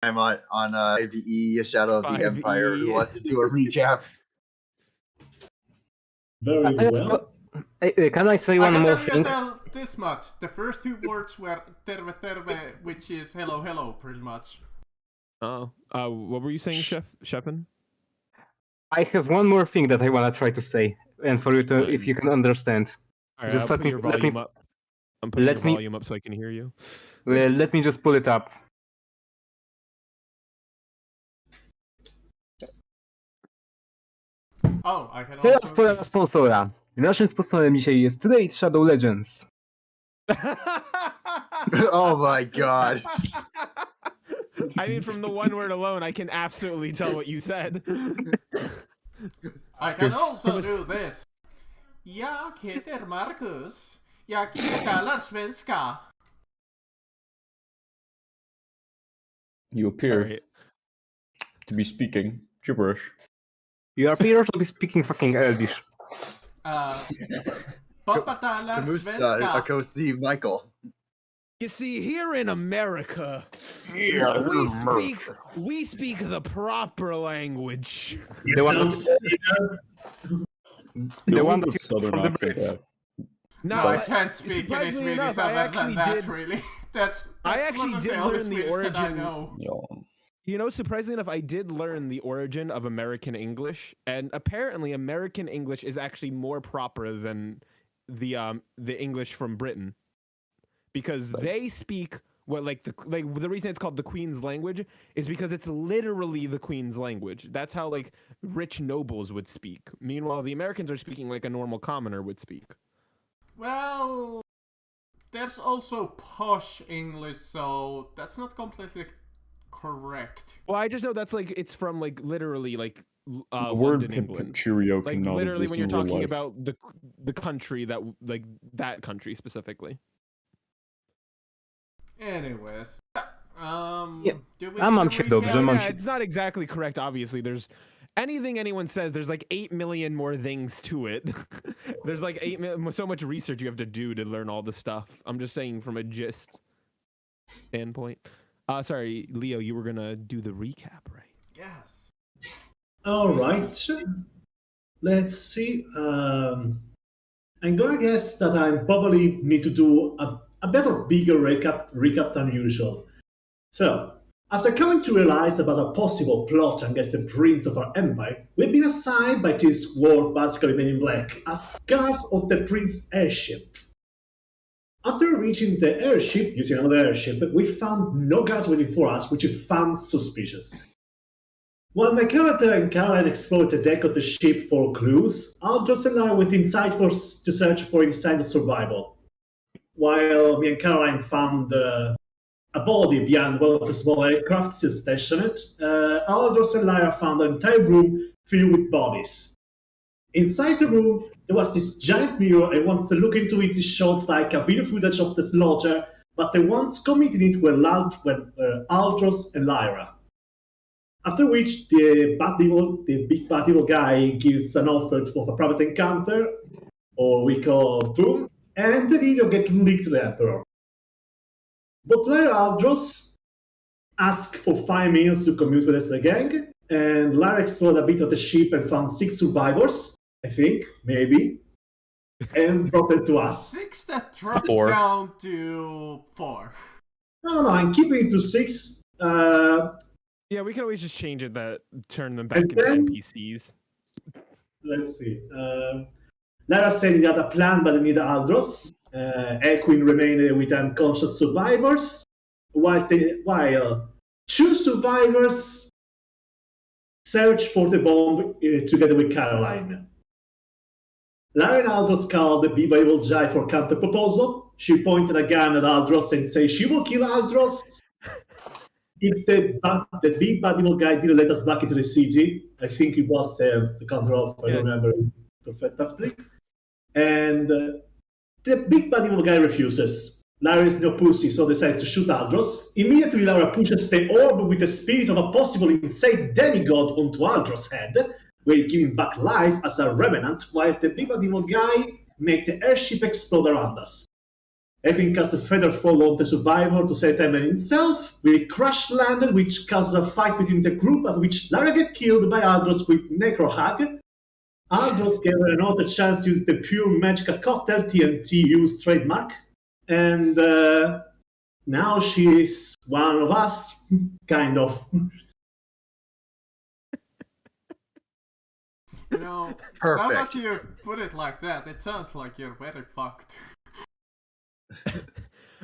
I'm on IVE, Shadow of the 5E. Empire, who wants to do a recap. Very well. Can I say one more thing? Tell this much. The first two words were terve terve, which is hello hello, pretty much. Oh, what were you saying, Sheffin? I have one more thing that I wanna try to say, and for you to, if you can understand. All right, Just I'll put your volume up. I'm putting your volume up so I can hear you. Let me just pull it up. Oh, I can Teraz also... pora sponsora. Naszym sponsorem dzisiaj jest Raid Shadow Legends. Oh my god. I mean, from the one word alone, I can absolutely tell what you said. I can also do this. Jag heter Marcus. Jag talar svenska. You appear to be speaking gibberish. You appear to be speaking fucking Elvish. Pappa talar svenska. Akosi Michael. You see, here in America, we speak the proper language. The one that Southern from the accent. Brits. No, I can't speak any Swedish other than that, really. That's I actually one of did the only learn the Swedish that I origin. know. You know, surprisingly enough, I did learn the origin of American English, and apparently American English is actually more proper than the English from Britain, because they speak what the reason it's called the Queen's language is because it's literally the Queen's language. That's how like rich nobles would speak. Meanwhile, the Americans are speaking like a normal commoner would speak. Well, there's also posh English, so that's not completely correct. Well, I just know that's like it's from like literally like The London, word England. Cheerio Like cannot literally exist when you're in real talking life. about the country that like that country specifically. Anyways, Yeah. do we I'm do on the shit, recap? though, Yeah, it's not exactly correct. Obviously, there's anything anyone says. There's like 8 million more things to it. There's like so much research you have to do to learn all the stuff. I'm just saying from a gist standpoint. Sorry, Leo, you were gonna do the recap, right? Yes. All right. Let's see. I'm gonna guess that I probably need to do a better, bigger recap than usual. So, after coming to realize about a possible plot against the prince of our empire, we've been assigned by this world, basically Men in Black, as guards of the prince's airship. After reaching the airship, using another airship, we found no guards waiting for us, which we found suspicious. While my character and Caroline explored the deck of the ship for clues, Aldros and I went inside to search for any sign of survival. While me and Caroline found a body behind one of the small aircraft still stationed, Aldros and Lyra found an entire room filled with bodies. Inside the room, there was this giant mirror, and once you look into it, it showed like a video footage of the slaughter, but the ones committing it were Aldros and Lyra. After which, the big bad evil guy gives an offer for a private encounter, or we call boom, and the video gets leaked to the Emperor. But Lyra Aldros asked for 5 minutes to commute with us the gang, and Lyra explored a bit of the ship and found 6 survivors, I think, maybe, and brought them to us. 6 that dropped 4. down to 4. No, I'm keeping it to 6. Yeah, we can always just change it turn them back And into then- NPCs. Let's see. Lyra said he had a plan by the leader Aldros. Equine remained with unconscious survivors, while 2 survivors searched for the bomb together with Caroline. Lyra and Aldros called the Big Evil Jai for counter proposal. She pointed a gun at Aldros and said she will kill Aldros if the big bad evil guy didn't let us back into the city. I think it was the counter offer, I don't remember perfectly. And the big bad evil guy refuses. Lyra is no pussy, so decides to shoot Aldros. Immediately, Lyra pushes the orb with the spirit of a possible insane demigod onto Aldros' head, where he gives him back life as a revenant, while the big bad evil guy makes the airship explode around us. Helping cast a feather fall on the survivor to set them in itself. We crash landed, which causes a fight within the group, at which Lara gets killed by Aldros with Necro Hug. Aldros gave her another chance to use the pure magical cocktail TNT use trademark. And now she is one of us, kind of. You know, now that you put it like that, it sounds like you're very fucked.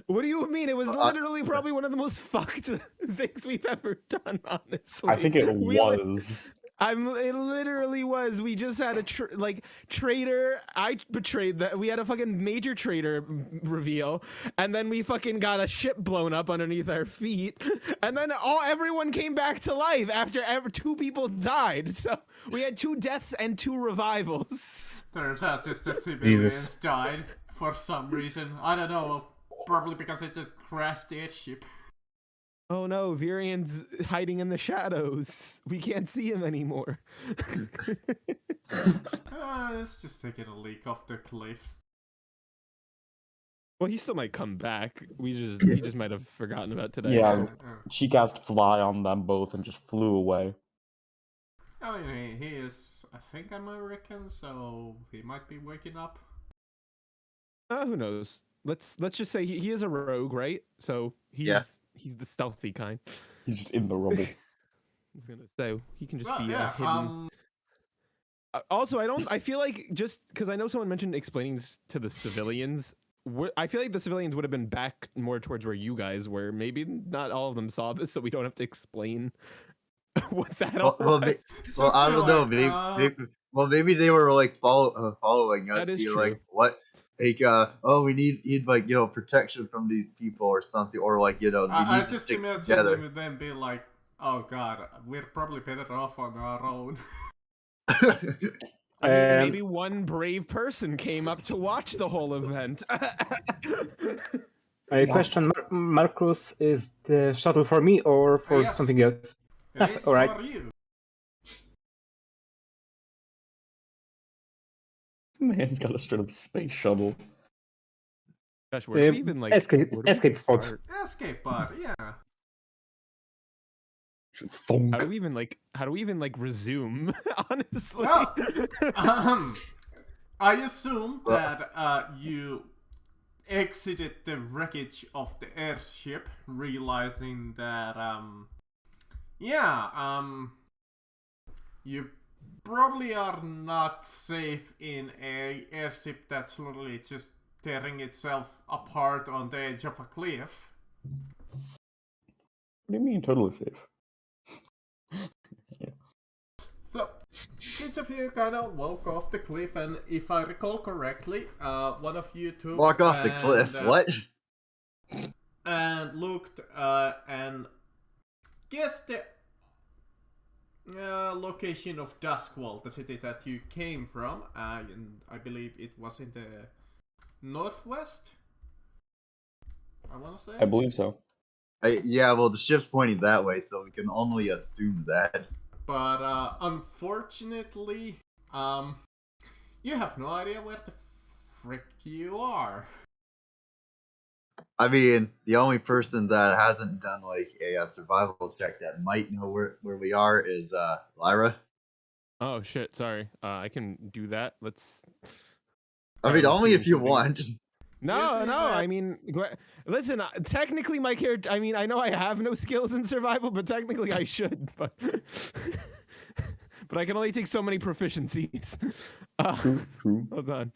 What do you mean? It was literally probably one of the most fucked things we've ever done, honestly. I think it was. It literally was. We just had a traitor. I betrayed that. We had a fucking major traitor reveal, and then we fucking got a ship blown up underneath our feet, and then everyone came back to life after 2 people died. So we had 2 deaths and 2 revivals. Turns out just the civilians died for some reason. I don't know. Probably because it just crashed the ship. Oh no, Virian's hiding in the shadows. We can't see him anymore. It's just taking a leak off the cliff. Well, he still might come back. He just might have forgotten about today. Yeah, she cast fly on them both and just flew away. I mean, he is, I think, American, so he might be waking up. Who knows? Let's just say he is a rogue, right? So he's the stealthy kind. He's just in the rubble. I was gonna say he can just be hidden. Also, I feel like just because I know someone mentioned explaining this to the civilians. I feel like the civilians would have been back more towards where you guys were. Maybe not all of them saw this, so we don't have to explain what that all was. Well, I don't know. Maybe they were like following us. That is true. Like, what? Like, we need like, protection from these people or something, or like, I just imagine them be like, oh god, we're probably better off on our own. Maybe one brave person came up to watch the whole event. A question, Marcus, is the shuttle for me or for something else? It is All right. for you. Man's got a straight up space shuttle. Gosh, where do we even like escape pod? Escape pod, yeah. How do we even like resume? Honestly, well, I assume that you exited the wreckage of the airship, realizing that you probably are not safe in a airship that's literally just tearing itself apart on the edge of a cliff. What do you mean totally safe? So, each of you kind of walk off the cliff, and if I recall correctly, one of you took walk off the cliff. What? And looked and guessed the location of Duskwall, the city that you came from, and I believe it was in the northwest. I want to say. I believe so. Yeah, well, the ship's pointing that way, so we can only assume that. But unfortunately, you have no idea where the frick you are. I mean, the only person that hasn't done like a survival check that might know where we are is Lyra. Oh shit! Sorry, I can do that. Let's. I mean, only if you want. No. I mean, listen. Technically, my character. I mean, I know I have no skills in survival, but technically I should. But I can only take so many proficiencies. True. Hold on.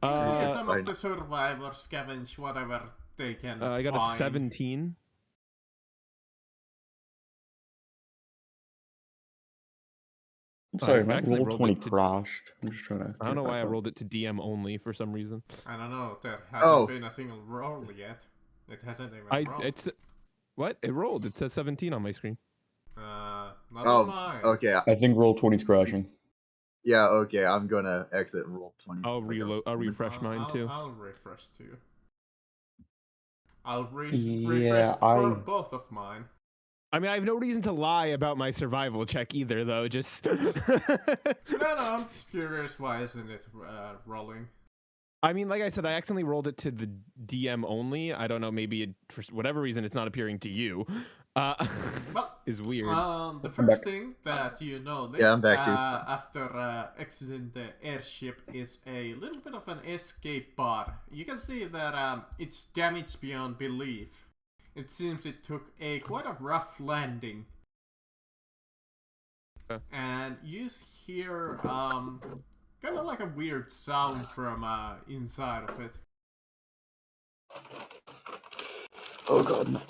Some of the survivors scavenge whatever they can. I got find. a 17. I'm sorry, my actually roll rolled 20 it to- crashed. I'm just trying to. I don't know why I rolled it to DM only for some reason. I don't know. There hasn't been a single roll yet. It hasn't even rolled. What? It rolled. It says 17 on my screen. Not on mine. Okay. I think roll 20's crashing. Yeah, okay. I'm gonna exit roll 20. I'll reload. I'll refresh mine too. I'll refresh too. I'll Yeah, refresh both of mine. I mean, I have no reason to lie about my survival check either, though. Just No, I'm just curious. Why isn't it rolling? I mean, like I said, I accidentally rolled it to the DM only. I don't know, maybe for whatever reason it's not appearing to you. Well, is weird. The first thing that you notice Yeah, I'm back too. after exiting the airship is a little bit of an escape pod. You can see that it's damaged beyond belief. It seems it took a quite a rough landing. And you hear kind of like a weird sound from inside of it. Oh god.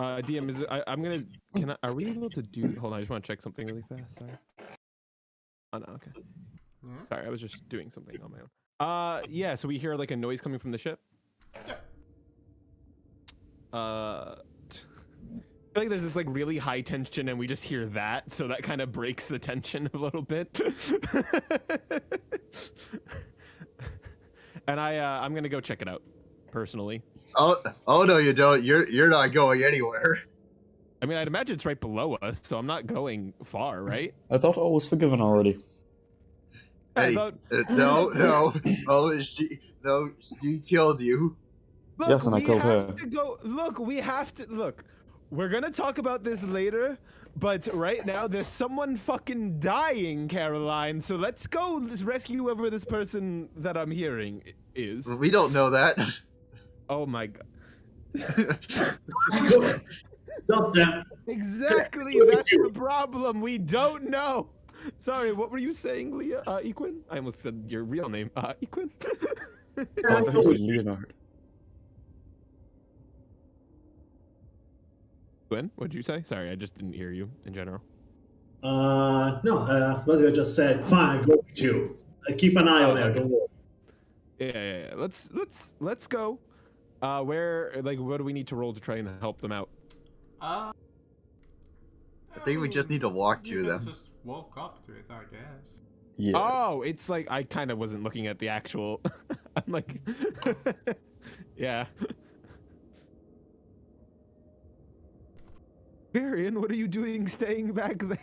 DM, is it, I'm gonna. Are we able to do? Hold on, I just want to check something really fast. Sorry. Oh no, okay. Yeah. Sorry, I was just doing something on my own. Yeah. So we hear like a noise coming from the ship. Yeah. I feel like there's this like really high tension, and we just hear that, so that kind of breaks the tension a little bit. And I'm gonna go check it out personally. Oh no, you don't. You're not going anywhere. I mean, I'd imagine it's right below us, so I'm not going far, right? I thought all was forgiven already. I Hey, thought... no. Oh, she killed you. Look, Yes, and I killed her. We have to look. We're gonna talk about this later, but right now there's someone fucking dying, Caroline. So let's rescue whoever this person that I'm hearing is. We don't know that. Oh my god. Stop that. Exactly, that's the problem. We don't know. Sorry, what were you saying, Leah? Equin? I almost said your real name. Equin? Oh, I thought you said Leonard. Gwen, what'd you say? Sorry, I just didn't hear you in general. No, what I just said. Fine, go with you. Keep an eye on her. Don't worry. Yeah. Let's go. What do we need to roll to try and help them out? I think we just need to walk to them. Just walk up to it, I guess. Yeah. Oh, it's like I kind of wasn't looking at the actual. I'm like, yeah. Varian, what are you doing staying back there?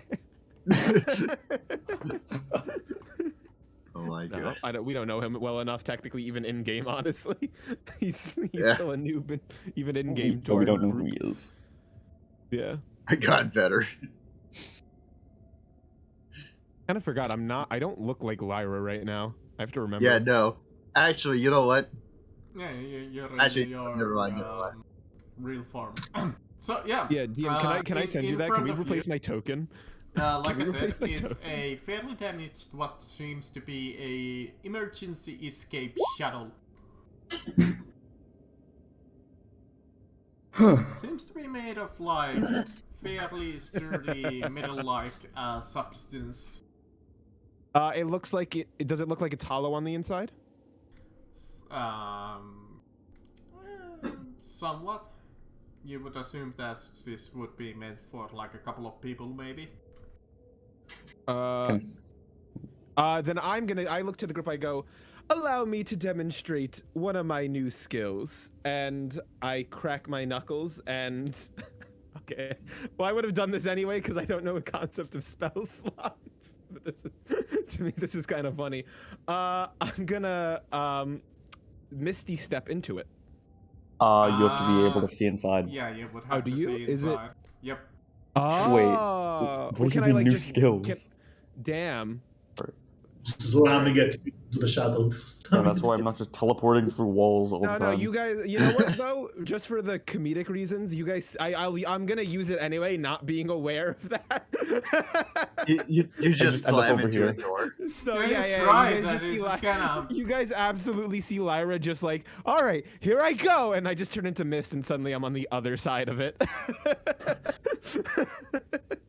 Oh my god. No, we don't know him well enough, technically, even in game. Honestly, he's still a noob, even in game. We don't know who he is. Yeah. I got better. Kind of forgot. I don't look like Lyra right now. I have to remember. Yeah, no. Actually, you know what? Yeah, you're Actually, in your never mind. real form. So yeah. Yeah, DM, can I send you that? Can we replace my token? Like I said, it's a fairly damaged, what seems to be a emergency escape shuttle. Seems to be made of like fairly sturdy metal-like substance. It looks like it. Does it look like it's hollow on the inside? Somewhat. You would assume that this would be meant for like a couple of people, maybe. Then I look to the group, I go, allow me to demonstrate one of my new skills. And I crack my knuckles and, okay. Well, I would have done this anyway, because I don't know the concept of spell slots. But this is, to me, this is kind of funny. I'm gonna, Misty step into it. You have to be able to see inside. Yeah, you would have to see inside. Is it? Yep. Oh. Wait, what do you mean new skills? Damn. Slamming it to the shuttle. Yeah, that's why I'm not just teleporting through walls all the time. No, you guys, you know what though? Just for the comedic reasons, you guys, I'm gonna use it anyway, not being aware of that. You just end up slam over into here. a door. So you guys absolutely see Lyra just like, all right, here I go, and I just turn into mist, and suddenly I'm on the other side of it.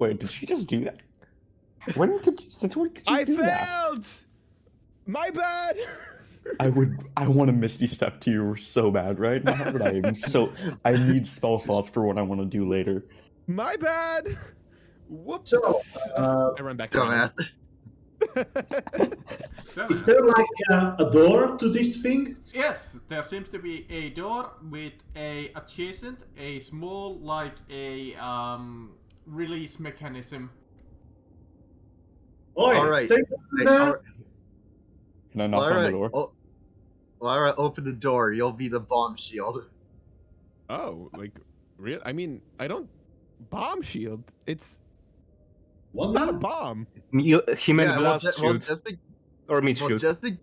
Wait, did she just do that? Since when could you do that? I failed. My bad. I want to Misty Step to you so bad right now, but I need spell slots for what I want to do later. My bad. Whoops. So, I run back. Dumbass. is there like a door to this thing? Yes, there seems to be a door with a adjacent, a small like a release mechanism. All All right. Take Hey, all right. Can I knock on the door? Lyra, open the door. You'll be the bomb shield. Oh, like, real? I mean, I don't bomb shield. It's What not a now? bomb. He meant Yeah, blast shield just in, or meat well, shield. just in,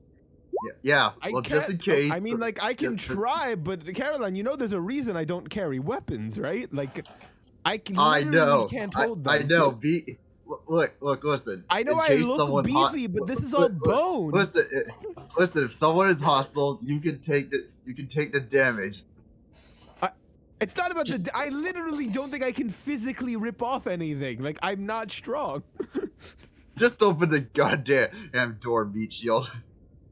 yeah. I Well, can't. just in case. I mean, like, I can just- try, but Caroline, you know, there's a reason I don't carry weapons, right? Like, I can. I know. Can't hold them. I know. Look, listen. I know in I case look someone's beefy, but this is all bone. Listen, if someone is hostile, you can take the damage. It's not about the. I literally don't think I can physically rip off anything. Like, I'm not strong. Just open the goddamn door, meat shield.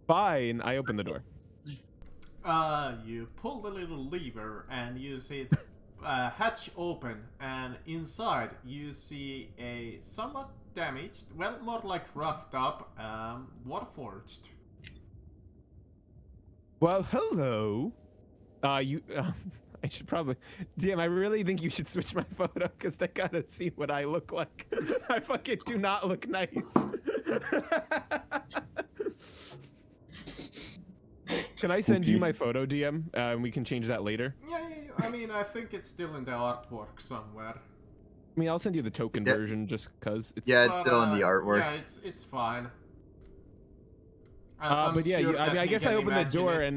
Fine, I open the door. You pull the little lever and you see the hatch open, and inside you see a somewhat damaged, well, more like roughed up, Warforged. Well, hello. You. I should probably. Damn, I really think you should switch my photo because they gotta see what I look like. I fucking do not look nice. Can I send you Spooky. my photo, DM? And we can change that later. Yeah, I mean, I think it's still in the artwork somewhere. I mean, I'll send you the token Yeah. version just because it's. Yeah, it's But, still in the artwork. Yeah, it's fine. But yeah, sure I mean, that I he guess can I opened the imagine door it.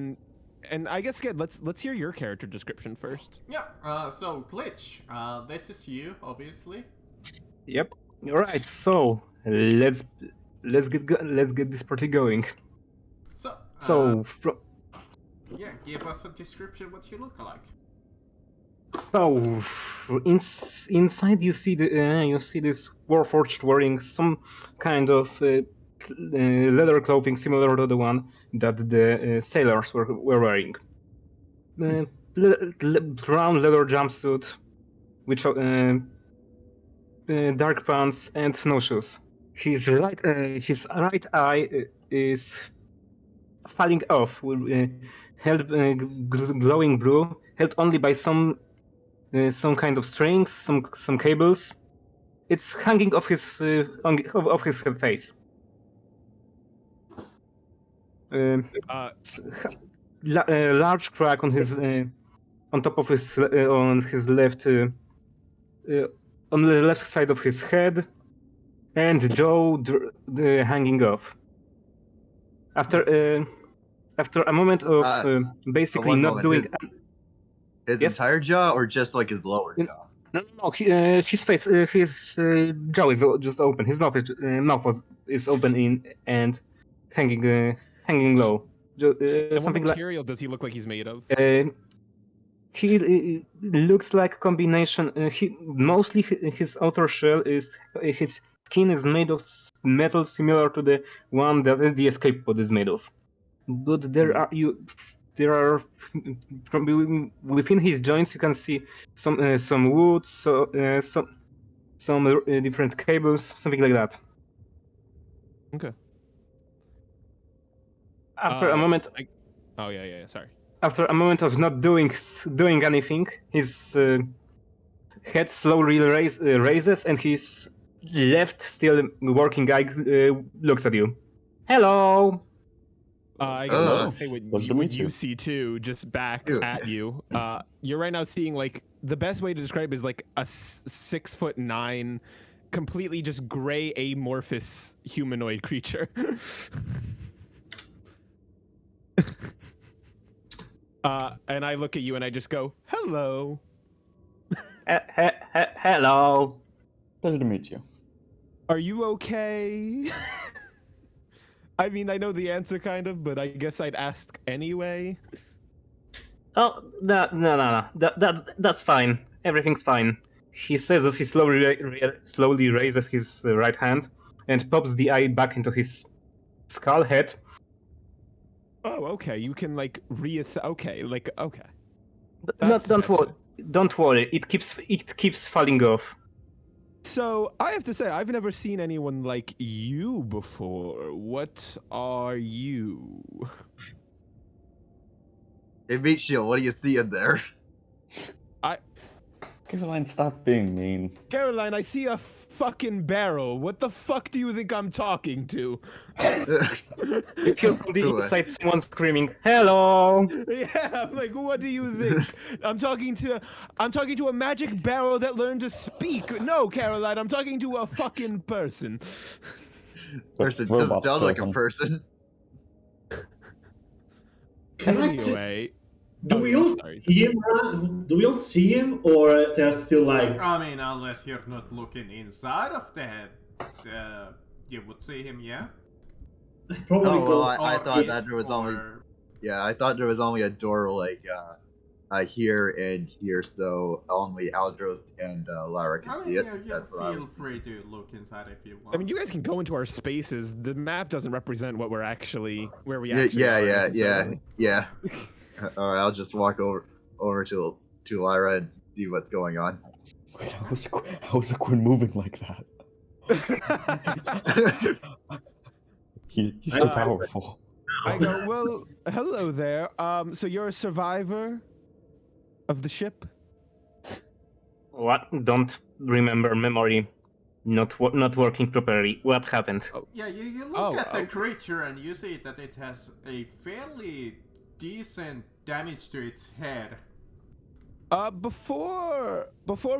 and I guess good. Let's hear your character description first. Yeah, so Glitch, this is you, obviously. Yep. All right. So let's get this party going. So, So yeah, give us a description what you look like. So inside you see this Warforged wearing some kind of leather clothing similar to the one that the sailors were wearing. Brown leather jumpsuit, which dark pants and no shoes. His right eye is falling off, held glowing blue, held only by some kind of strings, some cables. It's hanging off his off his face. Large crack on his on top of his on his left on the left side of his head, and jaw hanging off. After a moment of basically one not moment, doing. His Yes? entire jaw or just like his lower In- jaw? No, his face, his jaw is just open. His mouth is open and hanging low. And Something what like material does he look like he's made of? he looks like a combination. Mostly his outer shell is his skin is made of metal similar to the one that the escape pod is made of. But there are from within his joints you can see some wood, some different cables, something like that. Okay. After a moment, Oh yeah. Sorry. after a moment of not doing anything, his head slowly raises, and his left still working eye looks at you. Hello. I guess I'll say Pleasure what to meet you you. see too, just back Ew. at you. You're right now seeing like the best way to describe is like a 6'9", completely just gray amorphous humanoid creature. And I look at you and I just go, "Hello." Hello. Pleasure to meet you. Are you okay? I mean, I know the answer kind of, but I guess I'd ask anyway. Oh, no. That's fine. Everything's fine. He says as he slowly raises his right hand and pops the eye back into his skull head. Oh, okay. You can like reassess. Okay, like okay. Don't worry. It keeps falling off. So I have to say, I've never seen anyone like you before. What are you? Hey, meat shield, what do you see in there? Caroline, stop being mean. Caroline, I see a fucking barrel. What the fuck do you think I'm talking to? You hear from the Cool. inside someone screaming, "Hello!" Yeah, I'm like, what do you think? I'm talking to a magic barrel that learned to speak. No, Caroline, I'm talking to a fucking person. Person Robot doesn't sound like a person. person. Can I Anyway, do oh, we yeah, all sorry. see him? Do we all see him, or they're still like? I mean, unless you're not looking inside of the head, you would see him, yeah? Probably Oh, well, go. I Or thought it, that there was only or- I thought there was only a door like here and here, so only Aldros and Lara can I see mean, it. yeah, you That's what I feel was free to look inside if you want. I mean, you guys can go into our spaces. The map doesn't represent what we're actually, where we Yeah, actually are. yeah. necessarily. All right, I'll just walk over to Lyra and see what's going on. Wait, how is Quinn moving like that? He's so powerful. I go, well, hello there. So you're a survivor of the ship? What? Don't remember memory. Not working properly. What happened? Yeah, you look at the oh. creature and you see that it has a fairly decent damage to its head. Before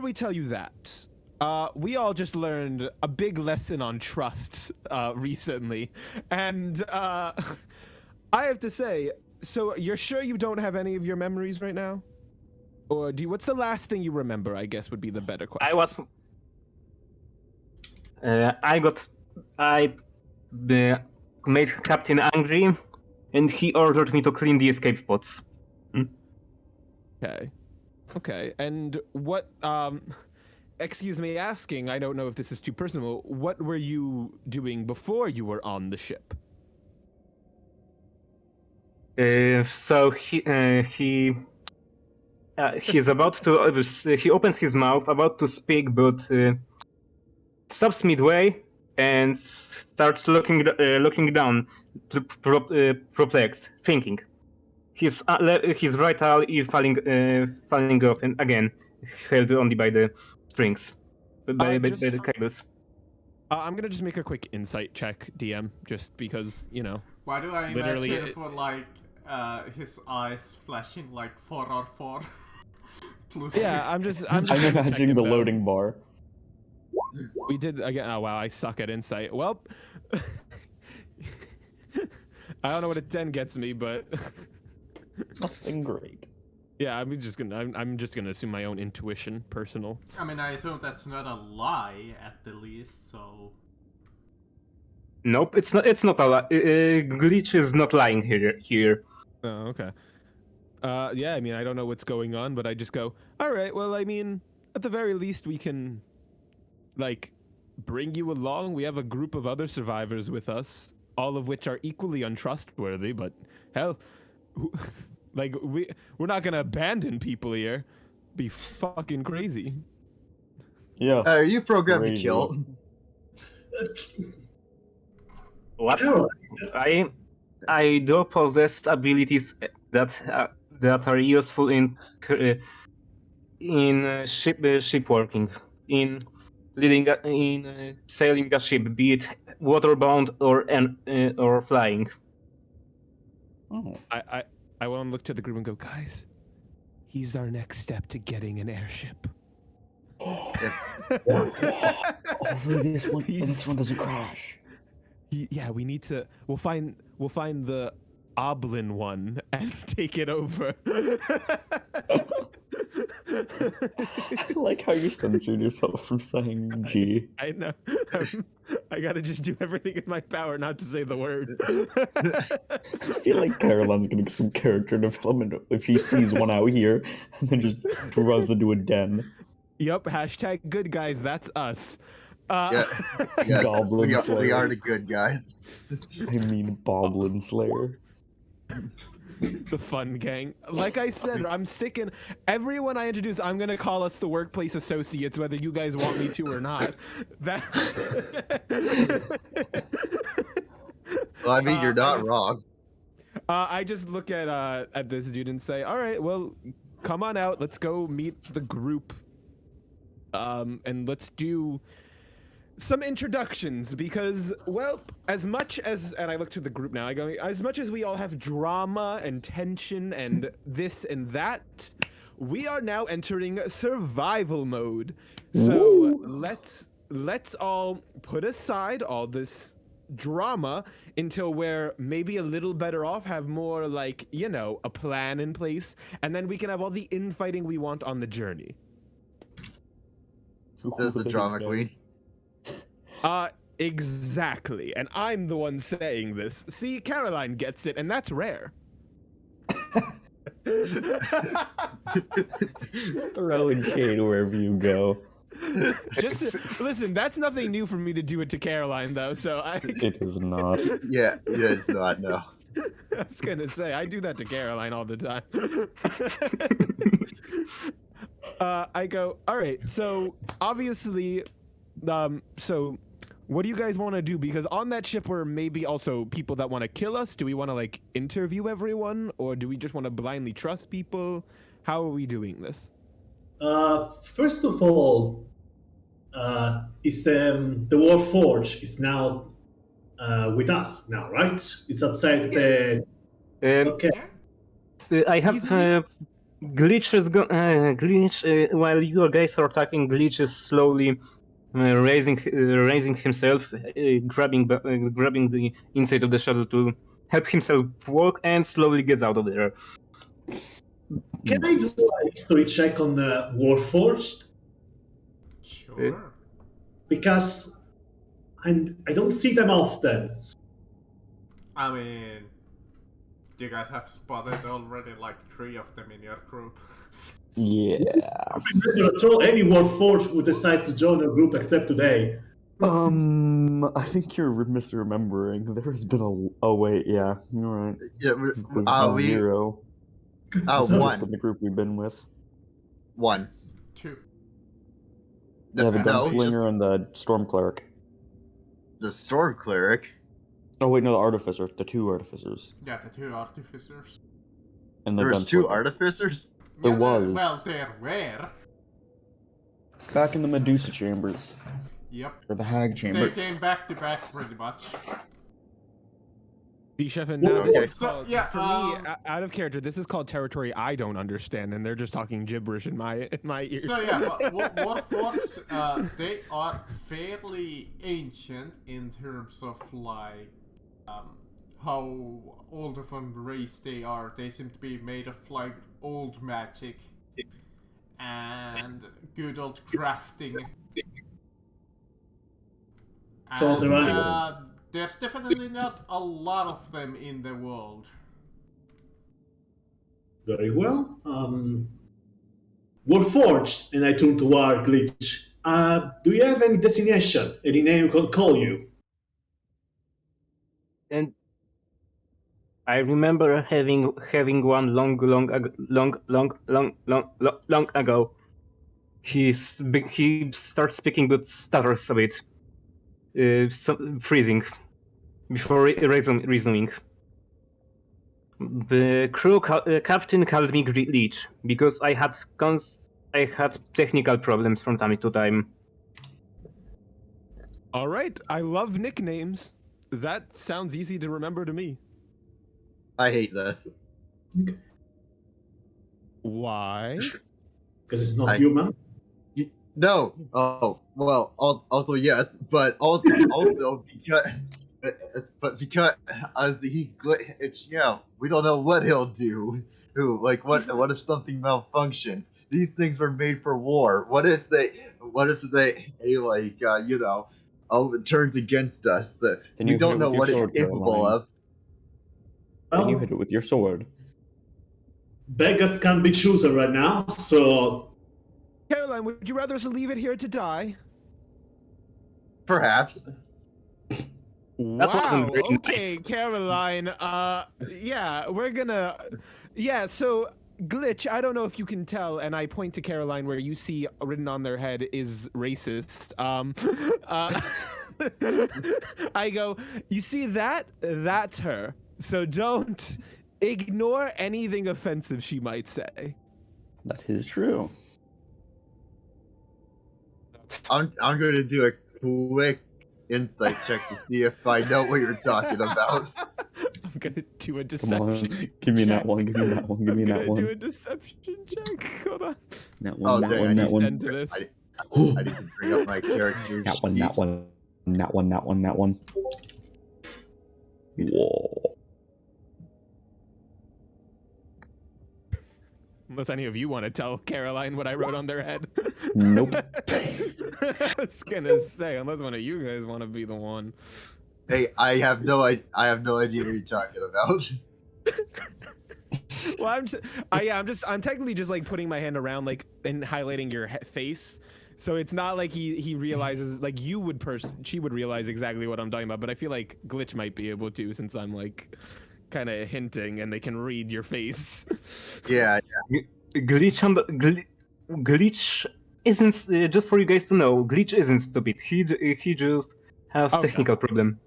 we tell you that, we all just learned a big lesson on trust recently, and I have to say, so you're sure you don't have any of your memories right now, or do you? What's the last thing you remember? I guess would be the better question. I made Captain angry, and he ordered me to clean the escape pods. Okay, and what? Excuse me asking. I don't know if this is too personal. What were you doing before you were on the ship? So he's about to. He opens his mouth, about to speak, but stops midway and starts looking down, perplexed, thinking. His right eye is falling off, and again held only by the strings, by the cables. I'm gonna just make a quick insight check, DM, just because Why do I Literally, imagine for like his eyes flashing like 4 or 4? Yeah, I'm just I'm checking imagining the though. loading bar. We did again. Oh wow, I suck at insight. Well, I don't know what a 10 gets me, but Nothing great. yeah, I'm just gonna assume my own intuition, personal. I mean, I assume that's not a lie at the least, so. Nope, it's not a lie. Glitch is not lying here. Oh, okay. Yeah, I mean, I don't know what's going on, but I just go, all right, well, I mean, at the very least, we can, like, bring you along. We have a group of other survivors with us, all of which are equally untrustworthy, but hell, like, we're not gonna abandon people here. Be fucking crazy. Yeah. Are you programmed to Crazy. kill? What? Caroline, I do possess abilities that are useful in ship working, in sailing a ship, be it waterbound or flying. Oh. I want to look to the group and go, guys, he's our next step to getting an airship. Hopefully this one doesn't crash. Yeah, we need to. We'll find the Oblin one and take it over. I like how you censored yourself from saying G. I know. I gotta just do everything in my power not to say the word. I feel like Caroline's gonna get some character development if she sees one out here and then just runs into a den. Yup. Hashtag good guys. That's us. Yeah. Goblin we Slayer. are the good guys. I mean, Boblin Slayer. The fun gang. Like I said, I'm sticking. Everyone I introduce, I'm gonna call us the workplace associates, whether you guys want me to or not. That. Well, I mean, you're not wrong. I just look at this dude and say, "All right, well, come on out. Let's go meet the group. And let's do some introductions because, well, as much as, and I look to the group now, I go, as much as we all have drama and tension and this and that, we are now entering survival mode. So let's all put aside all this drama until we're maybe a little better off, have more like, you know, a plan in place, and then we can have all the infighting we want on the journey. There's the drama queen. Exactly. And I'm the one saying this. See, Caroline gets it, and that's rare. Just throwing shade wherever you go. Just listen, that's nothing new for me to do it to Caroline, though, so It is not. Yeah, it's not, no. I was gonna say, I do that to Caroline all the time. I go, all right, so obviously, so what do you guys want to do? Because on that ship were maybe also people that want to kill us. Do we want to like interview everyone, or do we just want to blindly trust people? How are we doing this? First of all, is the Warforge is now with us now, right? It's outside the. Okay. I have glitches. Glitch while you guys are attacking. Glitch is slowly raising himself, grabbing the inside of the shuttle to help himself walk, and slowly gets out of there. Can I do a history check on the Warforged? Sure. Because I don't see them often. I mean, you guys have spotted already like 3 of them in your group. Yeah. I remember at all any Warforged would decide to join a group except today. I think you're misremembering. There has been a wait. Yeah, you're right. Yeah, There's been 0. one. In the group we've been with. Once. 2. Yeah, the No, gunslinger and the storm cleric. The storm cleric. Oh wait, no, the artificer. The 2 artificers. Yeah, the 2 artificers. And the There was 2 gunslinger. artificers? There Yeah, was. Well, there were. Back in the Medusa chambers. Yep. Or the Hag chamber. They came back to back pretty much. Chef, and now Okay. this is So, called, yeah, for me, out of character, this is called territory I don't understand, and they're just talking gibberish in my ears. So yeah, Warforged, they are fairly ancient in terms of like how old of a race they are. They seem to be made of like old magic and good old crafting. So And, there are- there's definitely not a lot of them in the world. Very well. Warforged, and I turn to our glitch. Do you have any designation? Any name we can call you? And I remember having one long ago. He starts speaking but stutters a bit, freezing before resuming. The crew captain called me Leech because I had technical problems from time to time. All right, I love nicknames. That sounds easy to remember to me. I hate that. Why? Because it's not I- human. No. Oh, well, also yes, but also because he's it's, you know, we don't know what he'll do. What if something malfunctions? These things were made for war. What if they it turns against us? Then We you don't hit it know with what your it's sword, capable Caroline. of. Then you Well, hit it with your sword. beggars can't be chosen right now, so Caroline, would you rather us leave it here to die? Perhaps. Wow. wasn't very Okay, nice. Caroline. Yeah, we're gonna. Yeah, so Glitch. I don't know if you can tell, and I point to Caroline where you see written on their head is racist. I go. You see that? That's her. So don't ignore anything offensive she might say. That is true. I'm going to do quick insight check to see if I know what you're talking about. I'm gonna do a Come deception. on. Give me check. that one. Give me that one. Give me I'm that gonna do a one. deception check. Hold on. That one. That one. That one. To this. I need to bring up my character That one. sheet. That one. That one. That one. That one. Whoa. Unless any of you want to tell Caroline what I wrote on their head. Nope. I was gonna say, unless one of you guys want to be the one. Hey, I have no idea what you're talking about. Well, I'm technically just like putting my hand around like and highlighting your face. So it's not like he realizes like she would realize exactly what I'm talking about, but I feel like Glitch might be able to since I'm like kind of hinting and they can read your face. Yeah, Glitch isn't just for you guys to know. Glitch isn't stupid. He just has Okay. technical problem.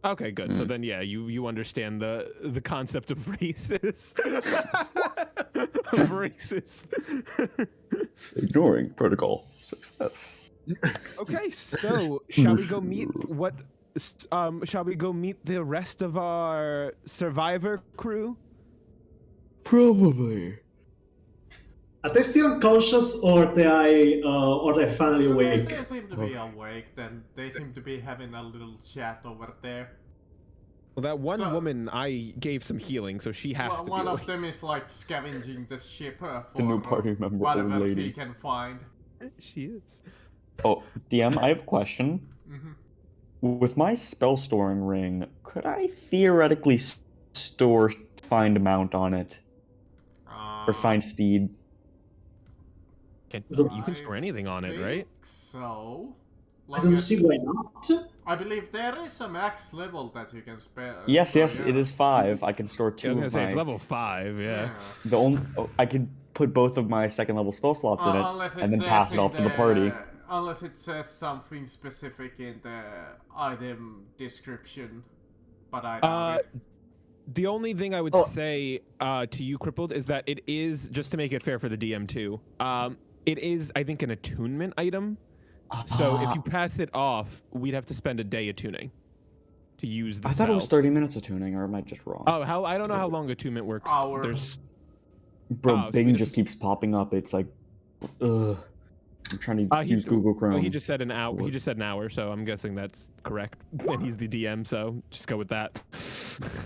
Okay, good. So then yeah, you understand the concept of racist. Of racist. Ignoring protocol success. Okay, so shall we go meet shall we go meet the rest of our survivor crew? Probably. Are they still unconscious, or they finally awake? They seem to be awake, then they seem to be having a little chat over there. Well, that one So- woman I gave some healing, so she has to be One of awake. them is like scavenging the ship for The new party member, old whatever he lady. can find. She is. Oh, DM, I have a question. Mm-hmm. With my spell storing ring, could I theoretically find mount on it? Or find steed? You can store anything on it, right? So. I don't see why not. I believe there is a max level that you can spare. Yes, it is 5. I can store 2 I was gonna of say my... it's level 5, yeah. The only... I could put both of my second level spell slots in Unless it, and then says pass it in off to the party. Unless it says something specific in the item description, but I doubt it. The only thing I would say to you, Crippled, is that it is, just to make it fair for the DM too, it is, I think, an attunement item. So if you pass it off, we'd have to spend a day attuning to use the I thought it was spell. 30 minutes of tuning, or am I just wrong? Oh, I don't know how long attunement works. Hour. There's Bro, so Bing we just keeps popping up. It's like, ugh. I'm trying to use Google Chrome. Well, he just said an hour. He just said an hour, so I'm guessing that's correct. And he's the DM, so just go with that.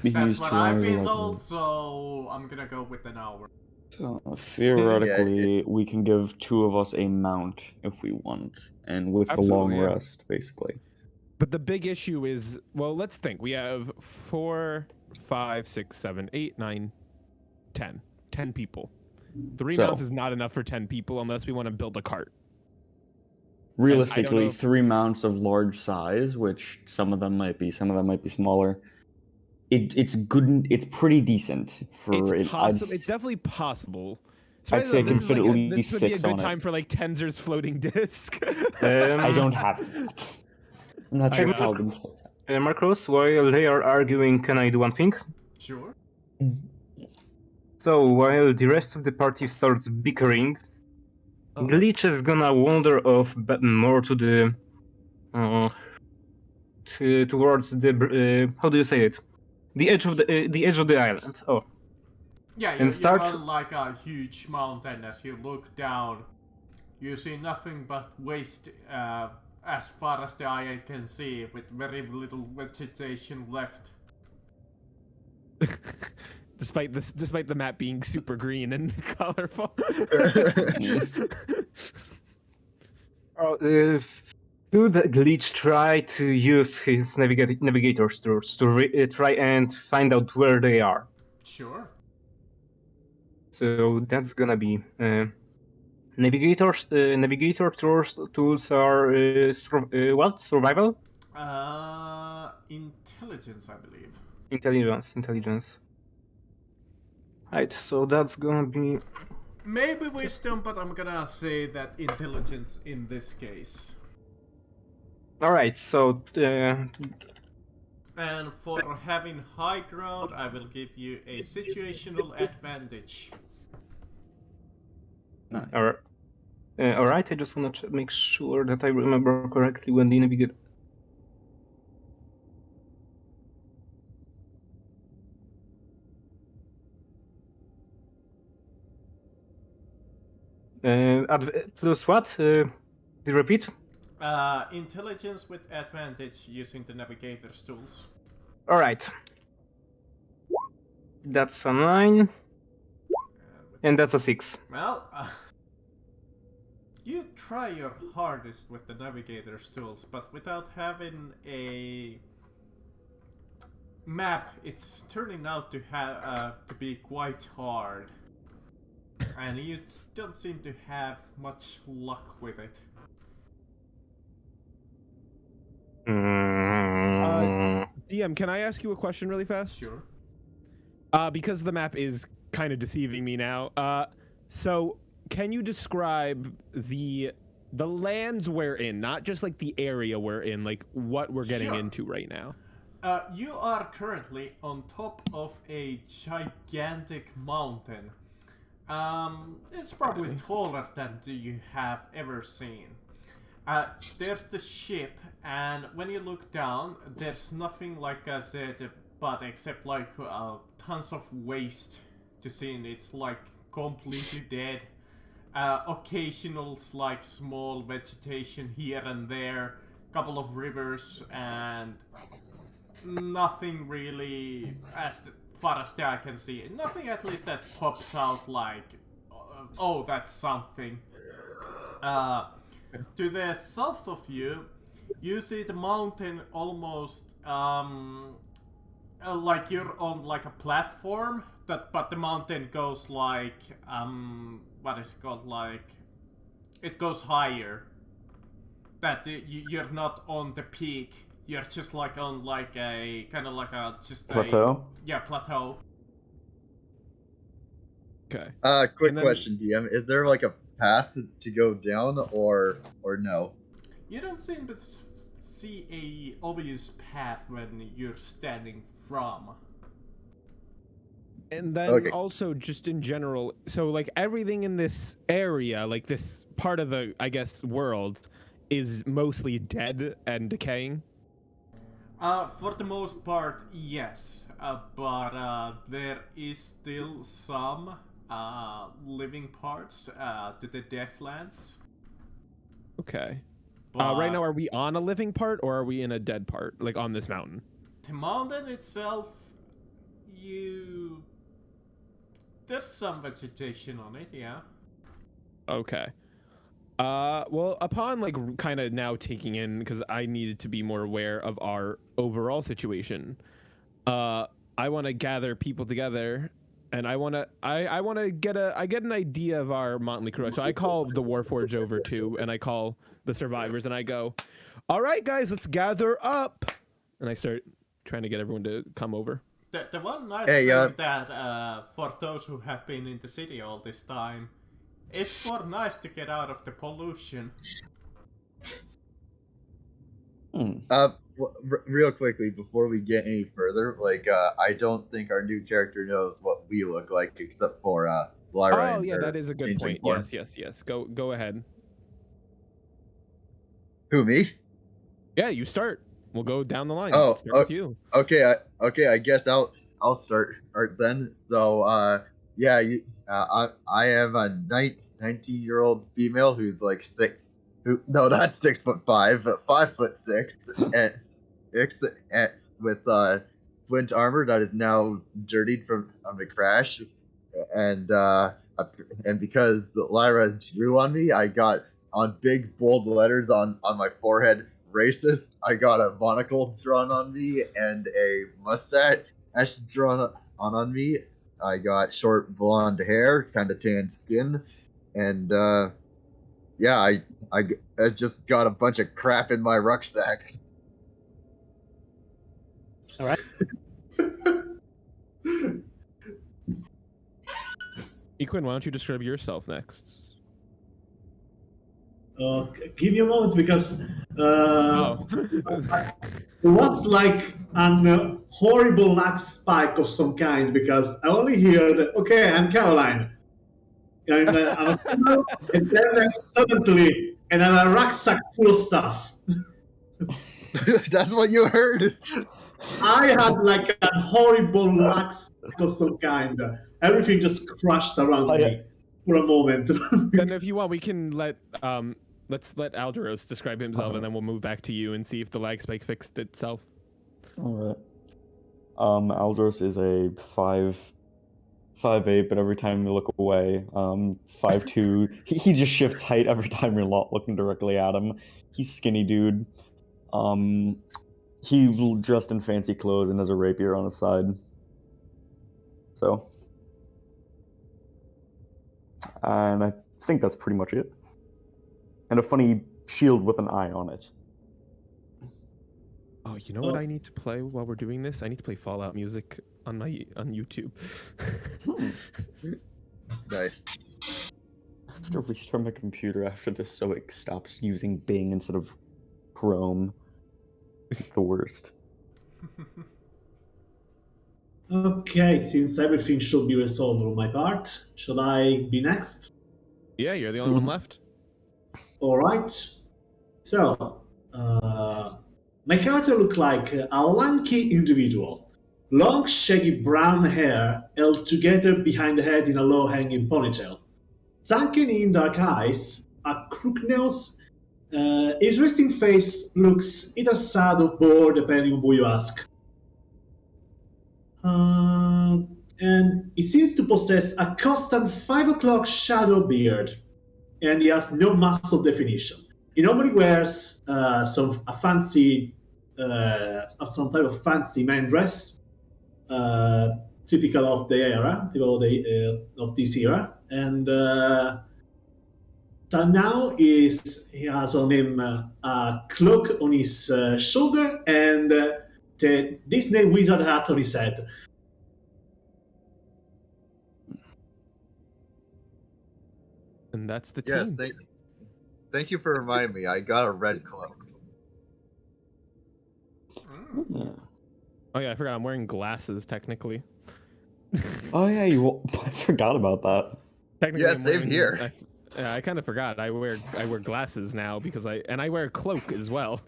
That's what I've been 11. told, so I'm gonna go with an hour. Theoretically, we can give 2 of us a mount if we want, and with the long Absolutely, yeah. rest, basically. But the big issue is, well, let's think. We have 4, 5, 6, 7, 8, 9, 10. 10 people. 3 mounts is not enough for 10 people unless we want to build a cart. Realistically, if- 3 mounts of large size, which some of them might be smaller. It's good. It's pretty decent for It's it. possible. It's definitely possible. I'd say I can fit at least this would be a 6 good on time it. for like Tensor's floating disc. I don't have it. I'm not sure I- Paladins. Marcos, while they are arguing, can I do one thing? Sure. So while the rest of the party starts bickering, Glitch is gonna wander off more to the towards the how do you say it? The edge of the island. Oh, Yeah, And start- you're on like a huge mountain. As you look down, you see nothing but waste as far as the eye can see, with very little vegetation left. despite the map being super green and colorful. Should Glitch try to use his navigator tools to try and find out where they are? Sure. So that's gonna be navigator tools are what? Survival? Intelligence, I believe. Intelligence. Right, so that's gonna be Maybe wisdom, but I'm gonna say that intelligence in this case. alright, so And for having high ground, I will give you a situational advantage. All right, I just want to make sure that I remember correctly when the navigator. Plus what? Do you repeat? Intelligence with advantage using the navigator's tools. All right. That's a 9, and that's a 6. Well, you try your hardest with the navigator's tools, but without having a map, it's turning out to be quite hard, and you don't seem to have much luck with it. DM, can I ask you a question really fast? Sure. Because the map is kind of deceiving me now. So can you describe the lands we're in, not just like the area we're in, like what we're getting Sure. into right now? You are currently on top of a gigantic mountain. It's probably taller than you have ever seen. There's the ship, and when you look down, there's nothing like I said, but except like tons of waste to see, and it's like completely dead. Occasional like small vegetation here and there, couple of rivers, and nothing really as far as the eye can see. Nothing at least that pops out like, oh, that's something. To the south of you, you see the mountain almost like you're on like a platform, but the mountain goes like what is it called, like it goes higher. That you're not on the peak. You're just like on like a kind of like a just Plateau? Yeah, plateau. Okay. Quick And then- question, DM. Is there like a path to go down or no? You don't seem to see a obvious path when you're standing from. And then Okay. also just in general, so like everything in this area, like this part of the, I guess, world is mostly dead and decaying. For the most part, yes. But there is still some living parts to the Deathlands. Okay. But Right now, are we on a living part or are we in a dead part, like on this mountain? the mountain itself, there's some vegetation on it, yeah. Okay. Well, upon like kind of now taking in, because I needed to be more aware of our overall situation, I want to gather people together, and I want to get an idea of our motley crew. So I call the Warforged over too, and I call the survivors, and I go, "All right, guys, let's gather up," and I start trying to get everyone to come over. The one nice Hey, thing that for those who have been in the city all this time, it's more nice to get out of the pollution. Real quickly before we get any further, like I don't think our new character knows what we look like except for Lyra. Oh and yeah, her that is a good changing point. form. Yes. Go ahead. Who, me? Yeah, you start. We'll go down the line. Oh, Start with you. Okay, I guess I'll start then. So yeah, I am a 19-year-old female who's like no, not 6'5", but 5'6", and with flint armor that is now dirtied from the crash, and because Lyra drew on me, I got on big bold letters on my forehead, racist. I got a monocle drawn on me and a mustache drawn on me. I got short blonde hair, kind of tan skin, and yeah, I just got a bunch of crap in my rucksack. All right. Equin, why don't you describe yourself next? Give me a moment because Oh. it was like an horrible lag spike of some kind because I only heard, okay, I'm Caroline. I'm a criminal, and then suddenly, and I'm a rucksack full of stuff. That's what you heard. I had like a horrible rucksack of some kind. Everything just crashed around me for a moment. Then if you want, we can let's let Alderos describe himself, and then we'll move back to you and see if the lag spike fixed itself. All right. Aldros is a 5'8", but every time you look away, 5'2". He just shifts height every time you're not looking directly at him. He's skinny dude. He dressed in fancy clothes and has a rapier on his side. So, and I think that's pretty much it. And a funny shield with an eye on it. Oh, you know what I need to play while we're doing this? I need to play Fallout music on YouTube. Nice. I have to restart my computer after this so it stops using Bing instead of Chrome. The worst. Okay, since everything should be resolved on my part, should I be next? Yeah, you're the only one left. Alright. So, my character looked like a lanky individual. Long, shaggy brown hair held together behind the head in a low-hanging ponytail. Sunken in dark eyes, a crooked nose. His resting face looks either sad or bored, depending on who you ask. And he seems to possess a constant 5 o'clock shadow beard, and he has no muscle definition. He normally wears some type of fancy man dress, typical of the era, of this era, and so now he has on him a cloak on his shoulder and the Disney wizard hat on his head. And that's the team. Yes, thank you for reminding me. I got a red cloak. Yeah. Oh yeah, I forgot I'm wearing glasses technically. Oh yeah, I forgot about that. Technically, Yeah, I'm same wearing- here. I kind of forgot. I wear glasses now because I wear a cloak as well.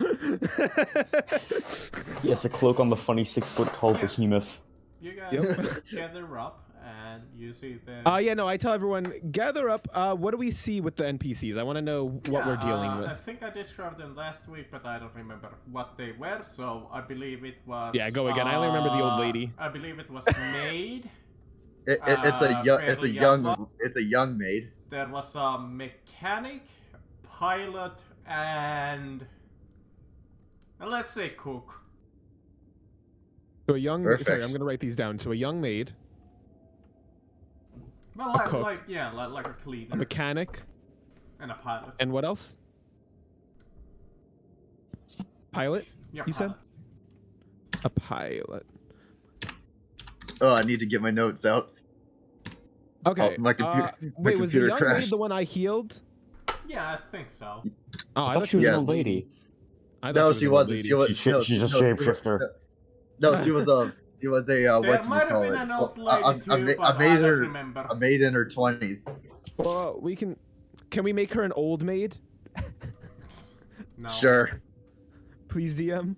Yes, a cloak on the funny 6-foot-tall behemoth. You guys gather up and you see the. Yeah, no, I tell everyone gather up. What do we see with the NPCs? I want to know what we're dealing with. I think I described them last week, but I don't remember what they were. So I believe it was. Yeah, go again. I only remember the old lady. I believe it was maid. It's a young maid. There was a mechanic, pilot, and let's say cook. So a young. Perfect. Sorry, I'm gonna write these down. So a young maid, Well, A cook. like a cleaner a mechanic, and a pilot. and what else? Pilot. Yeah, You said? pilot. A pilot. Oh, I need to get my notes out. Okay. Oh, my computer. Wait, was the computer young crashed. maid the one I healed? Yeah, I think so. Oh, I thought she was Yeah. an old lady. I thought No, she she was an old wasn't. lady. She was. She's a no, shapeshifter. No, she was a. She was a. There What do you might have call been it? an old A- lady a- too, a ma- but a maid I don't or- remember. A maid in her 20s. Well, we can. Can we make her an old maid? No. Sure. Please, DM.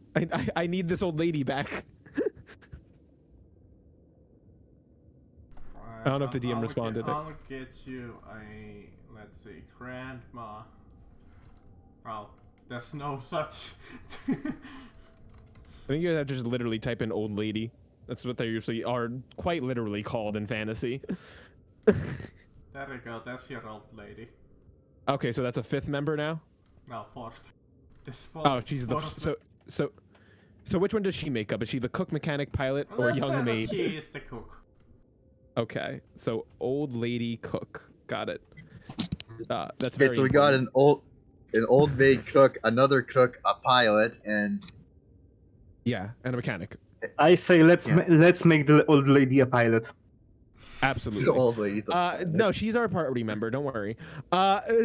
I need this old lady back. I don't know if the DM responded. I'll get you a, let's see, grandma. Well, there's no such. I think you have to just literally type in old lady. That's what they usually are quite literally called in fantasy. There we go, that's your old lady. Okay, so that's a 5th member now? No, fourth. This fourth. Oh, she's the so which one does she make up? Is she the cook, mechanic, pilot, or Let's say young that maid? she is the cook. Okay, so old lady cook. Got it. That's Okay, very so we got an old maid cook, another cook, a pilot, and yeah, and a mechanic. I say let's make the old lady a pilot. Absolutely. the old lady. No, she's our party member. Don't worry.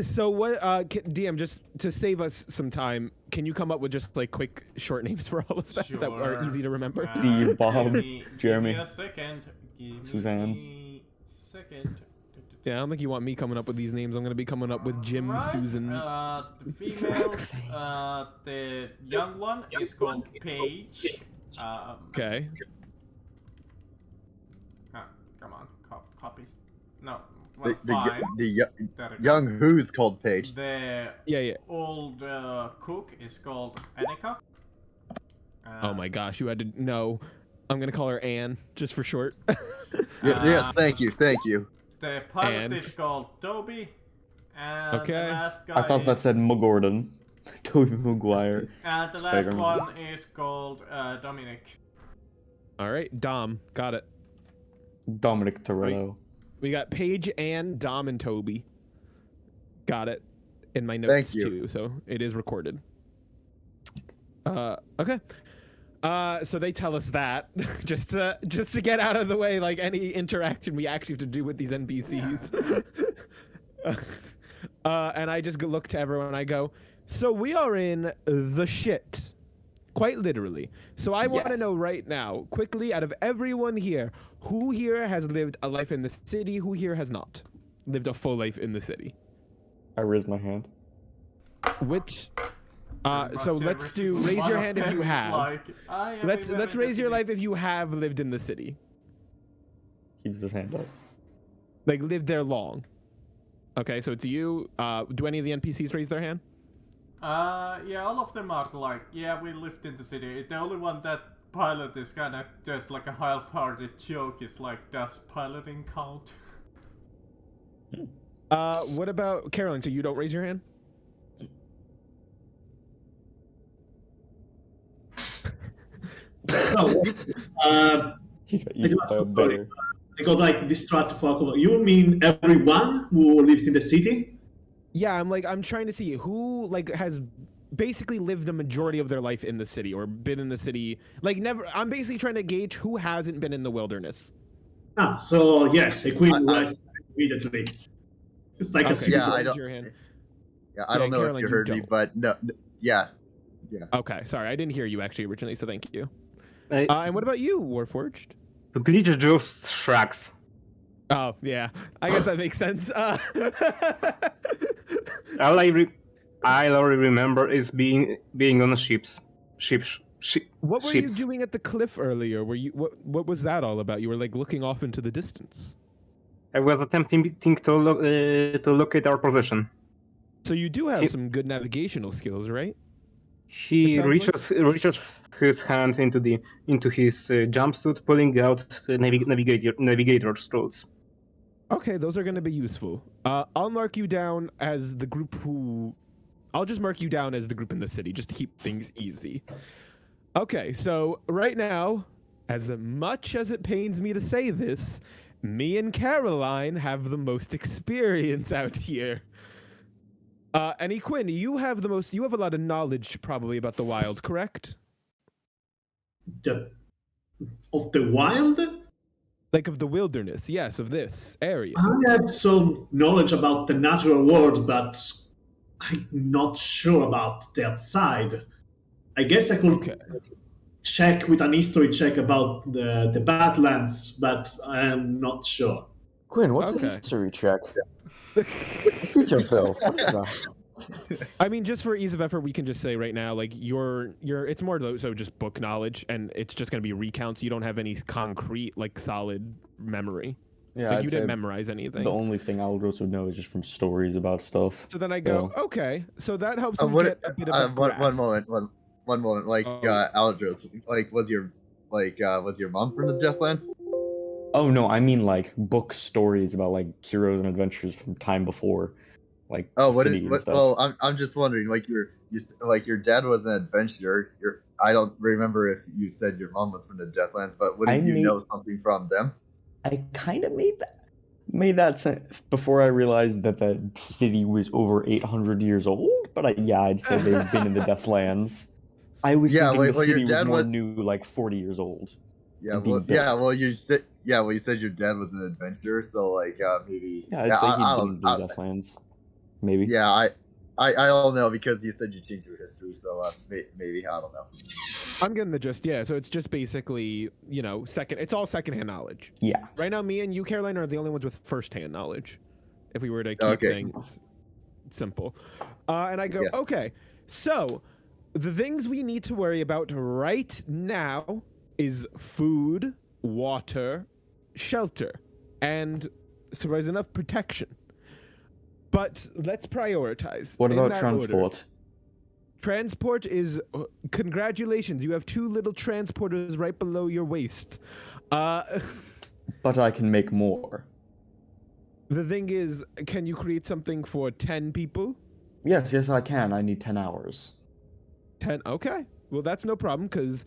So what? DM, just to save us some time, can you come up with just like quick short names for all of that that are easy to remember? Steve, Bob, give me Jeremy, a second. Give Suzanne. me a second. Yeah, I don't think you want me coming up with these names. I'm gonna be coming up with Jim, Right. Susan. The females, the young one is called Paige. Okay. Come on, copy. No, The, well, the, fine. the There we go. young who's called Paige. The Yeah. old cook is called Annika. Oh my gosh, you had to know. I'm gonna call her Anne, just for short. Yes, thank you. The pilot And- is called Toby. And Okay. the last guy I thought that is, said McGordon. Toby Maguire. and the last Spider-Man. one is called Dominic. All right, Dom, got it. Dominic Toretto. We got Paige, Anne, Dom, and Toby. Got it in my notes Thank you. too, so it is recorded. Okay. So they tell us that just to get out of the way, like any interaction we actually have to do with these NPCs. And I just look to everyone and I go, so we are in the shit. Quite literally. So I want to Yes. know right now, quickly, out of everyone here, who here has lived a life in the city, who here has not lived a full life in the city? I raised my hand. Which, Pretty so much let's every do, single raise one your of hand if them you is have. like, I am Let's living in raise the your city. life if you have lived in the city. Keeps his hand up. Like, lived there long. Okay, so it's you. Do any of the NPCs raise their hand? Yeah, all of them are like, yeah, we lived in the city. The only one that pilot is kind of just like a half-hearted joke is like, does piloting count? What about Caroline? So you don't raise your hand? No, He got I eaten do by a have sorry. bear. I got like distracted for a couple. You mean everyone who lives in the city? Yeah, I'm trying to see who like has basically lived a majority of their life in the city or been in the city. Like never. I'm basically trying to gauge who hasn't been in the wilderness. Ah, so yes, a queen I- rises immediately. It's like Okay, a city. yeah, I raise don't- your hand. Yeah, I Yeah, don't know Caroline, if you you heard me, don't. but no, yeah. Okay, sorry, I didn't hear you actually originally, so thank you. I, And what about you, Warforged? Glitch just shrugs. Oh yeah, I guess that makes sense. All I already remember is being on a ships. What were you Ships. doing at the cliff earlier? Were you what was that all about? You were like looking off into the distance. I was attempting to locate our position. So you do have He- some good navigational skills, right? He It sounds reaches his hand into his jumpsuit, pulling out the navigator's tools. Okay, those are going to be useful. I'll mark you down as the group who... I'll just mark you down as the group in the city, just to keep things easy. Okay, so right now, as much as it pains me to say this, me and Caroline have the most experience out here. And Equin, you have a lot of knowledge probably about the wild, correct? Of the wild? Like of the wilderness, yes, of this area. I have some knowledge about the natural world, but I'm not sure about the outside. I guess I could Okay. check with an history check about the Badlands, but I am not sure. Quinn, what's Okay. a history check? Teach yourself. What is that? I mean, just for ease of effort, we can just say right now, like it's more so just book knowledge, and it's just gonna be recounts. You don't have any concrete, like solid memory. Yeah, Like I'd you say didn't memorize anything. the only thing Aldros would know is just from stories about stuff. So then I go, okay, so that helps me What? get a bit of a One grasp. moment. One moment. Like Oh. Aldros, like was your mom from the Deathlands? Oh no, I mean like book stories about like heroes and adventures from time before, like Oh, the what city is and what? stuff. Well, I'm just wondering. Like your dad was an adventurer. I don't remember if you said your mom was from the Deathlands, but wouldn't you know something from them? I kind of made that sense before I realized that the city was over 800 years old. But I'd say they've been in the Deathlands. I was Yeah, thinking well, the your city was dad more was- new, like 40 years old. Yeah, And being well, built. you said your dad was an adventurer, so like maybe. Yeah, I'd say I he'd don't- been in the I- Deathlands. Maybe. Yeah, I don't know because you said you changed your history, so maybe I don't know. I'm getting the gist. Yeah, so it's just basically, it's all secondhand knowledge. Yeah. Right now, me and you, Caroline, are the only ones with firsthand knowledge. if we were to keep Okay. things simple. And I go, Yeah. okay, so the things we need to worry about right now is food, water, shelter, and, surprise enough, protection. But let's prioritize. What in about that transport? order. Transport is, congratulations, you have 2 little transporters right below your waist. But I can make more. The thing is, can you create something for 10 people? Yes, I can. I need 10 hours. 10, okay. Well, that's no problem, because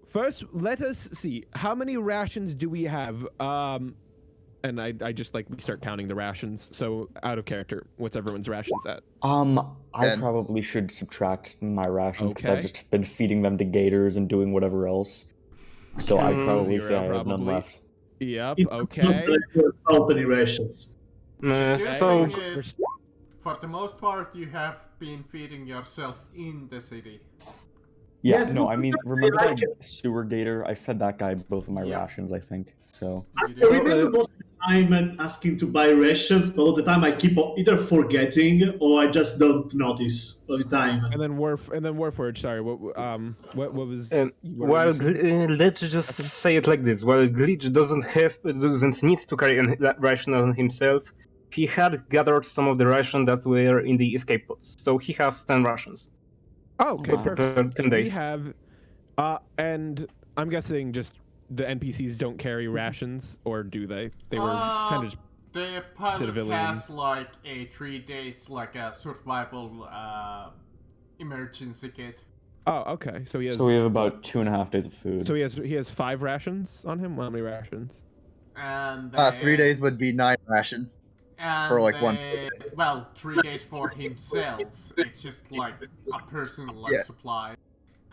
first, let us see. How many rations do we have? And I just, like, we start counting the rations. So, out of character, what's everyone's rations at? I 10. probably should subtract my rations because Okay. I've just been feeding them to gators and doing whatever else. So I'd Hmm. probably 0, say I have none probably. left. Yep, It's okay. not that without any rations. The good So, thing is, for the most part, you have been feeding yourself in the city. Yeah, Yes, no, but I mean, sometimes remember I that like sewer gator? I fed that guy both of my Yeah. rations, I think. So You I do. remember most of the time asking to buy rations, but all the time I keep on either forgetting or I just don't notice all the time. And then Warforge, sorry, what was... And what were while you saying? let's just say it like this: while Glitch doesn't need to carry a ration on himself, he had gathered some of the ration that were in the escape pods, so he has 10 rations. Oh, okay, Wow. perfect. Per 10 We days. have, and I'm guessing just the NPCs don't carry rations, or do they? They were kind of just... The pilot civilians. has like a 3 days like a survival emergency kit. Oh, okay. So he has. we have about 2.5 days of food. So he has 5 rations on him. How many rations? And 3 days would be 9 rations. and for, like, one well, 3 days for himself. It's just like a personal like, Yeah. supply.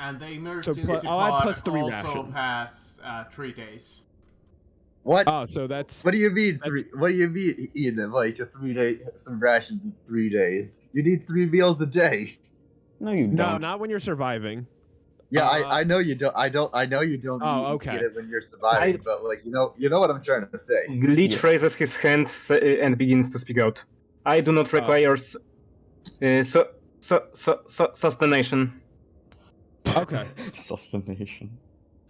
And the emergency I'll add pod plus 3 also rations. has 3 days. What? Oh, so that's... What do you mean? That's- What do you mean, Ian? Like a 3 day, some rations in 3 days? You need 3 meals a day. No, you don't. No, not when you're surviving. Yeah, Uh, I know you don't. I know you don't Oh, need okay. to get it when you're surviving. But like, you know what I'm trying to say. Glitch Yeah. raises his hand and begins to speak out. I do not require sustentation. Okay. Sustentation.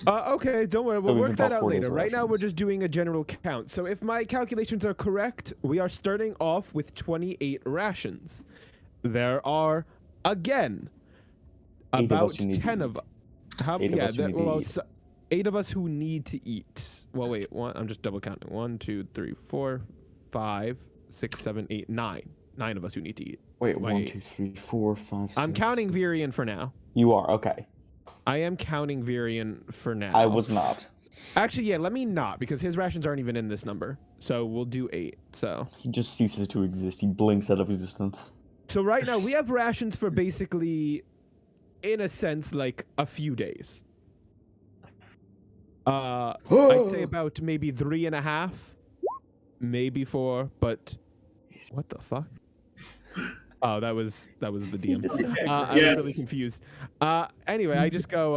Okay, don't worry. We'll we've work that about out 4 days later. Right now, we're rations. just doing a general count. So if my calculations are correct, we are starting off with 28 rations. There are, again, 8 of us about who need to 10 of... eat. How, 8 of yeah, us who need to well, eat. 8 of us who need to eat. Well, wait, I'm just double counting. 1, 2, 3, 4, 5, 6, 7, 8, 9. 9 of us who need to eat. Wait, Wait. 1, 2, 3, 4, 5, 6. I'm counting Virian for now. You are, okay. I am counting Virian for now. I was not. Actually, yeah, let me not, because his rations aren't even in this number. So we'll do 8. So He just ceases to exist. He blinks out of existence. right now we have rations for basically, in a sense, like a few days. I'd say about maybe 3.5, maybe 4, but what the fuck? Oh, that was the DM. I was Yes. really confused. Anyway, I just go.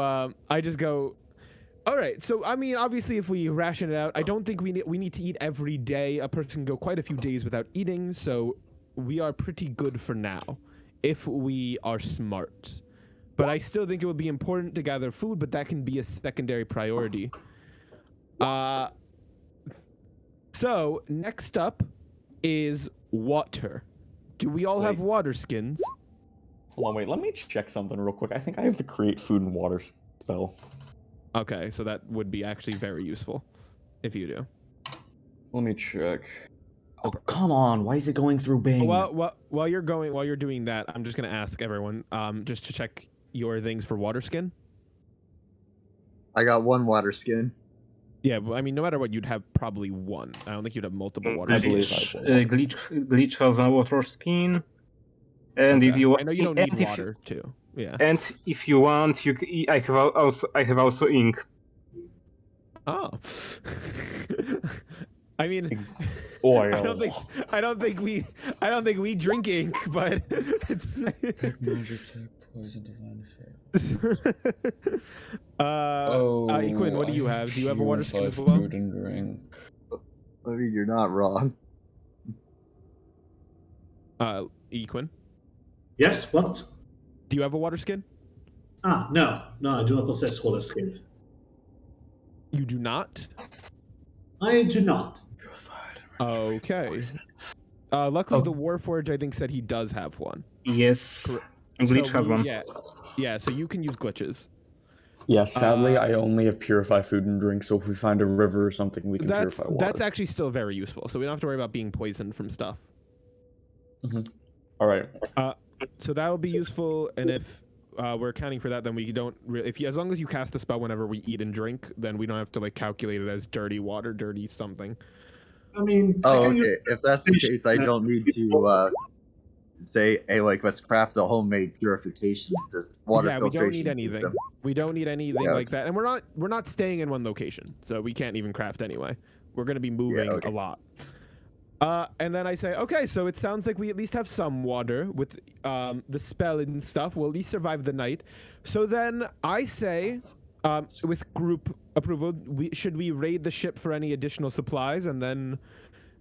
All right. So I mean, obviously, if we ration it out, I don't think we need to eat every day. A person can go quite a few days without eating, so we are pretty good for now, if we are smart. But I still think it would be important to gather food, but that can be a secondary priority. So next up is water. Do we all have Wait. water skins? Hold on, wait. Let me check something real quick. I think I have the create food and water spell. Okay, so that would be actually very useful if you do. Let me check. Oh, come on. Why is it going through Bing? While you're doing that, I'm just gonna ask everyone just to check your things for water skin. I got 1 water skin. Yeah, but I mean, no matter what, you'd have probably 1. I don't think you'd have multiple water I skins. believe Glitch has a water skin, and if Okay. you I know you don't and need if- water too. Yeah. And if you want, I have also ink. Oh. I mean, Oil. I don't think we drink ink, but it's. Magic tech, poison, divine effect. Equin, what do you have? Do you have a water skin as well? Food and drink. I mean, you're not wrong. Equin, Yes, what? do you have a water skin? No, I do not possess water skin. You do not? I do not. Okay. Luckily, the Warforged, I think, said he does have one. Yes. Glitch So has one. Yeah, so you can use glitches. Yeah, sadly, I only have purify food and drink, so if we find a river or something, we can purify water. That's actually still very useful, so we don't have to worry about being poisoned from stuff. All right. So that will be useful, and if we're accounting for that, then we don't really... as long as you cast the spell whenever we eat and drink, then we don't have to like calculate it as dirty water, dirty something. I mean... okay. If that's the case, I don't need to... say, hey, like, let's craft a homemade purification water yeah, we filtration don't need anything. system. We don't need anything like that, and we're not staying in one location, so we can't even craft anyway. We're going to be moving a lot. And then I say, okay, so it sounds like we at least have some water with the spell and stuff. We'll at least survive the night. So then I say, with group approval, should we raid the ship for any additional supplies and then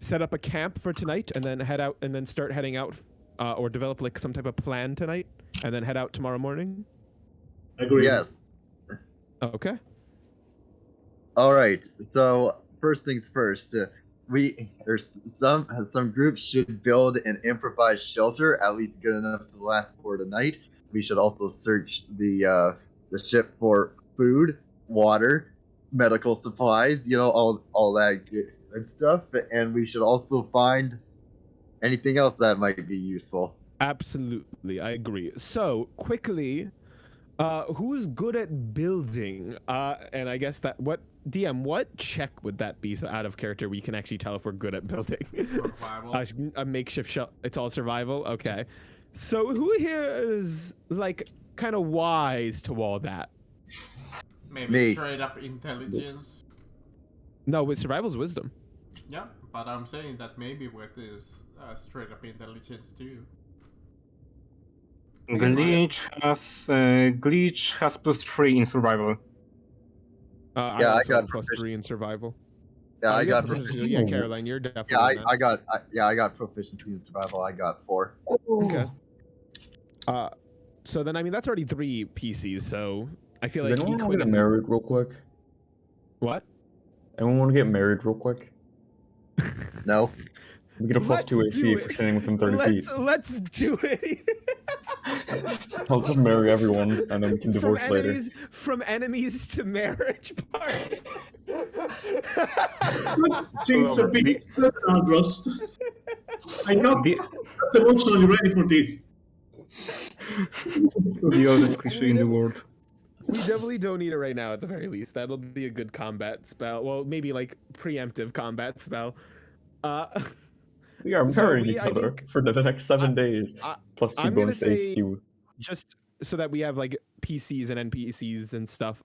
set up a camp for tonight and then head out and then start heading out? Or develop like some type of plan tonight, and then head out tomorrow morning. Agree. Yes. Okay. All right. So first things first, there's some groups should build an improvised shelter, at least good enough to last for the night. We should also search the ship for food, water, medical supplies, all that good stuff, and we should also find anything else that might be useful. Absolutely, I agree. So quickly, who's good at building? And I guess what check would that be? So out of character, we can actually tell if we're good at building. Survival. A makeshift shelter. It's all survival. Okay. So who here is like kind of wise to all that? Maybe Me. straight up intelligence. No, with survival's wisdom. Yeah, but I'm saying that maybe with this straight up intelligence too. Glitch has +3 in survival. Yeah, I got +3 in survival. Yeah, I got proficiency. Yeah, Caroline, you're definitely. Yeah, I got proficiency in survival. I got 4. Okay. So then I mean that's already 3 PCs. So I feel like. Does anyone want to get married real quick? What? Anyone want to get married real quick? No. We get a +2 AC for standing within 30 feet. Let's do it. I'll just marry everyone, and then we can divorce later. From enemies to marriage part. Seems a bit sudden, Rust. I'm not emotionally ready for this. The oldest cliche in the world. We definitely don't need it right now at the very least. That'll be a good combat spell. Well, maybe like preemptive combat spell. We are marrying each other for the next 7 days. +2 bonus AC. Just so that we have like PCs and NPCs and stuff.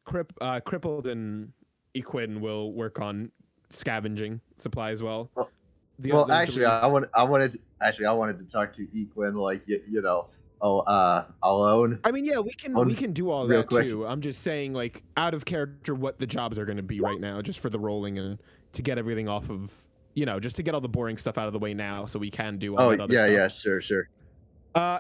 Crippled and Equin will work on scavenging supply as well. Well, actually, I wanted to talk to Equin, like alone. I mean, yeah, we can do all that quick. too. I'm just saying, like, out of character, what the jobs are going to be right now, just for the rolling and to get everything off of, just to get all the boring stuff out of the way now, so we can do all that other stuff. Yeah, sure.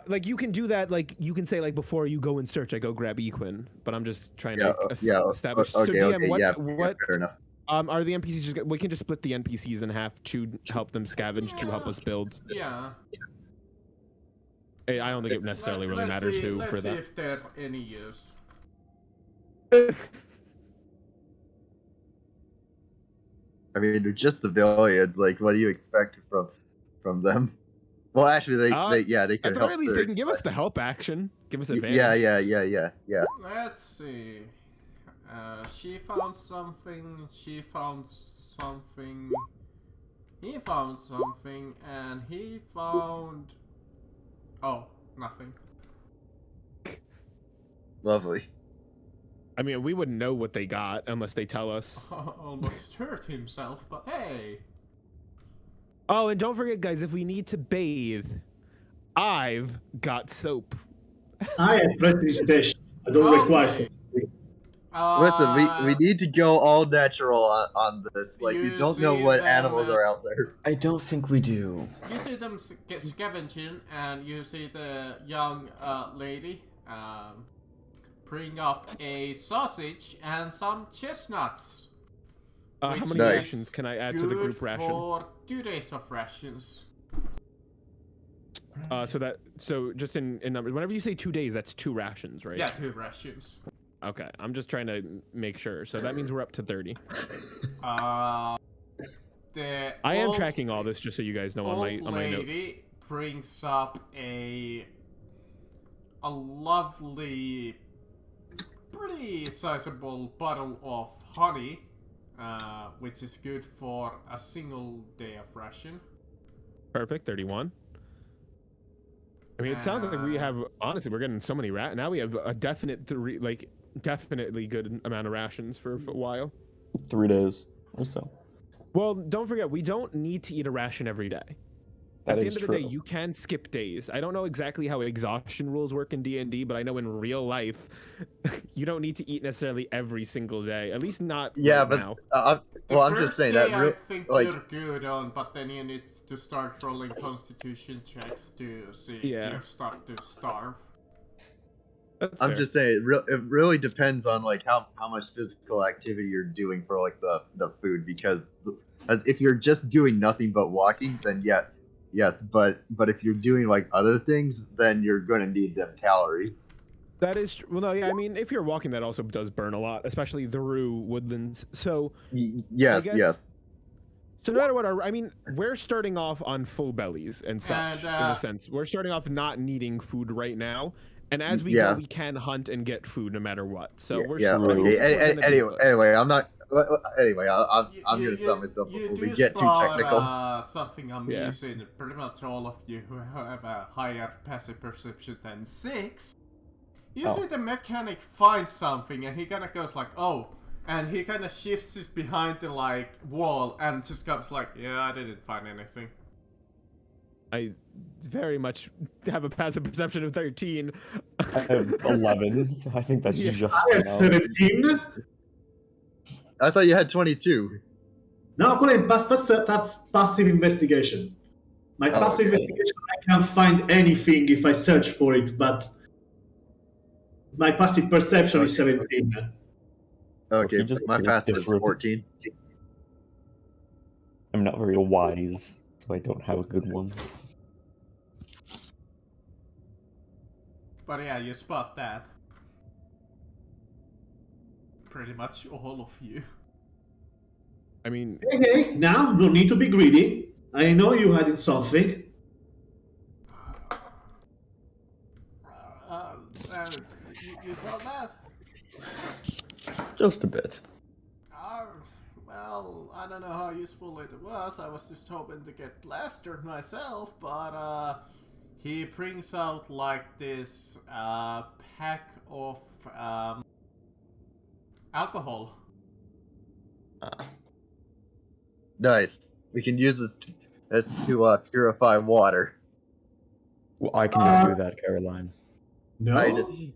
Like you can do that. Like you can say, like, before you go and search, I go grab Equin. But I'm just trying to establish. Okay, so DM, what? Fair enough. Are the NPCs we can just split the NPCs in half to help them scavenge to help us build. Yeah. I don't think it necessarily really matters who for that. Let's see if they're any use. I mean, they're just civilians. Like, what do you expect from them? Well, actually, they can at the help. very least, they can give us the help action. Give us advantage. Yeah. Let's see. She found something. She found something. He found something, and he found. Oh, nothing. Lovely. I mean, we wouldn't know what they got unless they tell us. Almost hurt himself, but hey. Oh, and don't forget, guys, if we need to bathe, I've got soap. I am prestidigitation. I don't require something. Listen, we need to go all natural on this. Like, we You don't know see what them, animals are out there. I don't think we do. You see them scavenging, and you see the young lady bring up a sausage and some chestnuts. How which many Nice. rations can I add to the good group ration? for 2 days of rations. So just in numbers, whenever you say 2 days, that's 2 rations, right? Yeah, 2 rations. Okay, I'm just trying to make sure. So that means we're up to 30. The I am tracking all this just so you guys know on my notes. lady brings up a lovely, pretty sizable bottle of honey, which is good for a single day of ration. Perfect, 31. I mean, it sounds like we have, honestly, we're getting so many now we have a definitely good amount of rations for a while. 3 days or so. Well, don't forget, we don't need to eat a ration every day. That At the is end of the day, true. you can skip days. I don't know exactly how exhaustion rules work in D&D, but I know in real life, you don't need to eat necessarily every single day. At least not Yeah, right but now. I'm just saying that. I think like, you're good on, but then you need to start rolling constitution checks to see Yeah. if you start to starve. That's I'm fair. just saying it really depends on like how much physical activity you're doing for like the food, because as if you're just doing nothing but walking, then yes, but if you're doing like other things, then you're gonna need them calories. That is well, no, yeah. I mean, if you're walking, that also does burn a lot, especially through woodlands. So Yes, guess- yes. So no matter what, I mean, we're starting off on full bellies and such, in a sense. We're starting off not needing food right now, and as we go, we can hunt and get food no matter what. So we're yeah. starting Okay. we're gonna do it. Anyway, I'm not. Anyway, I'm You- gonna stop myself you before do we get too spot, technical. Something amusing. Pretty much all of you who have a higher passive perception than 6. You see the mechanic find something, and he kind of goes like, "Oh," and he kind of shifts his behind the like wall, and just comes like, "Yeah, I didn't find anything." I very much have a passive perception of 13. I have 11, so I think that's Yeah. just I have 17. I thought you had 22. No, Colin, that's passive investigation. My Oh, passive okay. investigation, I can't find anything if I search for it, but my passive perception is 17. Okay, just my made it passive is different. 14. I'm not very wise, so I don't have a good one. But yeah, you spot that. Pretty much all of you. I mean, Hey, now, no need to be greedy. I know you had something. You saw that? Just a bit. Well, I don't know how useful it was. I was just hoping to get plastered myself, but he brings out like this pack of alcohol. Nice. We can use this to purify water. Well, I can just do that, Caroline. No.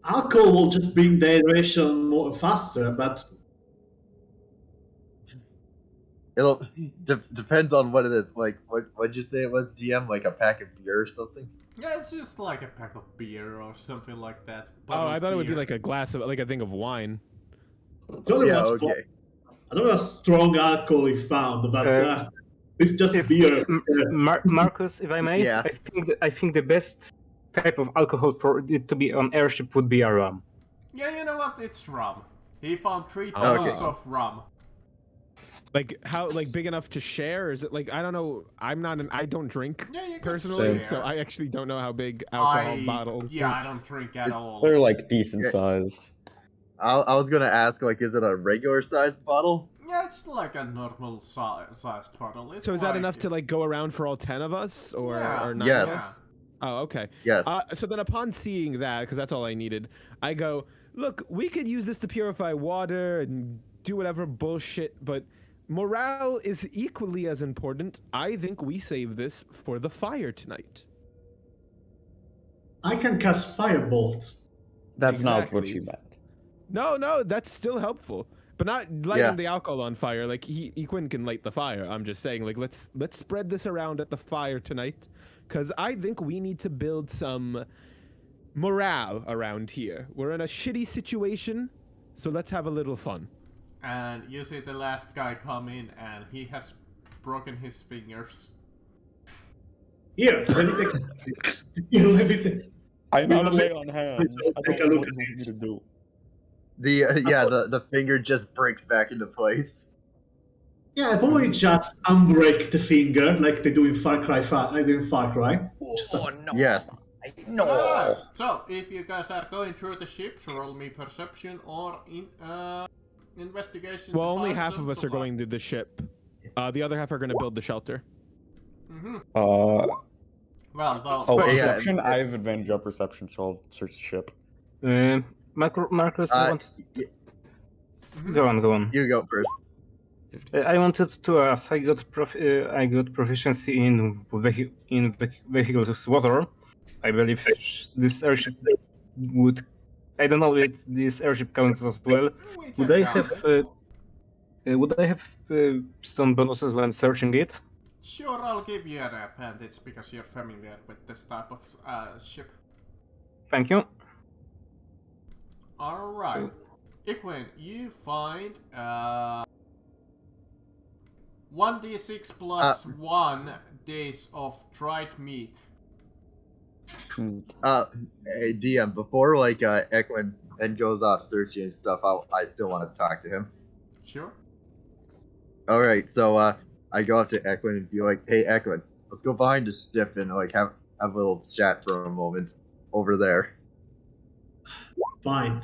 Alcohol will just bring dehydration more faster, but It'll depends on what it is. Like, what'd you say it was, DM? Like a pack of beer or something? Yeah, it's just like a pack of beer or something like that. oh, I thought it would be Beer. like a glass of, like a thing of wine. Yeah, okay. I don't know how strong alcohol he found, but it's just beer. Marcus, if I may, Yeah. I think the best type of alcohol for it to be on airship would be a rum. Yeah, you know what? It's rum. He found 3 Oh, bottles okay. of rum. Like how, like big enough to share? Or is it like, I don't know. I don't drink Yeah, you can personally, share. so I actually don't know how big alcohol bottles. Yeah, I don't drink at all. They're like decent Yeah. sized. I was gonna ask, like, is it a regular sized bottle? Yeah, it's like a normal sized bottle. It's So is that like- enough to like go around for all 10 of us, or Yeah. or 9 Yes. of us? Oh, okay. Yes. So then upon seeing that, because that's all I needed, I go, look, we could use this to purify water and do whatever bullshit, but morale is equally as important. I think we save this for the fire tonight. I can cast firebolts. That's not what Exactly. you meant. No, that's still helpful. But not lighting the alcohol on fire. Like Equin can light the fire. I'm just saying, like, let's spread this around at the fire tonight, because I think we need to build some morale around here. We're in a shitty situation, so let's have a little fun. And you see the last guy come in, and he has broken his fingers. Here, let me take. Let me take. I'm out of lay on hands. I Take a don't know look what at you want me to do. The finger just breaks back into place. Yeah, I probably just unbreak the finger like they do in Far Cry 5. I do in Far Cry. Oh no! Yes. No! So, if you guys are going through the ships, roll me perception or investigation. Well, to only find half some of us are survival. going to the ship. The other half are going to build the shelter. Well, though. Oh, yeah, perception? I have advantage on perception, so I'll search the ship. Marcus, I wanted... Go on. You go first. I wanted to ask. I got proficiency in vehicles with water. I believe this airship would. I don't know if this airship counts as well. We can Would I count have? it. Would I have some bonuses when searching it? Sure, I'll give you an advantage because you're familiar with this type of ship. Thank you. Alright. Equin, you find 1d6 plus 1 days of dried meat. Hey, DM, before Equin then goes off searching and stuff, I still want to talk to him. Sure. All right, so I go up to Equin and be like, "Hey, Equin, let's go behind the ship and like have a little chat for a moment over there." Fine.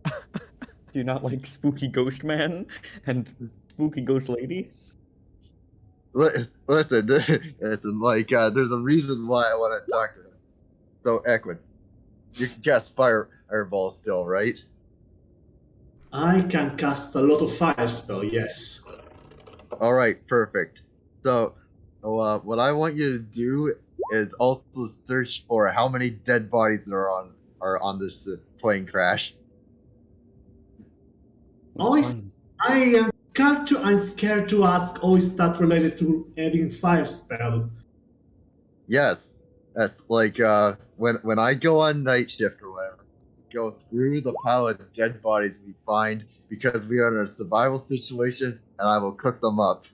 Do you not like Spooky Ghost Man and Spooky Ghost Lady? Listen, like there's a reason why I want to talk to him. So, Equin, you can cast fireball still, right? I can cast a lot of fire spell, yes. All right, perfect. So, what I want you to do is also search for how many dead bodies there are on this plane crash. Always, I'm scared to ask. Is that related to having fire spell? Yes, that's like when I go on night shift or whatever, go through the pile of dead bodies we find because we are in a survival situation, and I will cook them up.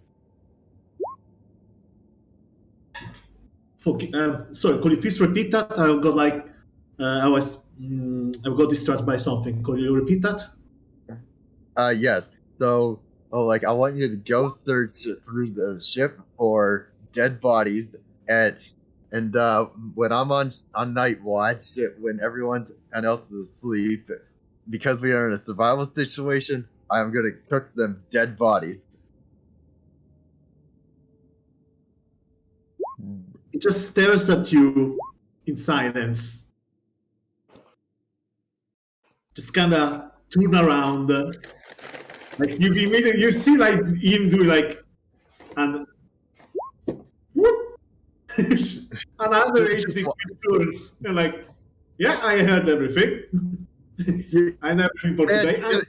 Sorry, could you please repeat that? I got like I got distracted by something. Could you repeat that? Yes. So, I want you to go search through the ship for dead bodies, and when I'm on night watch, when everyone else is asleep, because we are in a survival situation, I'm gonna cook them dead bodies. It just stares at you in silence. Just kind of turn around. Like you see like him do like and whoop, another agency influence. And like, yeah, I heard everything. I know everything for today.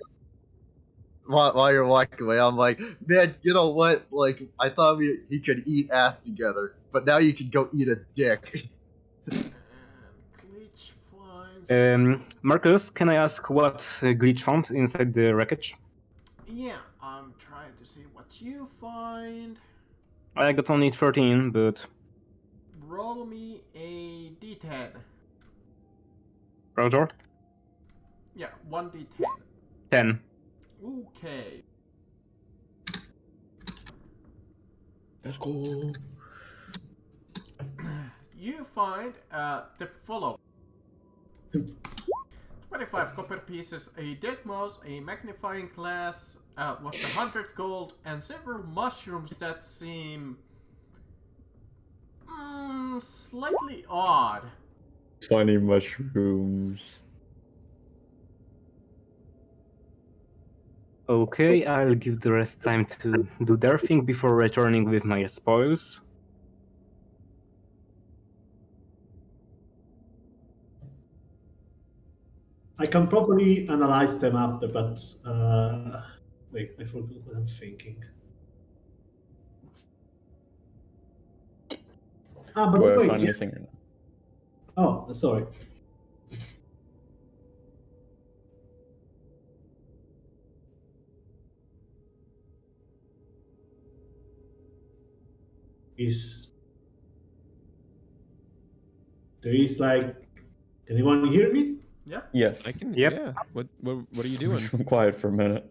While you're walking away, I'm like, man, you know what? Like, I thought he could eat ass together, but now you can go eat a dick. Glitch finds. Marcus, can I ask what Glitch found inside the wreckage? Yeah, I'm trying to see what you find. I got only 13, but... Roll me a d10. Roger? Yeah, 1d10. 10. Okay. Let's go. You find the following. 25 copper pieces, a dead mouse, a magnifying glass, with 100 gold, and several mushrooms that seem slightly odd. Funny mushrooms. Okay, I'll give the rest time to do their thing before returning with my spoils. I can probably analyze them after, but wait, I forgot what I'm thinking. But Do I wait, find yeah. anything or not? Oh, sorry. There is like, can anyone hear me? Yeah. Yes. I can. Yep. Yeah. What are you doing? Just went quiet for a minute.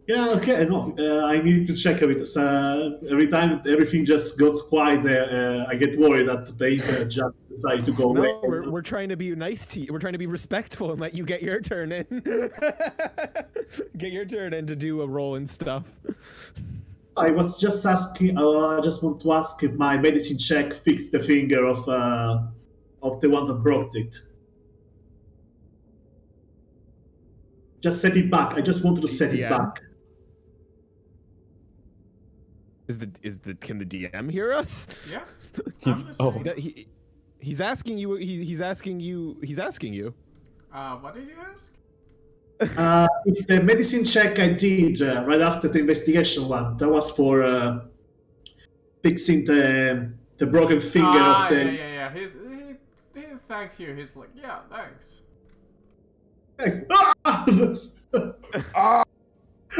Yeah, okay, no, I need to check a bit. Every time everything just goes quiet, I get worried that the internet just decide to go away. No, we're trying to be nice to you. We're trying to be respectful and let you get your turn in. Get your turn in to do a roll and stuff. I was just asking. I just want to ask if my medicine check fixed the finger of the one that broke it. Just set it back. I just wanted to set it Yeah. back. Can the DM hear us? Yeah. He's- I'm oh. listening. He's asking you. He's asking you. He's asking you. What did you ask? If the medicine check I did right after the investigation one, that was for fixing the broken finger of the. Yeah. He thanks you. He's like, yeah, thanks. Thanks.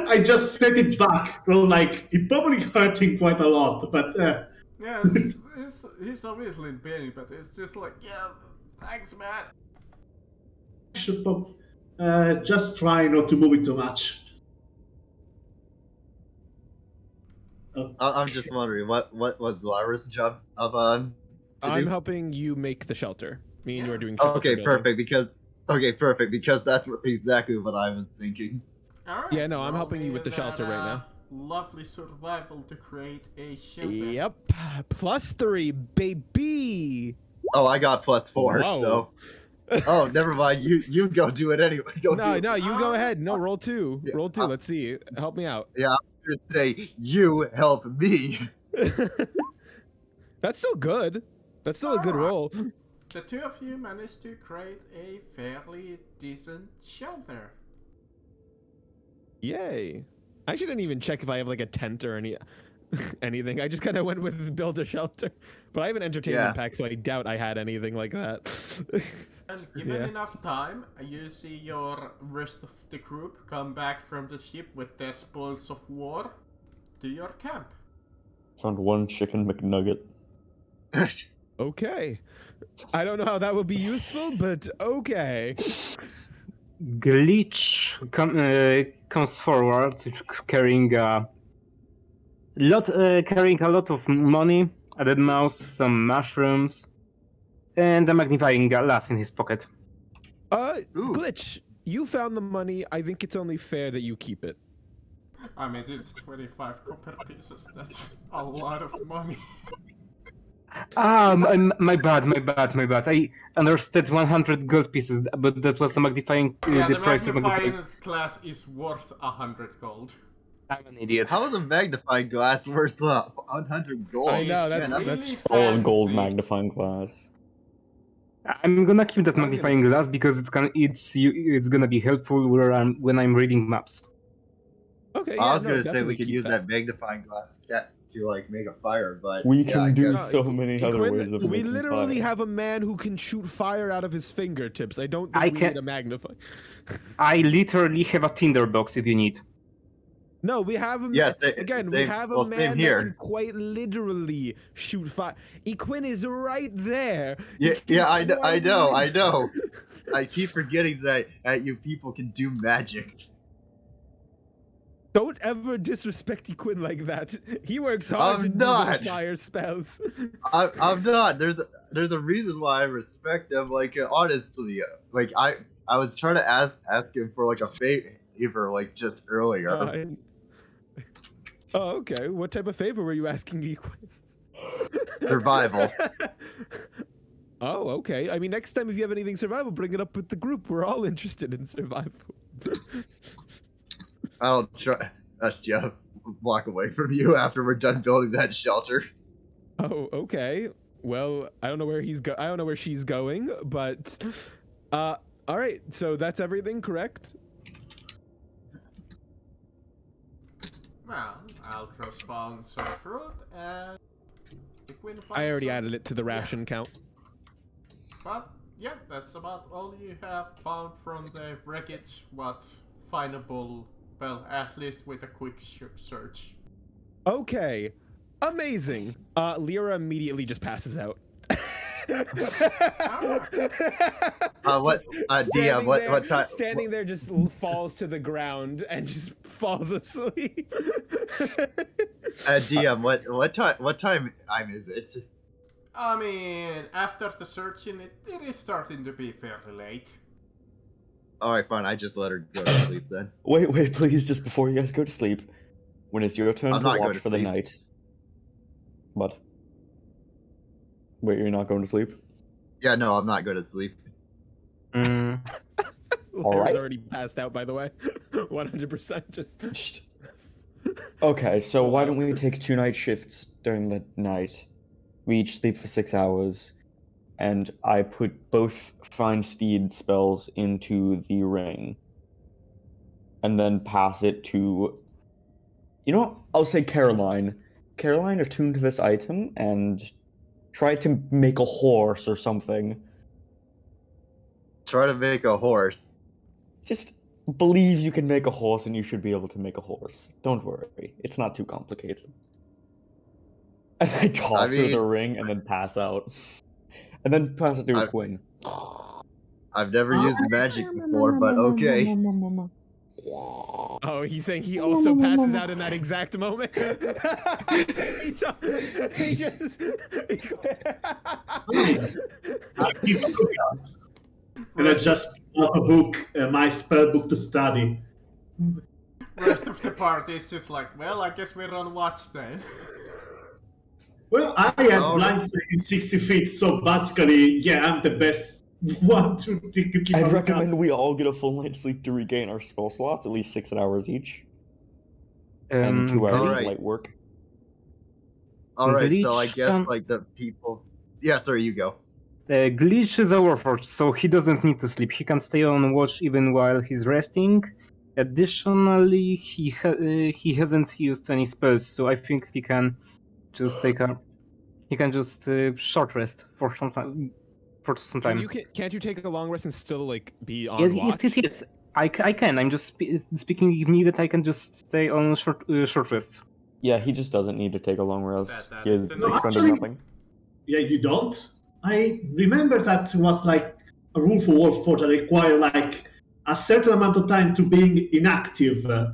I just set it back, so like it probably hurting quite a lot, but Yeah, he's obviously in pain, but it's just like, yeah, thanks, man. I should just try not to move it too much. I'm just wondering what was Lyra's job of to I'm do? helping you make the shelter. Me and you are doing. Okay, shelter building. perfect because that's exactly what I was thinking. Alright. Yeah, no, I'm roll helping you me with the shelter that, right now. Lovely survival to create a shelter. Yep. +3, baby. Oh, I got +4, Whoa. so. Oh, never mind. You go do it anyway. Go do it. No, you go ahead. No, roll 2. Yeah, Roll 2. Let's see. Help me out. Yeah, I'm just say you help me. That's still good. That's still a good roll. The two of you managed to create a fairly decent shelter. Yay. I didn't even check if I have like a tent or anything. I just kind of went with build a shelter. But I have an entertainment pack, so I doubt I had anything like that. And given enough time, you see your rest of the group come back from the ship with their spoils of war to your camp. Found one chicken McNugget. Okay. I don't know how that would be useful, but okay. Glitch comes forward, carrying a lot of money, a dead mouse, some mushrooms, and a magnifying glass in his pocket. Ooh. Glitch, you found the money. I think it's only fair that you keep it. I mean, it's 25 copper pieces. That's a lot of money. My bad. I understood 100 gold pieces, but that was a magnifying. Yeah, the the price of magnifying magnifying. glass is worth 100 gold. I'm an idiot. How is a magnifying glass worth 100 gold? I know, It's that's- really All gold fancy. magnifying glass. I'm gonna keep that magnifying glass because it's gonna be helpful when I'm reading maps. Okay, I was no, gonna say definitely we could keep use that magnifying glass to like make a fire, but We yeah, can I do guess- so many other Quinn, ways of we making literally fire. have a man who can shoot fire out of his fingertips. I don't think I we can- need a magnify. I literally have a tinderbox if you need. No, we have a Yeah, again. We same- have a well, same man that here. can quite literally shoot fire. Equin is right there. Yeah, He can yeah, I quite know. lit- I keep forgetting that you people can do magic. Don't ever disrespect Equin like that. He works hard I'm to do not. those fire spells. I'm not. There's a reason why I respect him. Like honestly, like I was trying to ask him for like a favor like just earlier. Oh, okay. What type of favor were you asking Equin? Survival. Oh, okay. I mean, next time if you have anything survival, bring it up with the group. We're all interested in survival. I'll trust you. Walk away from you after we're done building that shelter. Oh, okay. Well, I don't know where I don't know where she's going, but All right, so that's everything, correct? Well, I'll just found some fruit and the queen found I already some... added it to the ration count. But yeah, that's about all you have found from the wreckage. What's findable? Well, at least with a quick search. Okay, amazing. Lyra immediately just passes out. What? DM, what time? Standing there just falls to the ground and just falls asleep. DM, what time is it? I mean, after the searching, it is starting to be fairly late. All right, fine. I just let her go to sleep then. Wait, please, just before you guys go to sleep, when it's your turn I'm to not going watch to for the sleep. night. What? Wait, you're not going to sleep? Yeah, no, I'm not going to sleep. All Lyra's right. already passed out, by the way. 100% just... Shh. Okay, so why don't we take 2 night shifts during the night? We each sleep for 6 hours, and I put both Find Steed spells into the ring, and then pass it to... You know what? I'll say Caroline. Caroline, attune to this item, and try to make a horse or something. Try to make a horse. Just believe you can make a horse, and you should be able to make a horse. Don't worry. It's not too complicated. And I toss her the ring and then pass out. And then pass it to Quinn. I've never used magic before, but okay. Oh, he's saying he also passes out in that exact moment. he just... I keep a lookout. And I just pull up a book, my spell book to study. Rest of the party is just like, well, I guess we're on watch then. Well, I have blind sight in 60 feet, so basically, yeah, I'm the best one to keep I'd a recommend lookout. we all get a full night's sleep to regain our spell slots, at least 6 hours each. And 2 hours of Alright. light work. Alright, so I Glitch guess, can- like, the people... Yeah, sorry, you go. Glitch is a warforged, so he doesn't need to sleep. He can stay on watch even while he's resting. Additionally, he hasn't used any spells, so I think he can just take a... He can just short rest for some time. Can't you take a long rest and still like be on Yes, watch? yes. I can. I'm just speaking. If needed, I can just stay on short rest. Yeah, he just doesn't need to take a long rest. That He has is the expended actually- nothing. Yeah, you don't? I remember that was like a rule for Warforged that require like a certain amount of time to being inactive. Yeah,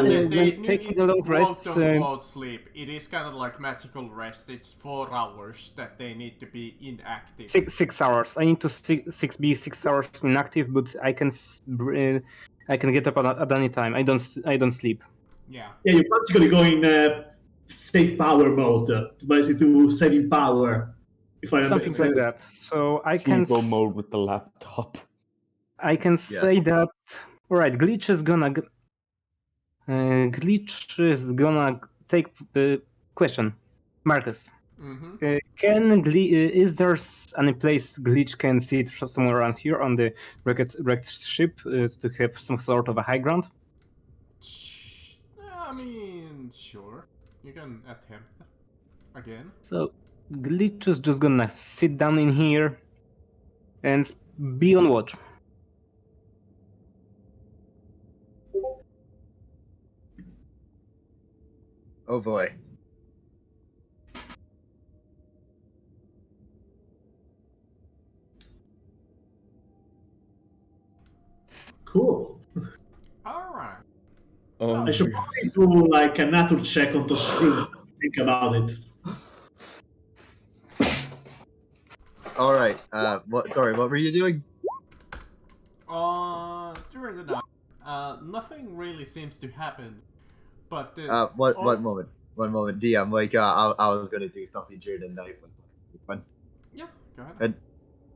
when they taking need a long rest, quote-unquote sleep. It is kind of like magical rest. It's 4 hours that they need to be inactive. 6 hours. I need to be 6 hours inactive, but I can get up at any time. I don't sleep. Yeah. Yeah, you're basically going save power mode, basically to saving power. If I remember. Something like that. So I can Sleepo mode with the laptop. I can say that. All right, Glitch is gonna take the question. Marcus, Mm-hmm. is there any place Glitch can sit somewhere around here on the wrecked ship to have some sort of a high ground? I mean, sure. You can attempt again. So Glitch is just gonna sit down in here and be on watch. Oh boy. Cool. Alright. I should probably do like a nature check on the shroom. Think about it. Alright, what were you doing? During the night, nothing really seems to happen. But One moment, DM, like, I was gonna do something during the night. Yeah, go ahead. And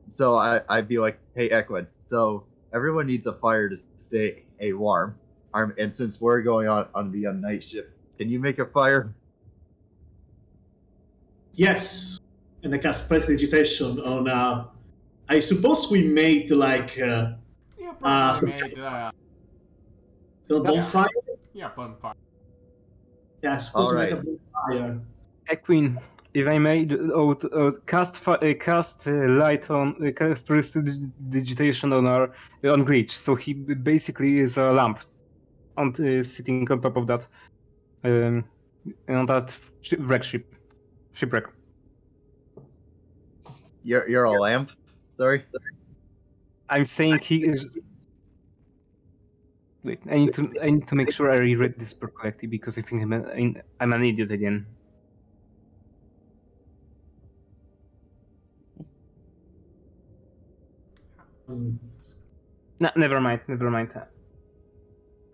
so I'd be like, hey, Equin, so everyone needs a fire to stay warm. And since we're going on the night shift, can you make a fire? Yes. And I cast Press Digitation on. I suppose we made like You probably so made the bonfire? yeah, bonfire. Yeah, I suppose All we make right. a bonfire. Equine, if I may, cast light on cast prestidigitation on our on Breach. So he basically is a lamp on sitting on top of that on that shipwreck. You're a lamp. Sorry. I'm saying he is. Wait, I need to make sure I reread this part correctly because I think I'm an idiot again. No, never mind.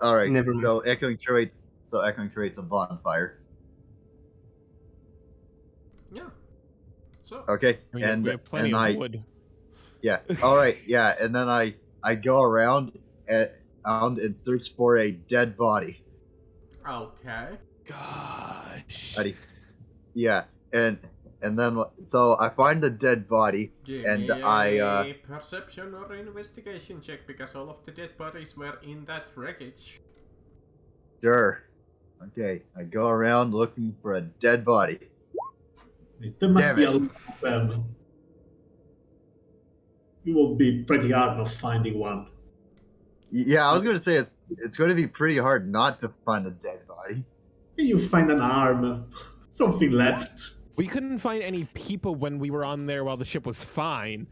All right. Never mind. So echoing creates a bonfire. Yeah. So Okay. We have plenty and of wood. Yeah. All right. Yeah. And then I go around and search for a dead body. okay. Gosh. Ready? Yeah. And then so I find the dead body Give and me I a perception or investigation check because all of the dead bodies were in that wreckage. sure. Okay. I go around looking for a dead body. There must Damn be it. a lot of them. It will be pretty hard not finding one. Yeah, I was gonna say it's going to be pretty hard not to find a dead body. You find an arm, something left. We couldn't find any people when we were on there while the ship was fine.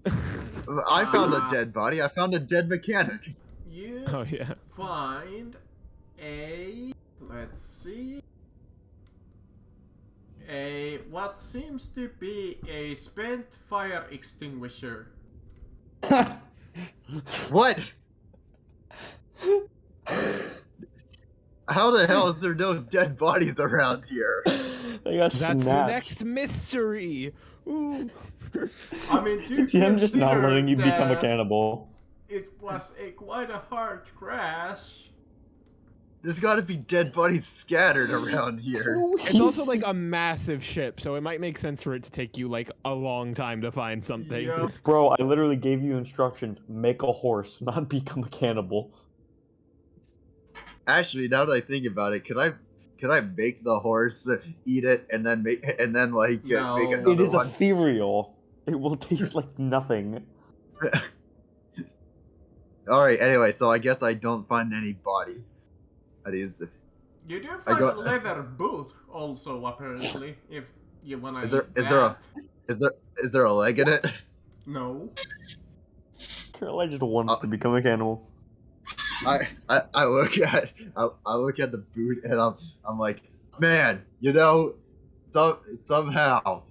I found a dead body. I found a dead mechanic. You Oh yeah. find a, let's see, a what seems to be a spent fire extinguisher. What? How the hell is there no dead bodies around here? They got That's the snapped. next mystery. Ooh. I mean, do you I'm just not consider letting you become a that cannibal. it was quite a hard crash? There's got to be dead bodies scattered around here. It's also like a massive ship, so it might make sense for it to take you like a long time to find something. Yup. Bro, I literally gave you instructions. Make a horse, not become a cannibal. Actually, now that I think about it, could I make the horse eat it and then make No. another It is one? ethereal. It will taste like nothing. All right. Anyway, so I guess I don't find any bodies. That is. You do I find got- a leather boot also apparently, if you wanna Is there- eat is there a- that. Is there a leg in it? No. Caroline just wants to become a cannibal. I look at the boot and I'm like, man, you know, somehow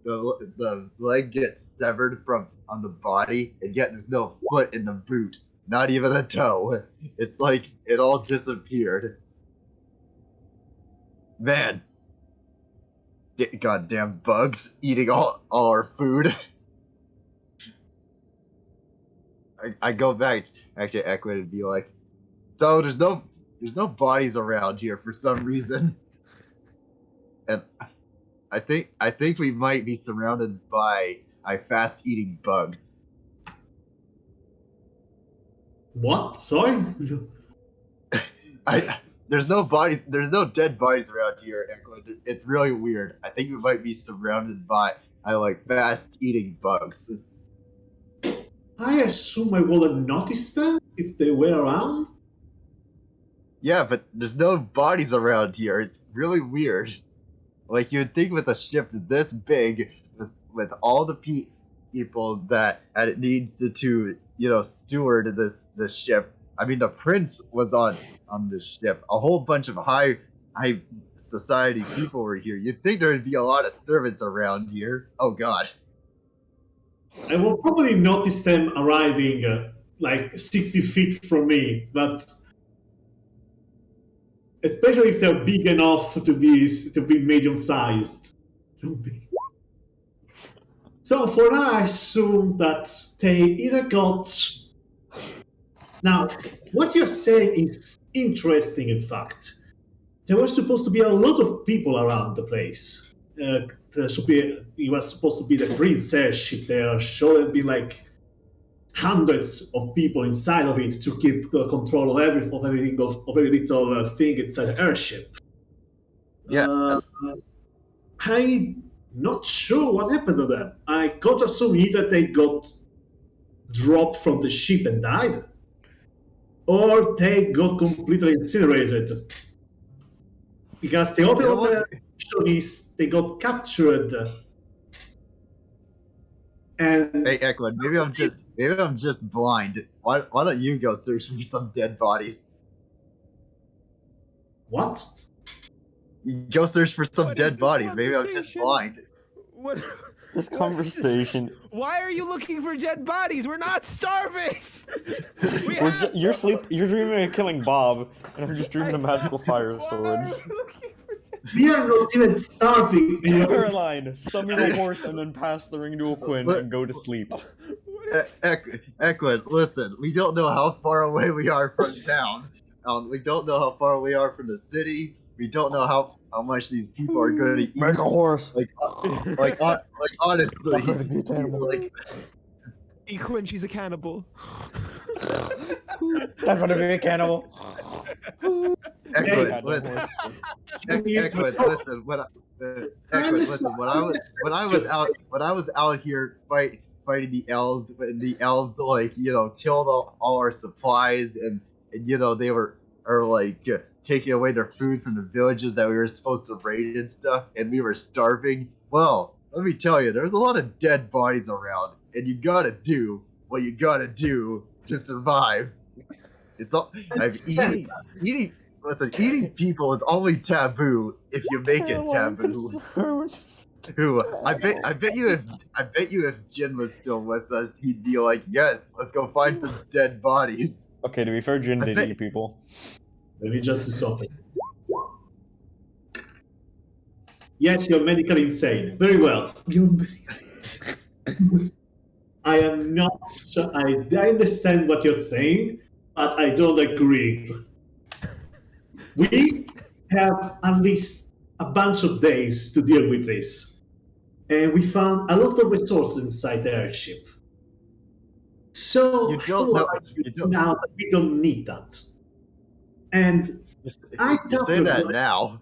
the leg gets severed from on the body, and yet there's no foot in the boot, not even a toe. It's like it all disappeared. Man, goddamn bugs eating all our food. I go back to Equid and be like, so there's no bodies around here for some reason, and I think we might be surrounded by fast eating bugs. What? Sorry? There's no dead bodies around here, Equid. It's really weird. I think we might be surrounded by like fast eating bugs. I assume I would have noticed them if they were around. Yeah, but there's no bodies around here. It's really weird. Like, you'd think with a ship this big, with all the people that it needs to steward this ship. I mean, the prince was on this ship. A whole bunch of high society people were here. You'd think there'd be a lot of servants around here. Oh God. I will probably notice them arriving like 60 feet from me, but especially if they're big enough to be medium-sized. So for now, I assume that they either got. Now, what you're saying is interesting. In fact, there were supposed to be a lot of people around the place. It was supposed to be the prince airship there. Should have been like hundreds of people inside of it to keep control of everything, of every little thing inside the airship. Yeah. I'm not sure what happened to them. I got assume either they got dropped from the ship and died, or they got completely incinerated. Because the other option is they got captured. And Hey, Eklund, maybe I'm just blind. Why don't you go through some dead bodies? What? You go search for some What is dead this bodies. Maybe I'm just conversation? blind. What? This What? conversation. Why are you looking for dead bodies? We're not starving. You're dreaming of killing Bob, and I'm just dreaming of magical fire Why swords. are we looking for dead We are not even starving. Caroline, summon a horse and then pass the ring to a Quinn and go to sleep. Eklund, listen. We don't know how far away we are from town. We don't know how far we are from the city. We don't know how much these people are going to eat. Make a horse. Like honestly, like, Quinn, she's a cannibal. That's gonna be a cannibal. Eklund, listen. Listen. When I was out here fighting the elves, when the elves killed all our supplies and they were taking away their food from the villages that we were supposed to raid and stuff, and we were starving. Well, let me tell you, there's a lot of dead bodies around, and you gotta do what you gotta do to survive. It's all eating people is only taboo if you make it taboo. I bet you if Jin was still with us, he'd be like, yes, let's go find some dead bodies. Okay, to be fair, Jin did eat people. Let me just do something. Yes, you're medically insane. Very well. I am not sure. I understand what you're saying, but I don't agree. We have at least a bunch of days to deal with this. And we found a lot of resources inside the airship. So now that we don't need that. And I You say that now.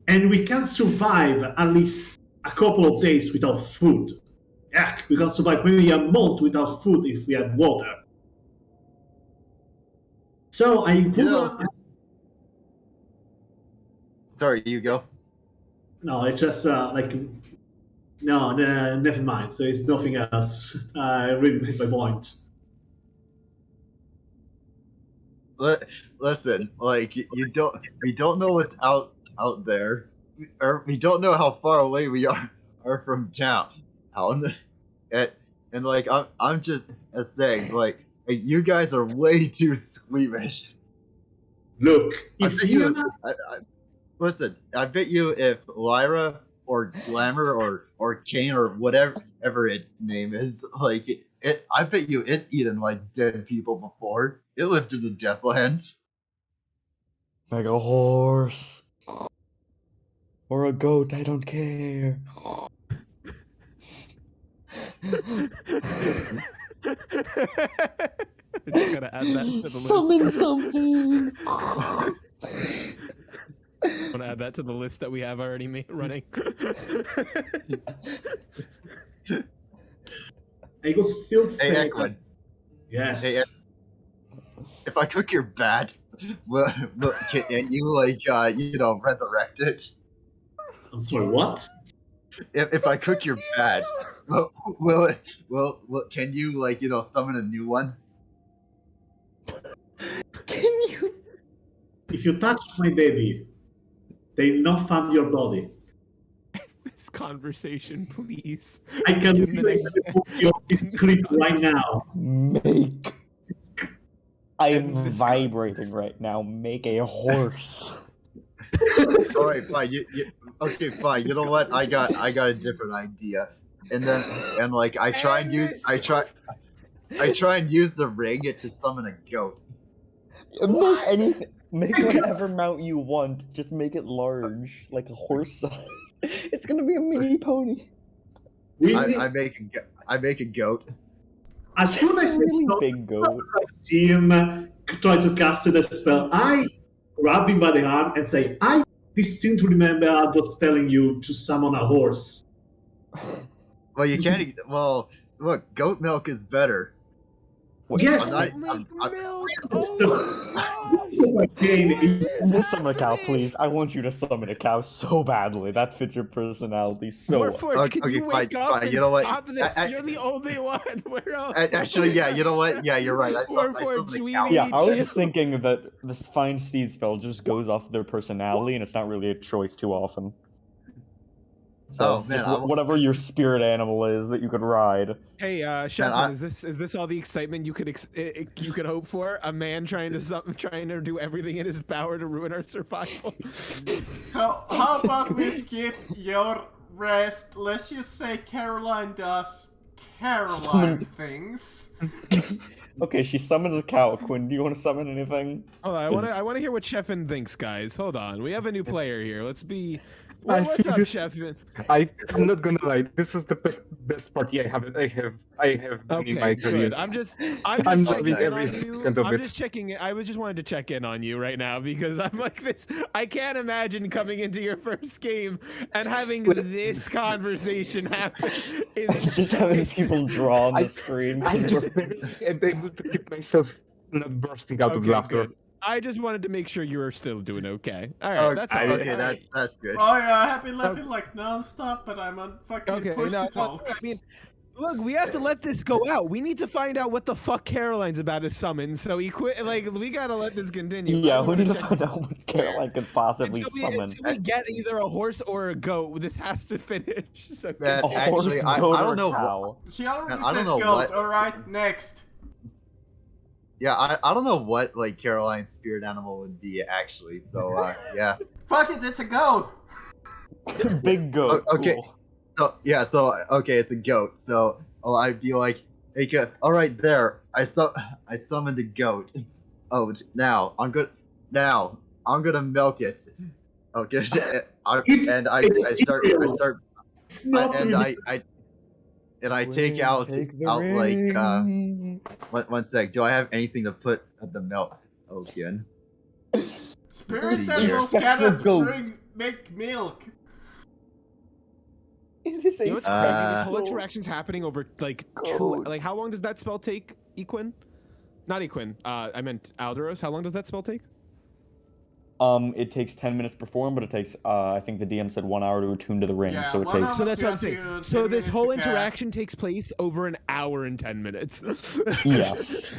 And we can survive at least a couple of days without food. Heck, we can survive maybe a month without food if we had water. So Sorry, you go. No, it's just no, never mind. There is nothing else. I really made my point. Listen, we don't know what's out there, or we don't know how far away we are from town, and I'm just saying, you guys are way too squeamish. Look, listen, I bet you if Lyra or Glamour or Kane or whatever its name is, I bet you it's eaten dead people before. It lived in the Deathlands. Like a horse. Or a goat, I don't care. Just gotta add that to the Summon something! I want to add that to the list that we have already running. I could still say Eklund. Yes. Hey, if I cook your bat, can you resurrect it? I'm sorry, what? If I cook your bat, can you summon a new one? Can you? If you touch my baby, they not find your body. This conversation, please. I can put you on this cliff right now. I am vibrating right now. Make a horse. All right, fine. Okay, fine. You know what? I got a different idea. And I try and use the ring to summon a goat. Make anything. Make whatever mount you want. Just make it large, like a horse size. It's gonna be a mini pony. I make a goat. as soon as really I big goat. see him try to cast the spell, I grab him by the arm and say, I distinctly remember Aldous telling you to summon a horse. Well, you can't. Well, look, goat milk is better. Yes, I'm not- Make I'm- milk. It's Oh the- my Again, gosh. Just summon a cow, please. I want you to summon a cow so badly. That fits your personality so well. Warforged, can Okay, you wake fine, up fine, and you know what? stop this? I- You're the only one. Where else? Actually, yeah, you know what? Yeah, you're right. I Warforged, summoned a we cow. need- Yeah, I was just thinking that this Find Steed spell just goes off their personality, and it's not really a choice too often. So, Oh, man, just I wa- whatever your spirit animal is that you could ride. Hey, Chefin, I- is this all the excitement you could you could hope for? A man trying to do everything in his power to ruin our survival. So, how about we skip your rest? Let's just say Caroline does Caroline things. Okay, she summons a cow. Quinn, do you want to summon anything? Hold on, I want to hear what Chefin thinks, guys. Hold on, we have a new player here. Let's be. I What's think up, this- Chefin? I'm not gonna lie. This is the best party I have done in my Okay, career. good. I'm just I'm checking loving in every on second you. of I'm it. just checking it. I was just wanted to check in on you right now because I'm like this. I can't imagine coming into your first game and having this conversation happen. It's Just having people draw on the screen. I'm just very able to keep myself not bursting out of Okay, laughter. good. I just wanted to make sure you were still doing okay. All right, that's all. okay, All right. that's good. Oh yeah, I've been laughing like non-stop, but I'm on fucking Okay, push no, to talk. I mean, look, we have to let this go out. We need to find out what the fuck Caroline's about to summon. So he quit. Like, we gotta let this continue. Yeah, I we wanna need to check- find out what Caroline could possibly summon. Until we get either a horse or a goat, this has to finish. So Man, A horse, actually, I goat, or don't know. cow. She already I don't says know goat. what- Alright, next. Yeah, I don't know what like Caroline's spirit animal would be actually. So yeah. Fuck it, it's a goat! Big goat. Okay. Cool. So yeah, so okay, it's a goat. So I'd be like, hey, all right, there. I summoned a goat. Oh, now I'm gonna milk it. Okay, I start it's not really I take out like one sec. Do I have anything to put at the milk? Again. Spirits See, animals here. cannot Goat. make milk. It is You know a what's crazy? This whole special interaction's happening over like goat. like how long does that spell take, Equin? Not Equin. I meant Alderos. How long does that spell take? It takes 10 minutes to perform, but it takes I think the DM said 1 hour to attune to the ring, Yeah, so it 1 takes So hour. that's what I'm Yeah, saying. you- So 10 this minutes whole to cast. interaction takes place over an hour and 10 minutes. Yes.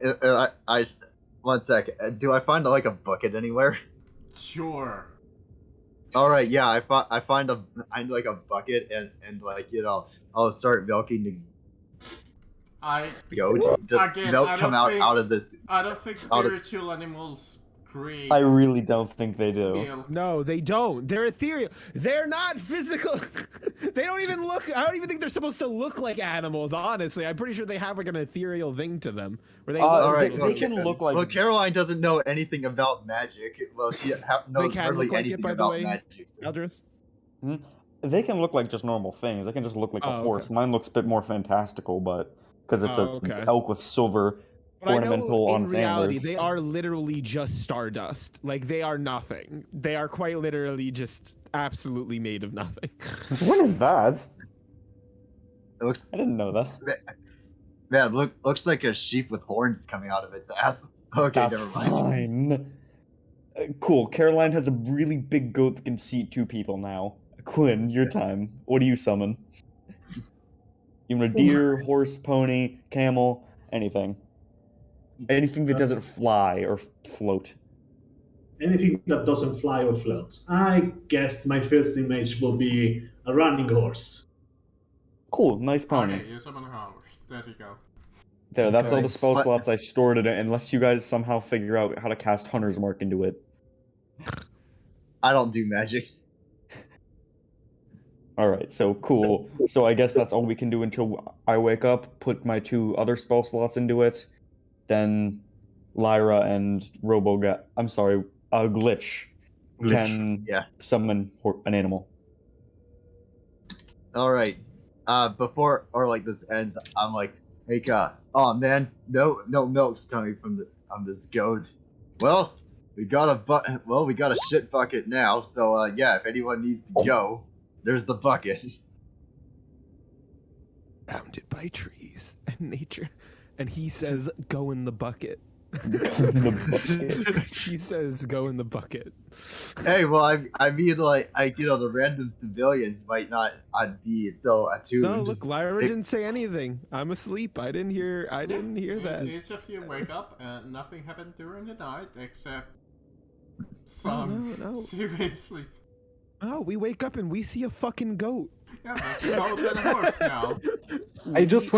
I one sec. Do I find like a bucket anywhere? Sure. All right, yeah, I find like a bucket and like I'll start milking the goat. Does Again, milk I come don't out think out of this? I don't think out of- spiritual animals create I really don't think they do. milk. No, they don't. They're ethereal. They're not physical. They don't even look. I don't even think they're supposed to look like animals. Honestly, I'm pretty sure they have like an ethereal thing to them where they. All look- right, they can look like- Well, Caroline doesn't know anything about magic. Well, she knows can hardly look like it, anything by the about way. magic. Aldris? They can look like just normal things. They can just look like Oh, a okay. horse. Mine looks a bit more fantastical, but because it's Oh, a okay. elk with silver But I know ornamental on in reality, antlers. they are literally just stardust. Like they are nothing. They are quite literally just absolutely made of nothing. Since when is that? It looks, I didn't know that. man, looks like a sheep with horns coming out of its ass. Okay, That's never mind. fine. Cool. Caroline has a really big goat that can seat 2 people now. Quinn, your time. What do you summon? You want a deer, horse, pony, camel, anything. Anything that doesn't fly or float. anything that doesn't fly or float. I guess my first image will be a running horse. Cool, nice pony. Okay, you summon a horse. There you go. There, that's all Okay. the spell What- slots I stored in it, unless you guys somehow figure out how to cast Hunter's Mark into it. I don't do magic. Alright, so cool. So I guess that's all we can do until I wake up, put my 2 other spell slots into it, then Lyra and Glitch can Yeah. summon an animal. All right. before or like this ends, I'm like, hey, oh man, no milk's coming from this goat. Well, we got a shit bucket now. So yeah, if anyone needs to go, there's the bucket. Surrounded by trees and nature, and he says, "Go in the bucket." She says, "Go in the bucket." Hey, well, I mean, like, the random civilians might not be so attuned. No, look, Lyra didn't say anything. I'm asleep. I didn't hear that. Each of you wake up and nothing happened during the night except some no. seriously. Oh, we wake up and we see a fucking goat. Yeah, that's a goat and a horse now. I just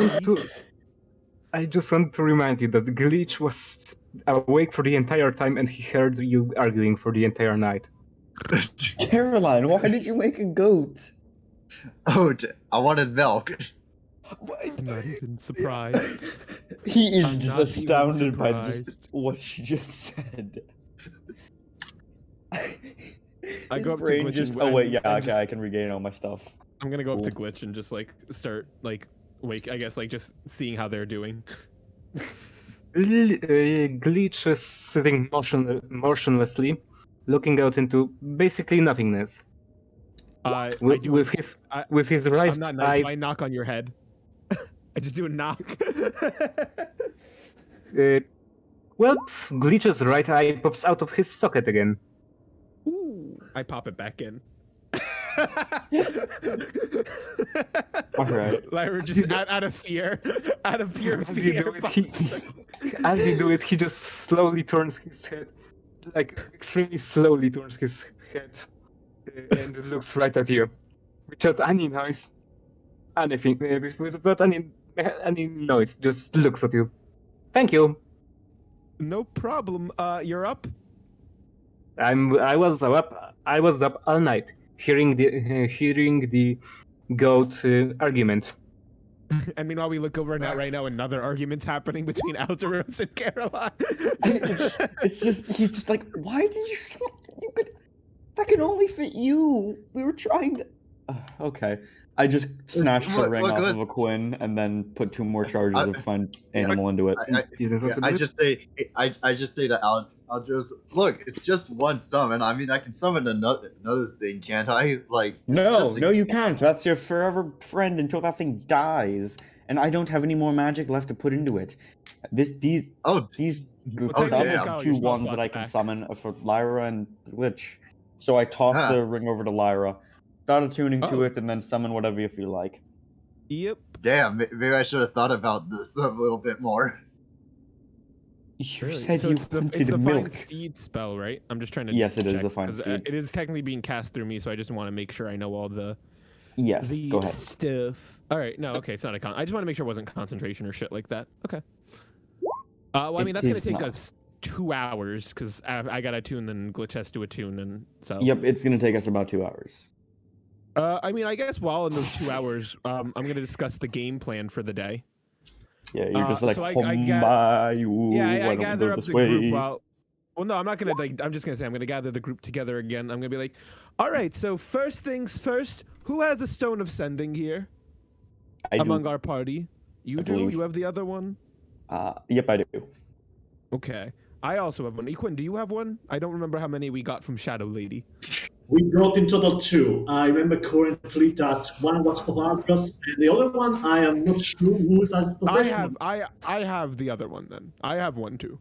want to remind you that Glitch was awake for the entire time and he heard you arguing for the entire night. Caroline, why did you make a goat? Oh, I wanted milk. I'm not even surprised. He is I'm just not astounded even by surprised. what she just said. I go up to brain Glitch just. and- Oh wait, yeah, and okay, just- I can regain all my stuff. I'm gonna go up to Cool. Glitch and just like start like I guess like just seeing how they're doing. Glitch is sitting motionlessly, looking out into basically nothingness. I do. With his right I'm not nice. eye, So I knock on your head. I just do a knock. Glitch's right eye pops out of his socket again. Ooh, I pop it back in. Alright. Lyra just out of fear, As you fear. do it, he just slowly turns his head, like extremely slowly turns his head, and looks right at you, without any noise, anything, without any noise, just looks at you. Thank you. No problem. You're up. I was up all night, hearing the goat argument. And meanwhile, we look over right now. Another argument's happening between Alteros and Caroline. It's just he's just like, why did you select? You could. That can only fit you. We were trying to. Okay. I just snatched the ring off of a Quinn and then put 2 more charges of find animal into it. I just say to I'll just look. It's just one summon. I mean, I can summon another thing, can't I? Like No, you can't. That's your forever friend until that thing dies. And I don't have any more magic left to put into it. These Well, damn. 2 ones that I can summon are for Lyra and Glitch. So I toss the ring over to Lyra, start attuning to it, and then summon whatever you feel like. Yep. Damn, maybe I should have thought about this a little bit more. You said So you it's the wanted milk. Find Steed spell, right? I'm just trying to. Yes, it is check, the Find 'cause, Steed. It is technically being cast through me, so I just want to make sure I know all the Yes, go ahead. stuff. All right, no, okay, it's not a con. I just want to make sure it wasn't concentration or shit like that. Okay. Well, I mean, It that's gonna is take not. us 2 hours because I got to attune, then Glitch has to attune, and so. Yep, it's gonna take us about 2 hours. I mean, I guess while in those 2 hours, I'm gonna discuss the game plan for the day. Yeah, you're just like, so I why Yeah, don't we gather go up this the way? group while. Well, no, I'm not gonna like. I'm just gonna say I'm gonna gather the group together again. I'm gonna be like, all right. So first things first. Who has a stone of sending here I among do. our party? You I do. believe. You have the other one. Yep, I do. Okay. I also have one. Equin, do you have one? I don't remember how many we got from Shadow Lady. We got in total 2. I remember currently that one was for Arcus, and the other one I am not sure who is as possession. I have the other one then. I have one too.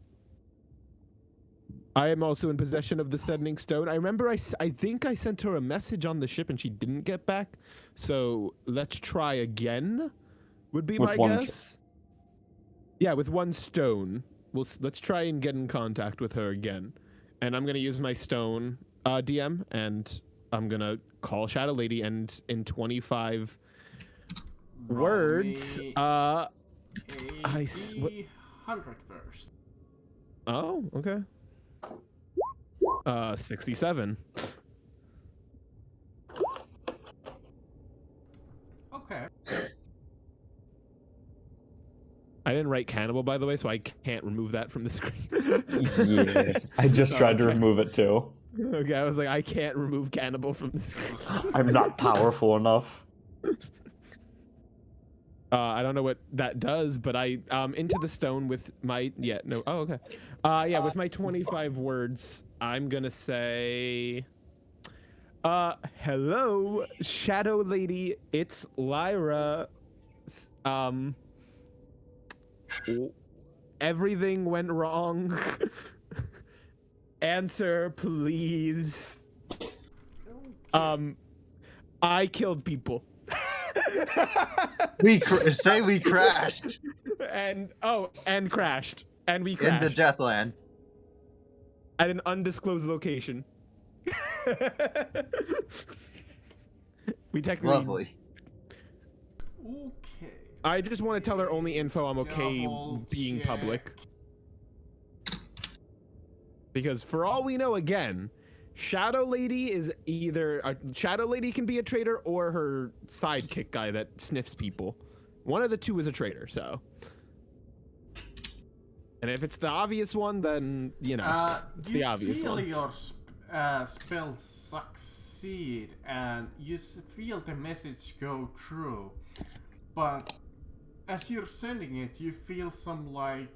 I am also in possession of the sending stone. I remember I think I sent her a message on the ship and she didn't get back. So let's try again. Would be With my one guess. Yeah, with one stone. Let's try and get in contact with her again. And I'm gonna use my stone DM, and I'm gonna call Shadow Lady, and in 25 words, Me what- 100 first. Oh, okay. 67. Okay. I didn't write cannibal, by the way, so I can't remove that from the screen. Yeah, I just tried to remove it too. Okay, I was like, I can't remove cannibal from the screen. I'm not powerful enough. I don't know what that does, but I into the stone with my okay. With my 25 words, I'm gonna say hello, Shadow Lady, it's Lyra. Everything went wrong. Answer, please. I killed people. We crashed and crashed. And we crashed. into Deathlands. At an undisclosed location. We technically... Lovely. Okay. I just want to tell her only info I'm okay Double being check. public. Because for all we know, again, Shadow Lady is either... Shadow Lady can be a traitor or her sidekick guy that sniffs people. One of the two is a traitor, so... And if it's the obvious one, then, you know, it's the obvious one. You feel your spell succeed, and you feel the message go through. But as you're sending it, you feel some, like,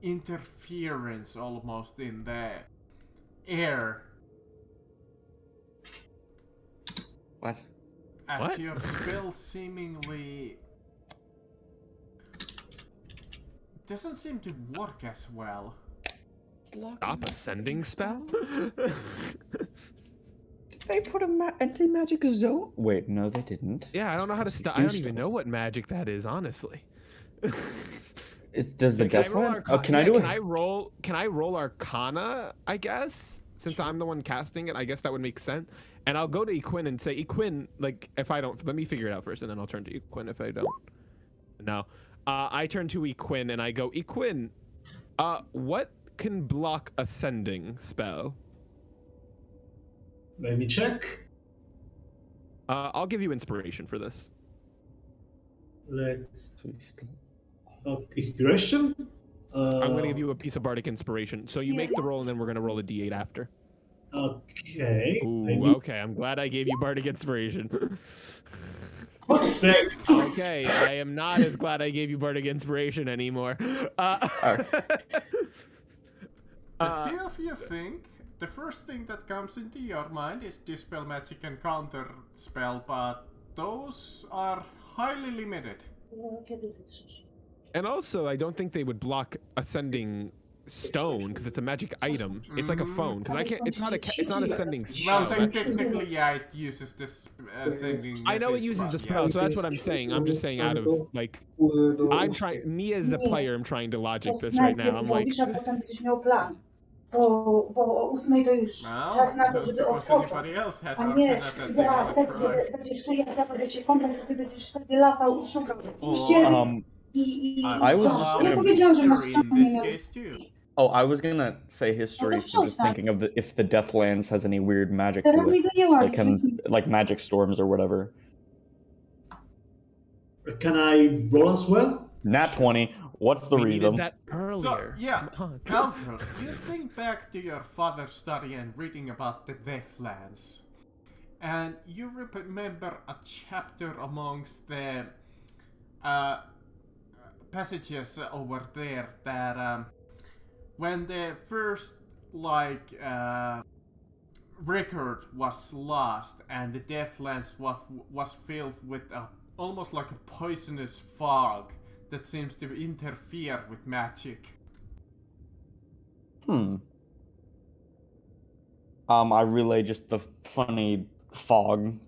interference almost in the air. What? As your spell seemingly... doesn't seem to work as well. Stop a sending spell? Did they put a anti-magic zone? Wait, no, they didn't. Yeah, I don't know how to stop. I don't even know what magic that is, honestly. Does the Deathland? Oh, can I do it? Can I roll Arcana, I guess? Since I'm the one casting it, I guess that would make sense. And I'll go to Equin and say, Equin, like, if I don't... Let me figure it out first, and then I'll turn to Equin if I don't. No. I turn to Equin and I go, Equin, what can block a sending spell? Let me check. I'll give you inspiration for this. Let's... inspiration? I'm going to give you a piece of Bardic Inspiration. So you make the roll and then we're going to roll a d8 after. Okay. Ooh, okay. I'm glad I gave you Bardic Inspiration. Okay, I am not as glad I gave you Bardic Inspiration anymore. The two of you think the first thing that comes into your mind is Dispel Magic and Counter Spell, but those are highly limited. And also, I don't think they would block Ascending Stone because it's a magic item. It's like a phone because I can't. It's not a sending spell. Well, technically, yeah, it uses this sending. I know it uses the spell, so that's what I'm saying. I'm just saying out of like, I'm trying. Me as the player, I'm trying to logic this right now. I'm like. Bo o 8 to już czas na to, żeby odpocząć. A nie, wtedy będziesz tu, jak ja będę cię kąpać, to ty będziesz wtedy latał i szukał ścieżki I powiedziałam, że masz I was gonna say history for just thinking of if the Deathlands has any weird magic to Teraz mi it, go nie ładnie. like magic storms or whatever. Can I roll as well? Nat 20. What's the We reason? needed that earlier. So, yeah, Kaltros, you think back to your father's study and reading about the Deathlands. And you remember a chapter amongst the passages over there that when the first, like, record was lost and the Deathlands was filled with almost like a poisonous fog that seems to interfere with magic. I relay just the funny fog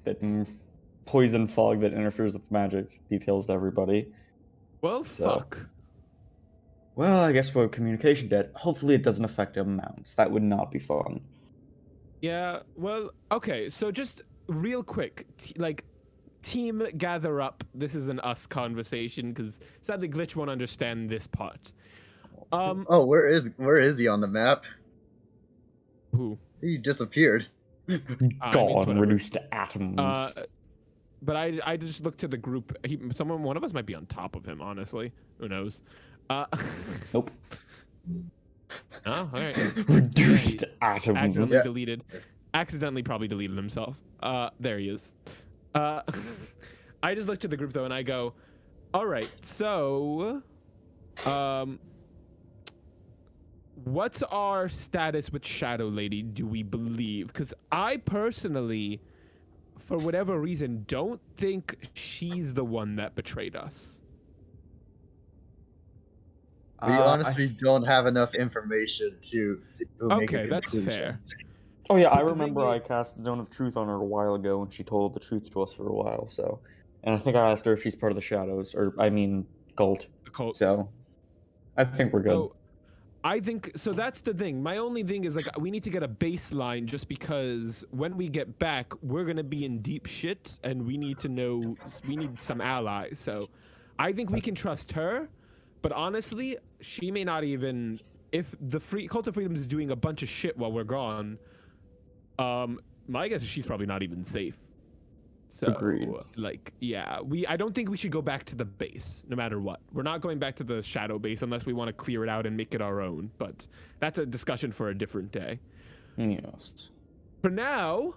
poison fog that interferes with magic details to everybody. Well, fuck. Well, I guess we're communication dead. Hopefully it doesn't affect amounts. That would not be fun. Yeah, well, okay, so just real quick, team gather up. This is an us conversation because sadly Glitch won't understand this part. Oh, where is he on the map? Who? He disappeared. Gone, reduced to atoms. But I just looked to the group. One of us might be on top of him. Honestly, who knows? Nope. Oh, all right. Reduced to atoms. Accidentally probably deleted himself. There he is. I just looked at the group though, and I go, All right. So, what's our status with Shadow Lady? Do we believe? Because I personally, for whatever reason, don't think she's the one that betrayed us. We honestly don't have enough information to make a Okay, that's conclusion. fair. Oh yeah, I remember I cast Zone of Truth on her a while ago, and she told the truth to us for a while. So, and I think I asked her if she's part of the Shadows, or I mean, cult. The cult. So, I think we're good. So, I think so. That's the thing. My only thing is like we need to get a baseline, just because when we get back, we're gonna be in deep shit, and we need to know. We need some allies. So, I think we can trust her, but honestly, she may not even. If the Cult of Freedom is doing a bunch of shit while we're gone, my guess is she's probably not even safe. So, Agreed. like, yeah, I don't think we should go back to the base, no matter what. We're not going back to the Shadow base unless we want to clear it out and make it our own. But that's a discussion for a different day. Yes. For now,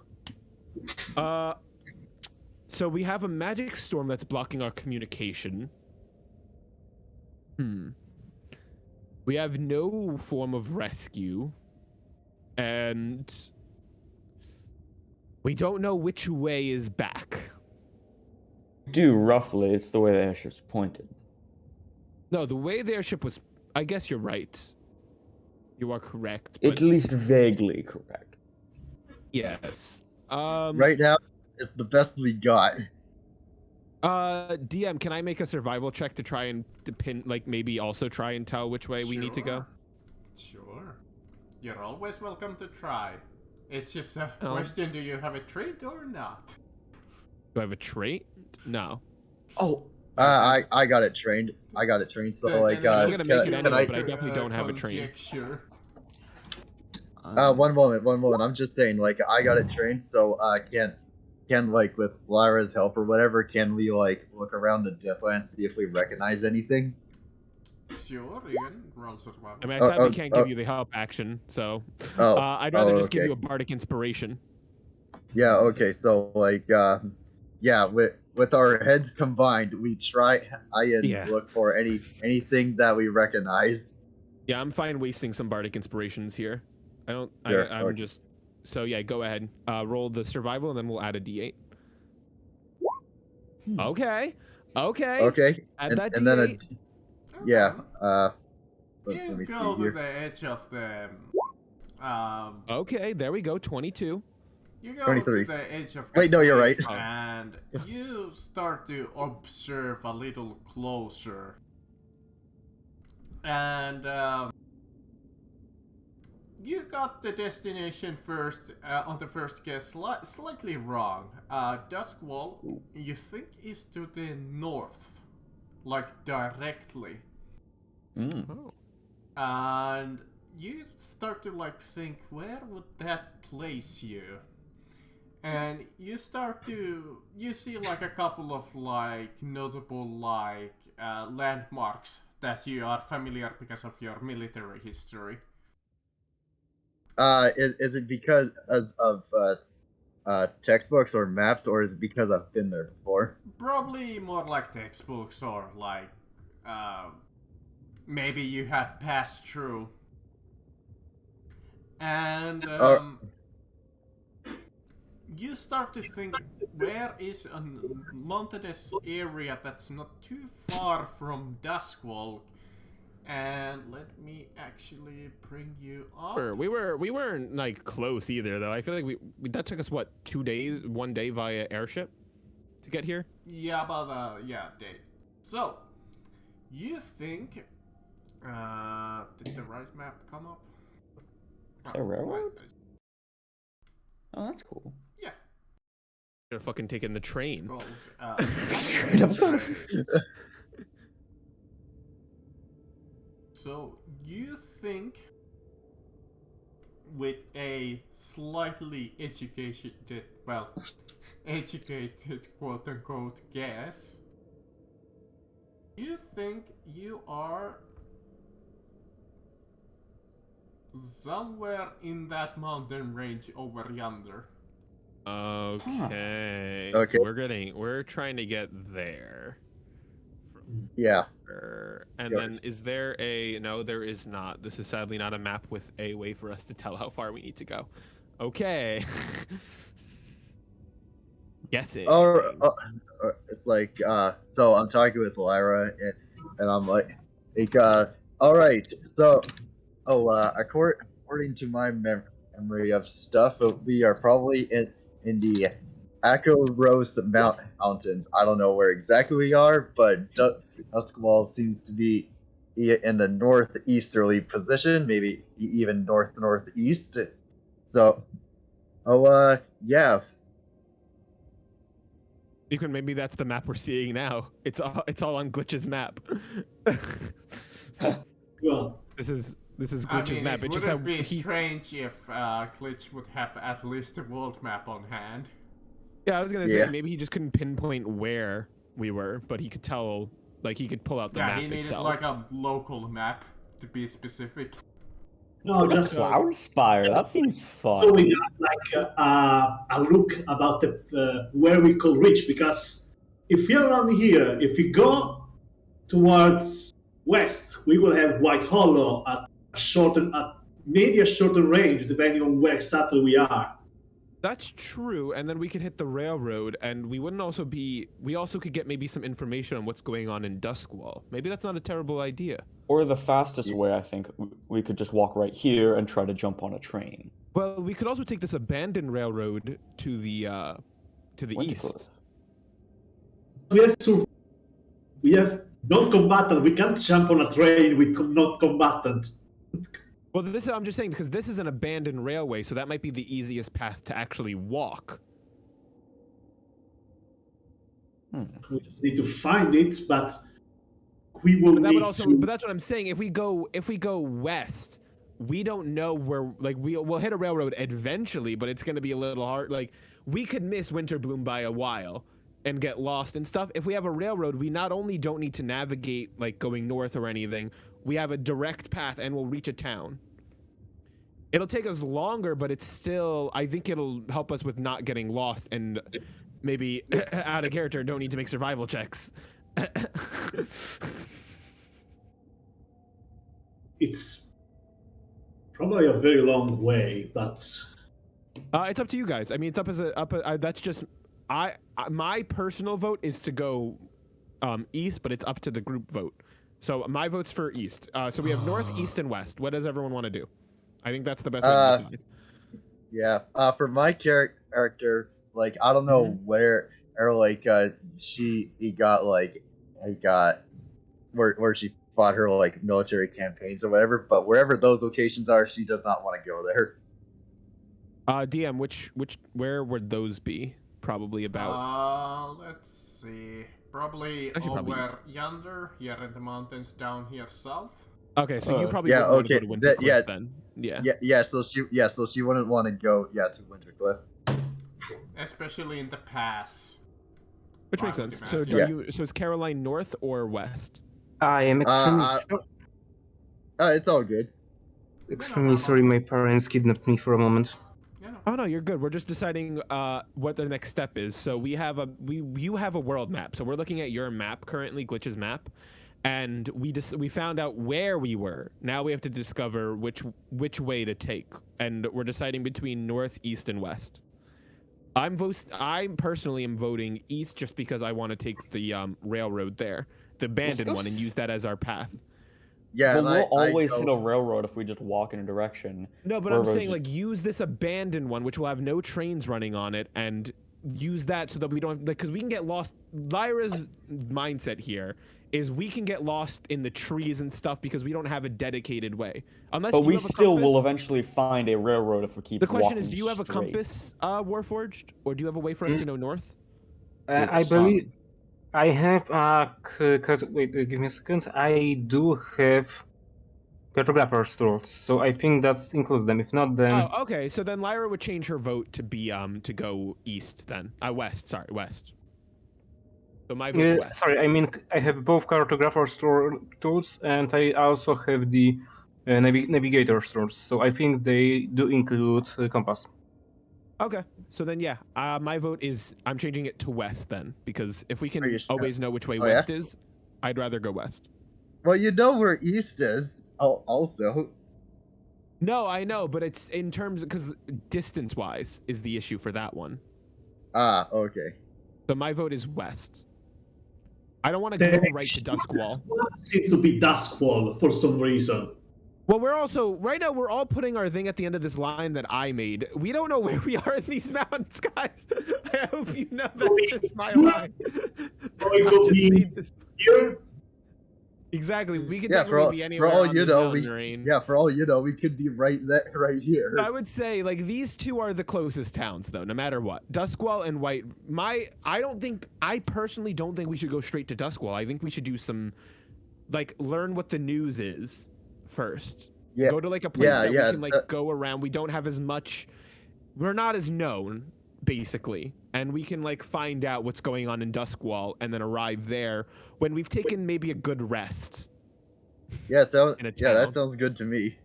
so we have a magic storm that's blocking our communication. We have no form of rescue, and we don't know which way is back. Do roughly, it's the way the airship's pointed. No, the way the airship was, I guess you're right. You are correct. At least vaguely correct. Yes. Right now, it's the best we got. DM, can I make a survival check to try and maybe also try and tell which way we need to go? Sure. You're always welcome to try. It's just a question, do you have a trait or not? Do I have a trait? No. Oh. I got it trained. So like, I'm gonna make it anyway, but I definitely don't have a trait. One moment. I'm just saying, like, I got it trained, so can like with Lyra's help or whatever, can we like look around the Deathlands, see if we recognize anything? Sure, you can roll survival. I mean, I sadly can't give you the help action, so I'd rather just give you a Bardic Inspiration. Yeah. Okay. So like, yeah, with our heads combined, we try and look for anything that we recognize. Yeah, I'm fine wasting some Bardic Inspirations here. I'm just. So yeah, go ahead. Roll the survival, and then we'll add a D8. Okay. Add that and D8. Then You go to the edge of the. Okay, there we go. 22. You go 23. to the edge of. Wait, no, you're right. And you start to observe a little closer. And you got the destination first on the first guess slightly wrong. Duskwall, you think, is to the north, like directly. Oh. And you start to like think, where would that place you? And you see like a couple of like notable like landmarks that you are familiar because of your military history. Is it because of textbooks or maps, or is it because I've been there before? Probably more like textbooks, or like maybe you have passed through. And you start to think, where is a mountainous area that's not too far from Duskwall? And let me actually bring you up. We weren't like close either, though. I feel like we that took us what, 2 days, 1 day via airship to get here. Yeah, about day. So you think, did the right map come up? Is that railroad? Oh, that's cool. Yeah. They're fucking taking the train. Straight up. So you think, with a slightly educated quote-unquote guess, you think you are somewhere in that mountain range over yonder. Okay. Okay. So we're trying to get there. Yeah. And then is there a... No, there is not. This is sadly not a map with a way for us to tell how far we need to go. Okay. Guessing. It's like, so I'm talking with Lyra, and I'm like, all right, so, according to my memory of stuff, we are probably in the Echo Rose Mountains. I don't know where exactly we are, but Duskwall seems to be in the northeasterly position, maybe even northeast. So, yeah. Maybe that's the map we're seeing now. It's all on Glitch's map. Well, this is Glitch's map. It It's wouldn't be strange if Glitch would have at least a world map on hand. Yeah, I was gonna say maybe he just couldn't pinpoint where we were, but he could tell, like he could pull out the map he needed itself. like a local map to be specific. no, just Cloud Spire. That seems fun. so we got like a look about where we could reach, because if you're around here, if we go towards west, we will have White Hollow at maybe a shorter range, depending on where exactly we are. That's true, and then we could hit the railroad, and we also could get maybe some information on what's going on in Duskwall. Maybe that's not a terrible idea. Or the fastest way, I think, we could just walk right here and try to jump on a train. Well, we could also take this abandoned railroad to the east. We have non-combatant. We can't jump on a train with non-combatant. Well, I'm just saying because this is an abandoned railway, so that might be the easiest path to actually walk. We just need to find it, but we will But need to... But that's what I'm saying. If we go west, we don't know where. Like we'll hit a railroad eventually, but it's going to be a little hard. Like we could miss Winterbloom by a while and get lost and stuff. If we have a railroad, we not only don't need to navigate like going north or anything. We have a direct path and we'll reach a town. It'll take us longer, but it's still, I think it'll help us with not getting lost and maybe out of character, don't need to make survival checks. It's probably a very long way, but... It's up to you guys. I mean, it's that's just, my personal vote is to go east, but it's up to the group vote. So my vote's for east. So we have north, east, and west. What does everyone want to do? I think that's the best way to decide. Yeah. For my character, like I don't know where she got where she fought her like military campaigns or whatever. But wherever those locations are, she does not want to go there. DM, where would those be? Probably about. Let's see. Probably over yonder, here in the mountains down here south. Okay, so you probably want to go to Wintercliff then. Yeah. So she wouldn't want to go to Wintercliff. Especially in the pass. Which makes sense. So so is Caroline north or west? I am extremely it's all good. Extremely sorry, my parents kidnapped me for a moment. Oh no, you're good. We're just deciding what the next step is. So you have a world map. So we're looking at your map currently, Glitch's map, and we found out where we were. Now we have to discover which way to take, and we're deciding between north, east, and west. I personally am voting east just because I want to take the railroad there, the abandoned one, and use that as our path. Yeah, but we'll always hit a railroad if we just walk in a direction. No, but I'm saying like use this abandoned one, which will have no trains running on it, and use that so that we don't because we can get lost. Lyra's mindset here is we can get lost in the trees and stuff because we don't have a dedicated way. But we still will eventually find a railroad if we keep walking. The question is, do you have a compass, Warforged, or do you have a way for us to know north? I believe. I have wait, give me a second. I do have cartographer's tools, so I think that includes them. If not, then... Oh, okay. So then Lyra would change her vote to be to go east then. West. Sorry, west. So my vote's west. Sorry, I mean I have both cartographer's tools and I also have the navigator's tools. So I think they do include compass. Okay, so then my vote is I'm changing it to west then because if we can always know which way west is, I'd rather go west. Well, you know where east is. Oh, also. No, I know, but it's in terms because distance-wise is the issue for that one. Ah, okay. So my vote is west. I don't want to go right to Duskwall. What seems to be Duskwall for some reason. Well, we're also right now. We're all putting our thing at the end of this line that I made. We don't know where we are in these mountains, guys. I hope you know that's just my line. Here. Exactly. We could Yeah, definitely be anywhere. for all on you this know, mountain range. for all you know, we could be right here. I would say like these two are the closest towns, though. No matter what, Duskwall and White. I personally don't think we should go straight to Duskwall. I think we should do some, like, learn what the news is first. Yeah. Go to like a place that we can like go around. We don't have as much. We're not as known, basically, and we can like find out what's going on in Duskwall and then arrive there when we've taken maybe a good rest. Yeah, that sounds good to me.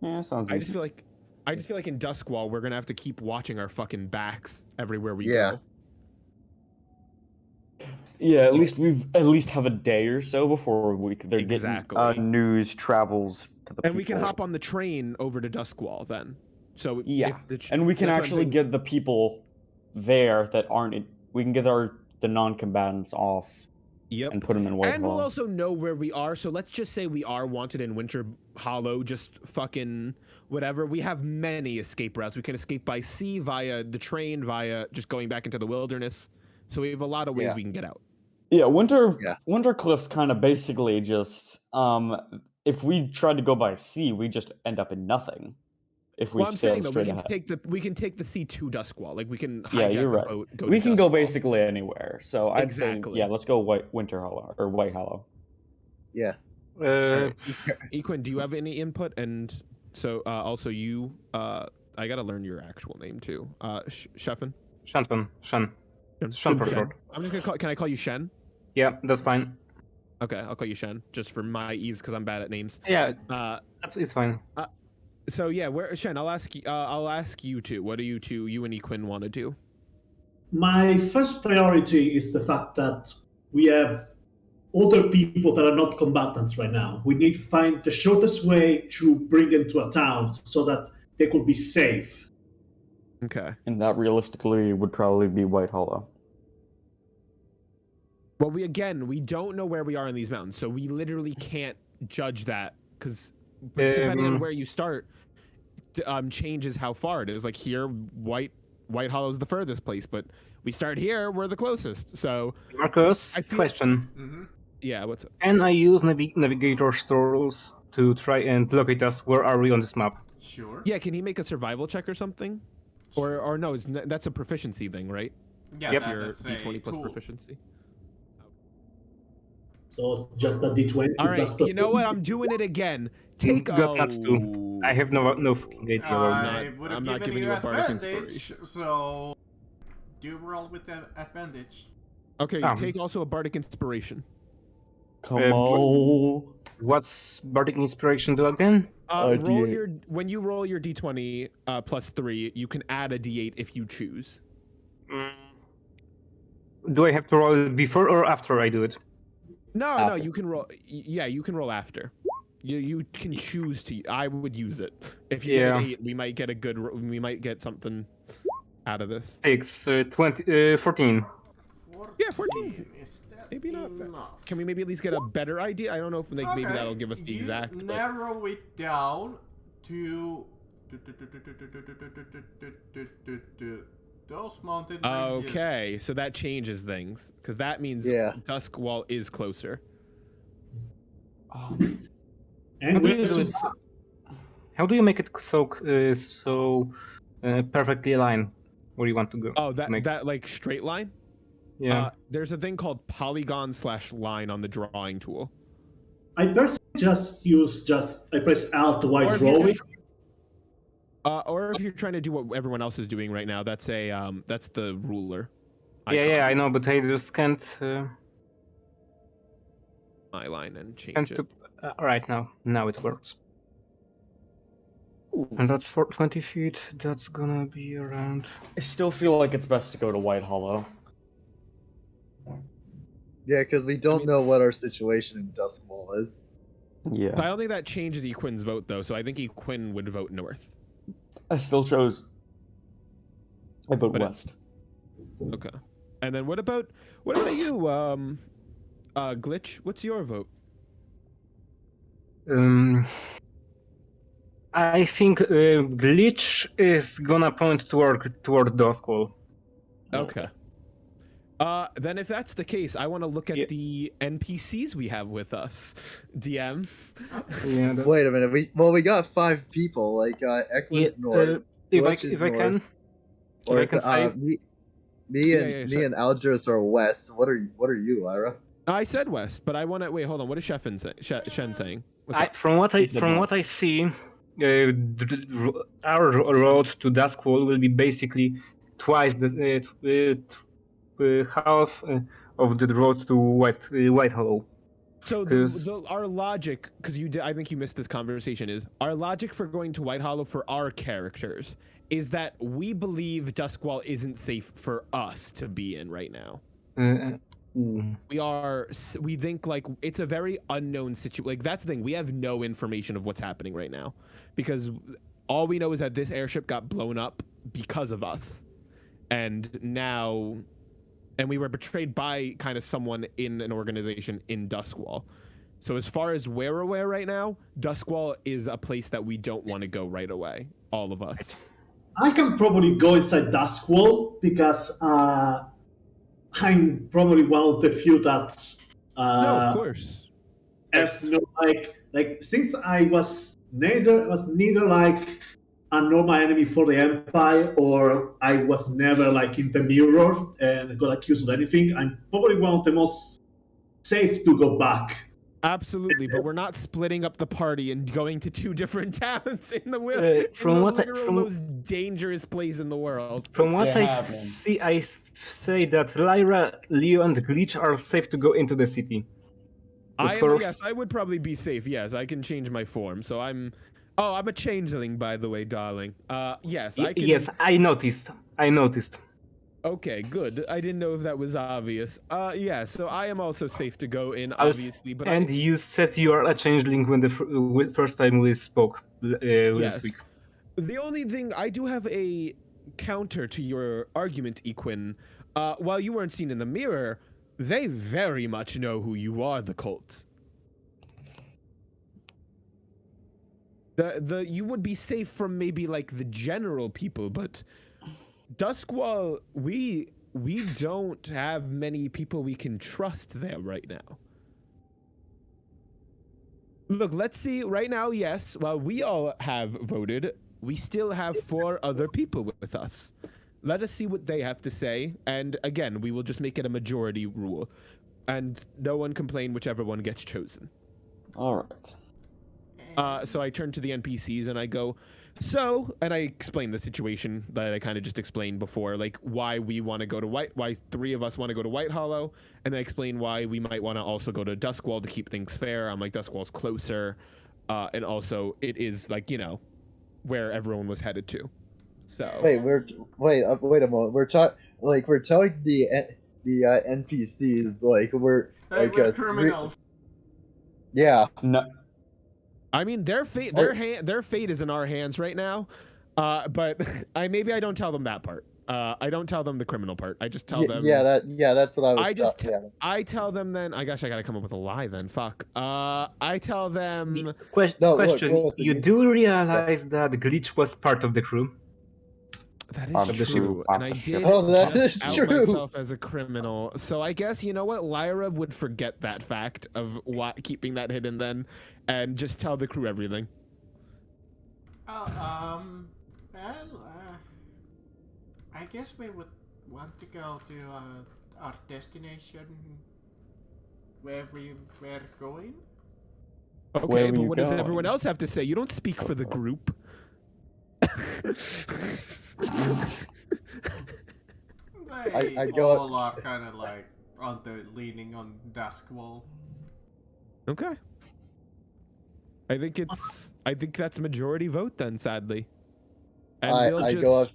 Yeah, sounds. I just feel like in Duskwall we're gonna have to keep watching our fucking backs everywhere we go. Yeah, at least have a day or so before they're getting news travels to the. And we can hop on the train over to Duskwall then. So yeah, and we can actually get the people there that aren't. We can get the non-combatants off. Yep. And put them in White And Hall. we'll also know where we are. So let's just say we are wanted in Winter Hollow. Just fucking whatever. We have many escape routes. We can escape by sea, via the train, via just going back into the wilderness. So we have a lot of ways we can get out. Yeah, Winter Cliff's kind of basically just if we tried to go by sea, we just end up in nothing. If we sail straight ahead. We can take the sea to Duskwall. Like we can hijack you're right. the boat. We can go basically anywhere. So I'd say let's go Winter Hollow or White Hollow. Yeah. Equin, do you have any input? And so also you I gotta learn your actual name too. Sheffin? Shen for short. I'm just gonna can I call you Shen? Yeah, that's fine. Okay, I'll call you Shen, just for my ease, because I'm bad at names. Yeah, it's fine. So yeah, Shen? I'll ask you two. What do you and Equin want to do? My first priority is the fact that we have other people that are not combatants right now. We need to find the shortest way to bring them to a town so that they could be safe. Okay. And that realistically would probably be White Hollow. Well, we don't know where we are in these mountains, so we literally can't judge that because depending on where you start, changes how far it is. Like here, White Hollow is the furthest place, but we start here, we're the closest. So, Marcus, question. Mm-hmm. Yeah, what's up? Can I use navigator tools to try and locate us? Where are we on this map? Sure. Yeah, can he make a survival check or something? Or no, that's a proficiency thing, right? Yeah, yep. Your D20 plus proficiency. So just a D20. All right, you know what? I'm doing it again. Take +2. I have no fucking idea. I'm not giving you a Bardic Inspiration. So do roll with the advantage. Okay, take also a Bardic Inspiration. Come on. What's Bardic Inspiration do again? When you roll your D20 +3, you can add a D8 if you choose. Do I have to roll it before or after I do it? No, you can roll. Yeah, you can roll after. You can choose to. I would use it. If you get an 8, we might get something out of this. 14. Yeah, 14. Maybe not bad. Can we maybe at least get a better idea? I don't know if maybe that'll give us the exact. Narrow it down to those mountain ranges. Okay, so that changes things because that means Duskwall is closer. How do you make it so perfectly aligned where you want to go? Oh, that like straight line. Yeah. There's a thing called polygon/line on the drawing tool. I personally I press Alt while drawing. Or if you're trying to do what everyone else is doing right now, that's the ruler. Yeah, I know, but I just can't. My line and change it. Right now it works. And that's for 20 feet. That's gonna be around. I still feel like it's best to go to White Hollow. Yeah, because we don't know what our situation in Duskwall is. Yeah. So I don't think that changes Equin's vote though. So I think Equin would vote north. I still chose. I vote west. Okay. And then what about you, Glitch? What's your vote? I think Glitch is gonna point toward Duskwall. Okay. Then if that's the case, I want to look at the NPCs we have with us, DM. Yeah. Wait a minute. We got 5 people. Like Equin's north. If I can say. Me and Aldros are west. What are you, Lyra? I said west, but I want to wait. Hold on. What is Shen saying? From what I see, our road to Duskwall will be basically twice the half of the road to White Hollow. So our logic, because I think you missed this conversation, is our logic for going to White Hollow for our characters is that we believe Duskwall isn't safe for us to be in right now. We think like it's a very unknown situation. Like that's the thing. We have no information of what's happening right now because all we know is that this airship got blown up because of us. And we were betrayed by kind of someone in an organization in Duskwall. So as far as we're aware right now, Duskwall is a place that we don't want to go right away. All of us. I can probably go inside Duskwall because I'm probably one of the few that no, of course. Like since I was neither like a normal enemy for the Empire, or I was never like in the mirror and got accused of anything, I'm probably one of the most safe to go back. Absolutely, but we're not splitting up the party and going to 2 different towns in the most dangerous place in the world. From what I see, I say that Lyra, Leo, and Glitch are safe to go into the city. Yes, I would probably be safe. Yes, I can change my form, so I'm a changeling, by the way, darling. Yes, I can. Yes, I noticed. Okay, good. I didn't know if that was obvious. Yeah, so I am also safe to go in, obviously. But you said you are a changeling when the first time we spoke this week. The only thing, I do have a counter to your argument, Equin. While you weren't seen in the mirror, they very much know who you are, the cult. You would be safe from maybe like the general people, but Duskwall, we don't have many people we can trust there right now. Look, let's see. Right now, yes, while we all have voted, we still have 4 other people with us. Let us see what they have to say, and again, we will just make it a majority rule, and no one complain whichever one gets chosen. All right. So I turn to the NPCs and I go, and I explain the situation that I kind of just explained before, like why we want to go to why 3 of us want to go to White Hollow, and I explain why we might want to also go to Duskwall to keep things fair. I'm like, Duskwall's closer, and also it is like, where everyone was headed to. So wait a moment. We're telling the NPCs like we're criminals. Yeah. No. I mean, their fate is in our hands right now. But maybe I don't tell them that part. I don't tell them the criminal part. I just tell them. That's what I was. I tell them then. I gosh, I gotta come up with a lie then. Fuck. I tell them. Question. Look, you do realize that Glitch was part of the crew? That is true, and I did just out myself as a criminal. So I guess, you know what, Lyra would forget that fact of keeping that hidden then, and just tell the crew everything. Well, I guess we would want to go to our destination where we were going. Okay, but what does everyone else have to say? You don't speak for the group. I all are kind of like leaning on Duskwall. Okay. I think that's majority vote then, sadly. And I go up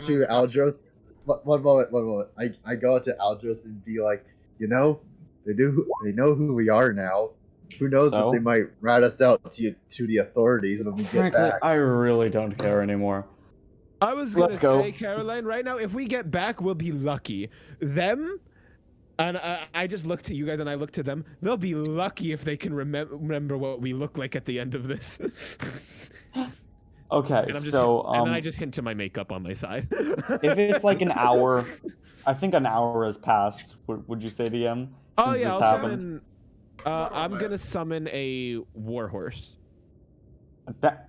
to Aldros. One moment. I go up to Aldros and be like, you know, they know who we are now. Who knows So? if they might rat us out to the authorities when we get Frankly, back. I really don't care anymore. I was gonna Let's go. say, Caroline, right now, if we get back, we'll be lucky. Them, and I just look to you guys and I look to them. They'll be lucky if they can remember what we look like at the end of this. Okay, and so and then I just hint to my makeup on my side. if it's like an hour, I think an hour has passed. Would you say, DM? Oh Since yeah, this I'll happened? summon. I'm gonna summon a warhorse.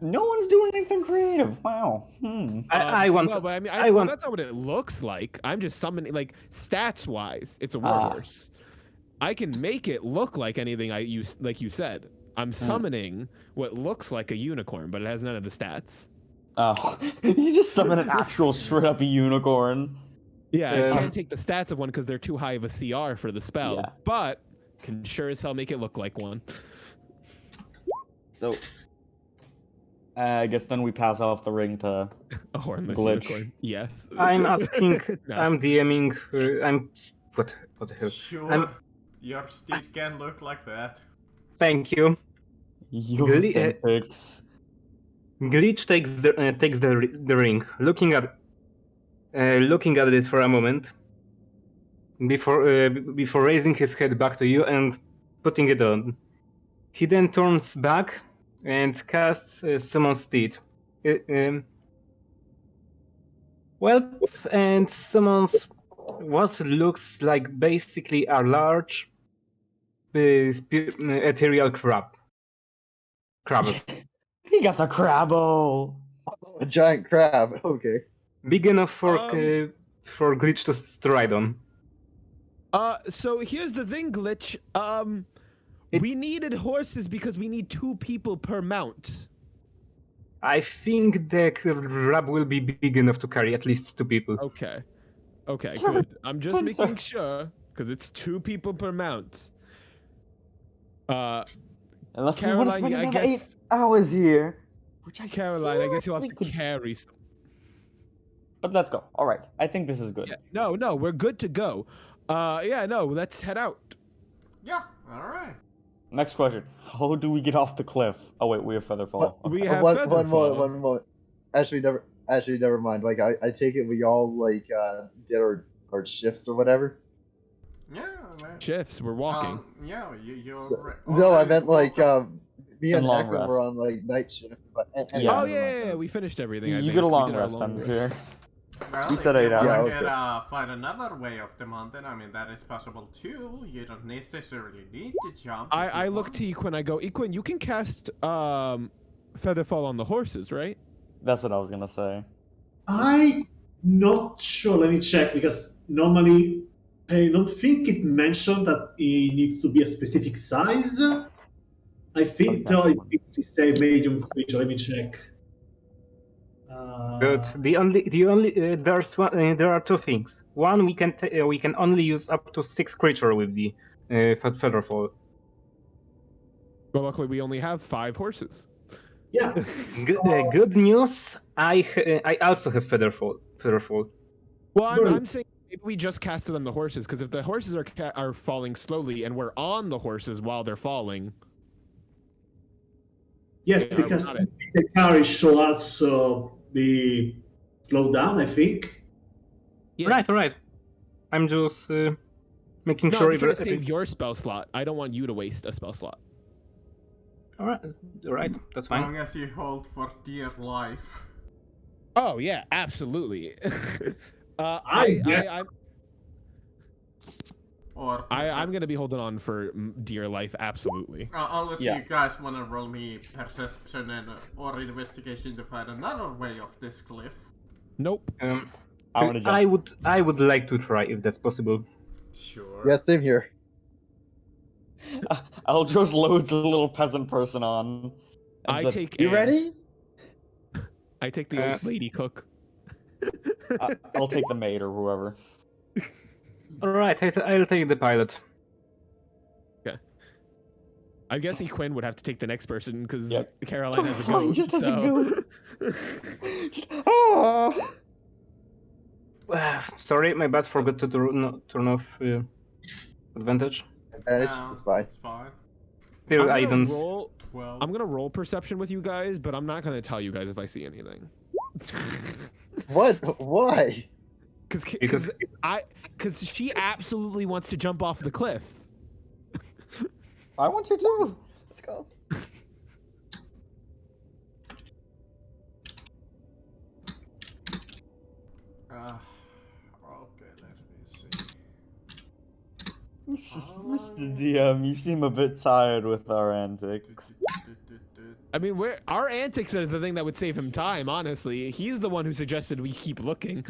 No one's doing anything creative. Wow. I want. No, but I mean, I want. that's not what it looks like. I'm just summoning, like stats wise, it's a warhorse. I can make it look like anything I use, like you said. I'm summoning what looks like a unicorn, but it has none of the stats. Oh, you just summon an actual straight up unicorn. Yeah, I can't take the stats of one because they're too high of a CR for the spell, Yeah. but can sure as hell make it look like one. So, I guess then we pass off the ring to A hornless Glitch. unicorn. Yes. I'm asking. No. I'm DMing. I'm. What the hell? Sure, your steed can look like that. Thank you. Yours and picks. Glitch takes the ring, looking at it for a moment, before raising his head back to you and putting it on. He then turns back and casts Summon Steed. And summons what looks like basically a large ethereal crab. He got the crabbo. A giant crab. Okay. Big enough for Glitch to stride on. So here's the thing, Glitch. We needed horses because we need 2 people per mount. I think the crab will be big enough to carry at least 2 people. Okay. Okay, good. I'm just making sure because it's 2 people per mount. Unless we want to Caroline, spend I another guess- 8 hours here. Which Caroline, I guess you'll have we to could- carry some. But let's go. All right. I think this is good. Yeah, no, we're good to go. Yeah, no, let's head out. Yeah, alright. Next question. How do we get off the cliff? Oh wait, we have feather fall. We Okay. have one Featherfall. moment. Actually, never mind. Like, I take it we all, like, did our shifts or whatever. Yeah, man. Shifts, we're walking. Yeah, you're So- right. No, I meant, like, me And and long Ekman rest. were on, like, night shift. But, Yeah. Oh never yeah, mind. we finished everything. I You think. get a We long did our rest, long I'm rest. here. Well, He if said you 8 wanna hours. get, Yeah, find another way of the mountain, I mean, that is possible too. You don't necessarily need to jump. if I you look want. to Equin. I go, Equin, you can cast Featherfall on the horses, right? That's what I was gonna say. I'm not sure. Let me check because normally I don't think it mentioned that it needs to be a specific size. I think Okay. it's a medium creature. Let me check. But there are 2 things. One, we can only use up to 6 creature with the Featherfall. Well, luckily we only have 5 horses. Yeah. Good news. I also have Featherfall. Well, Good. I'm saying maybe we just cast it on the horses because if the horses are falling slowly and we're on the horses while they're falling. Yes, Yeah, because got it. the carry should also be slowed down, I think. Yeah. Right. I'm just making No, sure. I'm just trying to save your spell slot. I don't want you to waste a spell slot. All right, that's As fine. long as you hold for dear life. Oh yeah, absolutely. Or I'm gonna be holding on for dear life, absolutely. unless Yeah. you guys want to roll me perception and or investigation to find another way off this cliff. Nope. I'm gonna jump. I would like to try if that's possible. Sure. Yeah, same here. I'll just load the little peasant person on. and I said, take You Anne. ready? I take the old lady cook. I'll take the maid or whoever. All right, I'll take the pilot. I guess Quinn would have to take the next person because Yep. Caroline has a Caroline goat. just has a so... Ah! Sorry, my bad. Forgot to turn off. Advantage? Advantage No, is fine. it's fine. Still, I'm I gonna don't. roll. 12. I'm gonna roll perception with you guys, but I'm not gonna tell you guys if I see anything. What? Why? Because she absolutely wants to jump off the cliff. I want to too. Let's go. Okay, let me see. Mr. DM, you seem a bit tired with our antics. I mean, our antics are the thing that would save him time, honestly. He's the one who suggested we keep looking.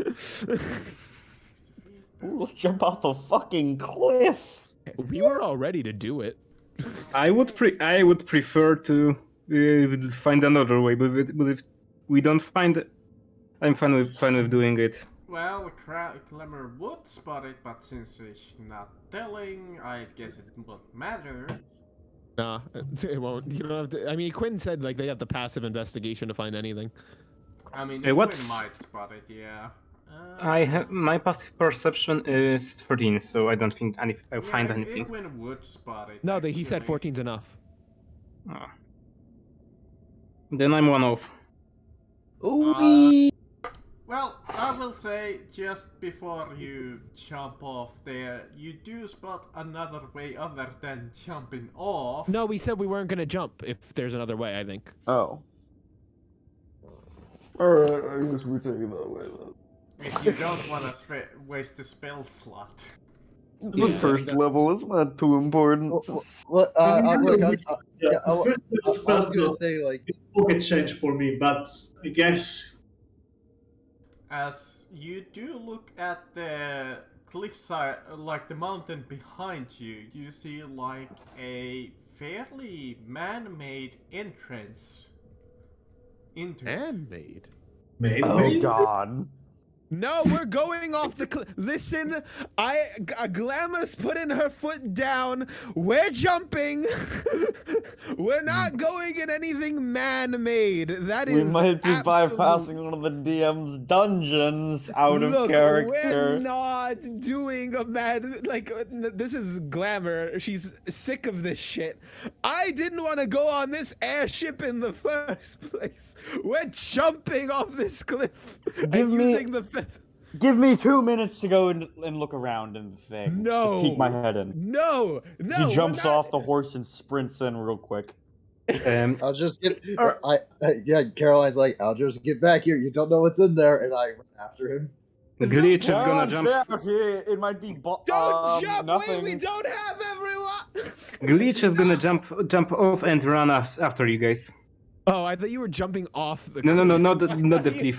Ooh, let's jump off a fucking cliff. We were all ready to do it. I would prefer to find another way, but if we don't find it, I'm fine with doing it. Well, Clemmer would spot it, but since she's not telling, I guess it won't matter. Nah, it won't. You don't have to. I mean, Quinn said like they have the passive investigation to find anything. I mean, Hey, Quinn what's- might spot it, yeah. I have my passive perception is 13, so I don't think I'll find anything. Quinn would spot it. No, he said actually. 14's enough. Oh. Then I'm one off. Ooh. Well, I will say, just before you jump off there, you do spot another way other than jumping off. No, we said we weren't gonna jump if there's another way, I think. Oh. Alright, I guess we're taking that way then. If you don't want to waste a spell slot. The first level is not too important. Well, First, I was gonna say, like, pocket change for me, but I guess As you do look at the cliffside, like the mountain behind you, you see like a fairly man-made entrance into it. Handmade. maybe. Oh god. No, we're going off the cliff. Listen, Glamis putting her foot down. We're jumping. We're not going in anything man-made. That is We might be absolute- bypassing one of the DM's dungeons out of Look, character. we're not doing a this is Glamour. She's sick of this shit. I didn't want to go on this airship in the first place. We're jumping off this cliff and using the Give me 2 minutes to go and look around in the thing. No. Just peek my head in. No. He jumps off the horse and sprints in real quick. I'll just get. Yeah, Caroline's like, I'll just get back here. You don't know what's in there, and I run after him. Glitch is gonna jump. It might be Don't jump! nothing. Wait, we don't have everyone! Glitch is gonna jump off and run after you guys. Oh, I thought you were jumping off the No, cliff. not the cliff.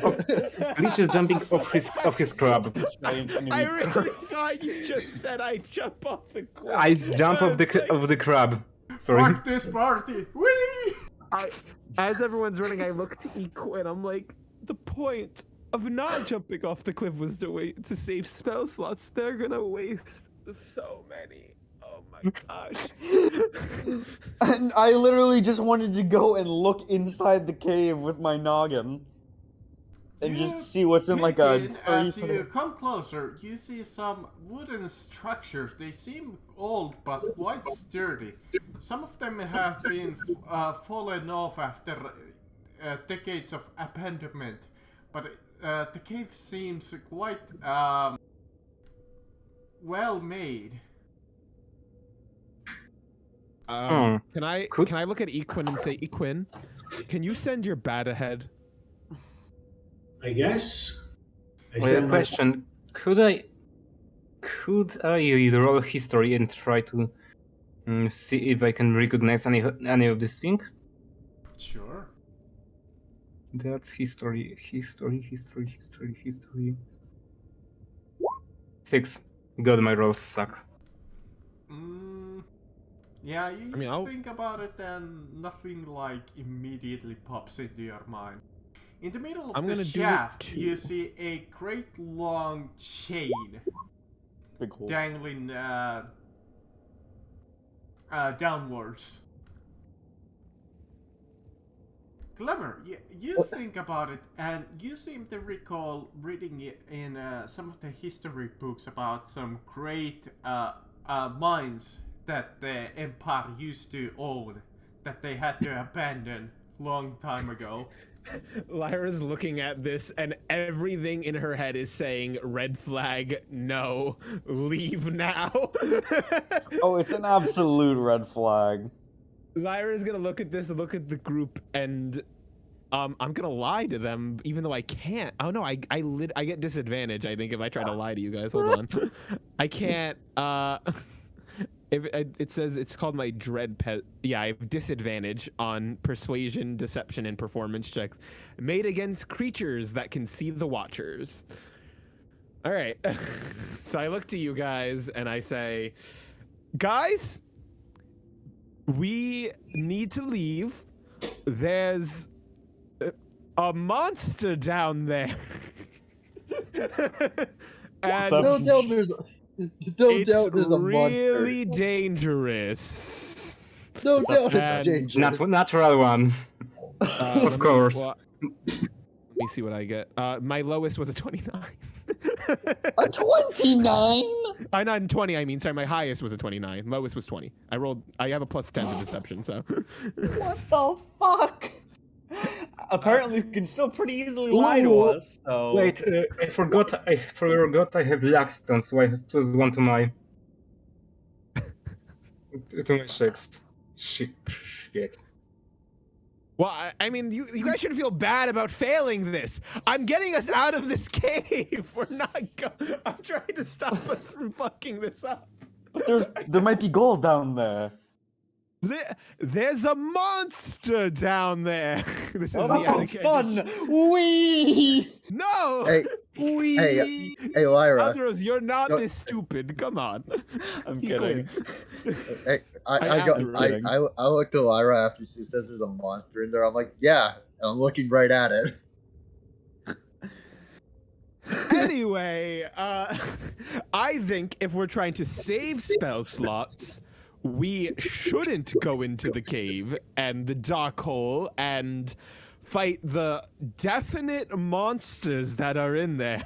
Glitch is jumping off his crab. I really thought you just said I jump off the cliff. I jump off the crab. Sorry. Fuck this party! Whee! As everyone's running, I look to Eco and I'm like, the point of not jumping off the cliff was to save spell slots. They're gonna waste so many. Oh my gosh. And I literally just wanted to go and look inside the cave with my noggin. And You just see what's in like a... As you come closer, you see some wooden structures. They seem old but quite sturdy. Some of them have been fallen off after decades of abandonment. But the cave seems quite well made. Can I look at Equin and say, Equin, can you send your bat ahead? I guess. Well, question: Could I roll history and try to see if I can recognize any of this thing? Sure. That's history. 6. God, my rolls suck. Yeah, you I'll- think about it and nothing like immediately pops into your mind. In the middle of I'm the gonna do shaft, too. you see a great long chain Big hole. dangling downwards. Glimmer, you think about it, and you seem to recall reading it in some of the history books about some great mines that the Empire used to own that they had to abandon long time ago. Lyra's looking at this, and everything in her head is saying, red flag, no, leave now. Oh, it's an absolute red flag. Lyra's gonna look at this, look at the group, and I'm gonna lie to them, even though I can't. Oh no, I get disadvantage, I think, if I try to lie to you guys. Hold on. I can't, it says it's called my dread pet. Yeah, I have disadvantage on persuasion, deception, and performance checks made against creatures that can see the watchers. All right. So I look to you guys and I say, guys, we need to leave. There's a monster down there. And No doubt there's a really monster. dangerous. No doubt And- it's dangerous. Natural one. Of course. Let me see what I get. My lowest was a 29. A 29? Not 20, I mean. Sorry, my highest was a 29. Lowest was 20. I have a plus 10 to deception, so. What the fuck? Apparently, you can still pretty easily lie to us. So. Wait, I forgot I have the accident, so I have +1 to my checks. Shit. Well, I mean, you guys shouldn't feel bad about failing this. I'm getting us out of this cave. We're not I'm trying to stop us from fucking this up. But there might be gold down there. There's a monster down there. This is Oh, the that sounds Anakin. fun. Wee. No. Hey, hey, Lyra. Andros, you're not No. this stupid. Come on. I'm Be kidding. Hey, I I looked at Lyra after she says there's a monster in there. I'm like, yeah, and I'm looking right at it. Anyway, I think if we're trying to save spell slots, we shouldn't go into the cave and the dark hole and fight the definite monsters that are in there.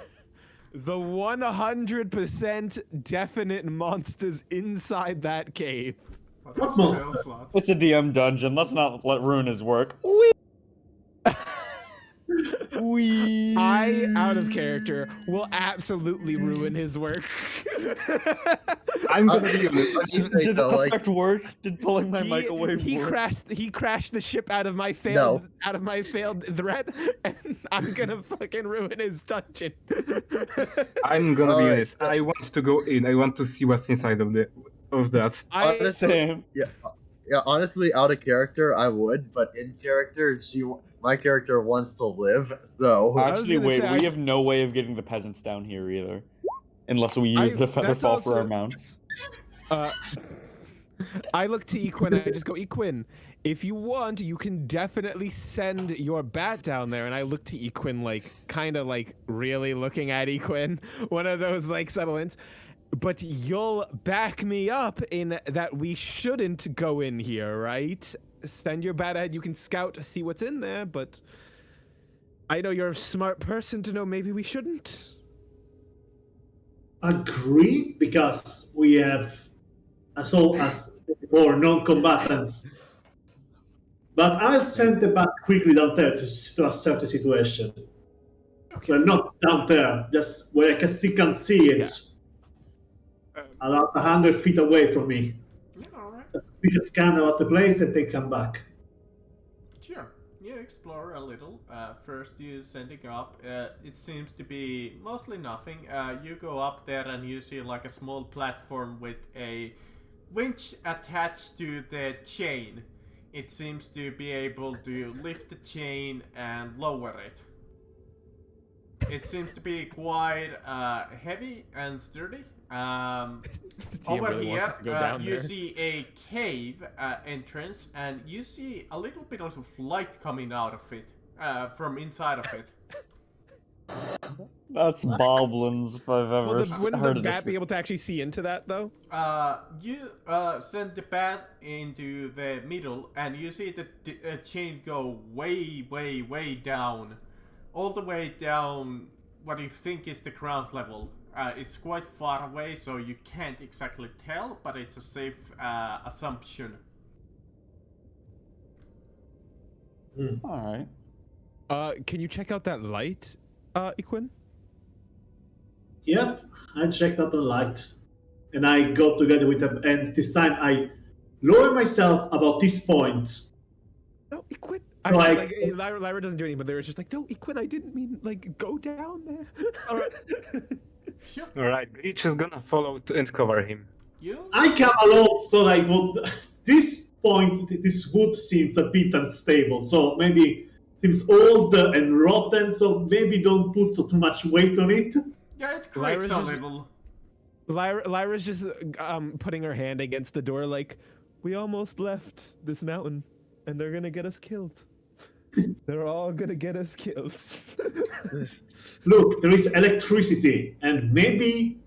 The 100% definite monsters inside that cave. What are spell slots? It's a DM dungeon. Let's not ruin his work. Wee. I, out of character, will absolutely ruin his work. I'm gonna be honest. Did the effect work? Did pulling my microwave work? He crashed the ship out of my failed threat, and I'm gonna fucking ruin his dungeon. I'm gonna be Alright. honest. I want to go in. I want to see what's inside of that. Same. Yeah, honestly, out of character, I would, but in character, my character wants to live, so. Actually, gonna wait. say, We have no way of getting the peasants down here either, unless we use the feather that's fall for our also- mounts. I look to Equin and I just go, Equin, if you want, you can definitely send your bat down there. And I look to Equin, like, kind of like really looking at Equin, one of those like subtle hints. But you'll back me up in that we shouldn't go in here, right? Send your bat ahead. You can scout to see what's in there, but I know you're a smart person to know maybe we shouldn't. Agree, because we have, as before, non-combatants. But I'll send the bat quickly down there to assess the situation. Okay. Well, not down there, just where I still can see it. About 100 feet away from me. Yeah, alright. Just make a scan about the place and they come back. Sure. You explore a little. First you sending up. It seems to be mostly nothing. You go up there and you see like a small platform with a winch attached to the chain. It seems to be able to lift the chain and lower it. It seems to be quite heavy and sturdy. Over really wants here, us to go down you there. see a cave entrance, and you see a little bit of light coming out of it, from inside of it. That's boblins if I've ever Wouldn't heard the of bat this. be able to actually see into that, though? You send the bat into the middle, and you see the chain go way, way, way down, all the way down what you think is the ground level. It's quite far away, so you can't exactly tell, but it's a safe assumption. All right. Can you check out that light, Equin? Yep, I checked out the light, and I go together with them. And this time, I lower myself about this point. No, Equin. So like, Lyra doesn't do anything, but they were just like, no, Equin, I didn't mean, like, go down there. All right. Sure. Alright, Breach is gonna follow and cover him. I come along, so like, this point, this wood seems a bit unstable. So maybe seems old and rotten. So maybe don't put too much weight on it. Yeah, it creaks a little. Lyra's just putting her hand against the door, like, we almost left this mountain, and they're gonna get us killed. They're all gonna get us killed. Look, there is electricity, and maybe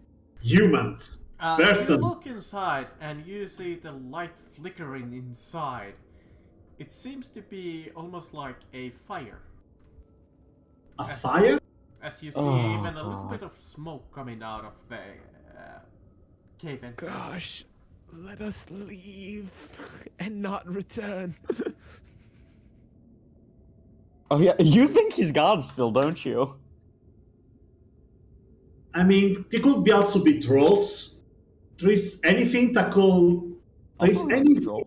humans. You look inside, and you see the light flickering inside. It seems to be almost like a fire. A fire? As you see even a little bit of smoke coming out of the cave-in. Gosh, let us leave and not return. Oh yeah, you think he's God still, don't you? I mean, they could be also be trolls. There is anything that could... There is anything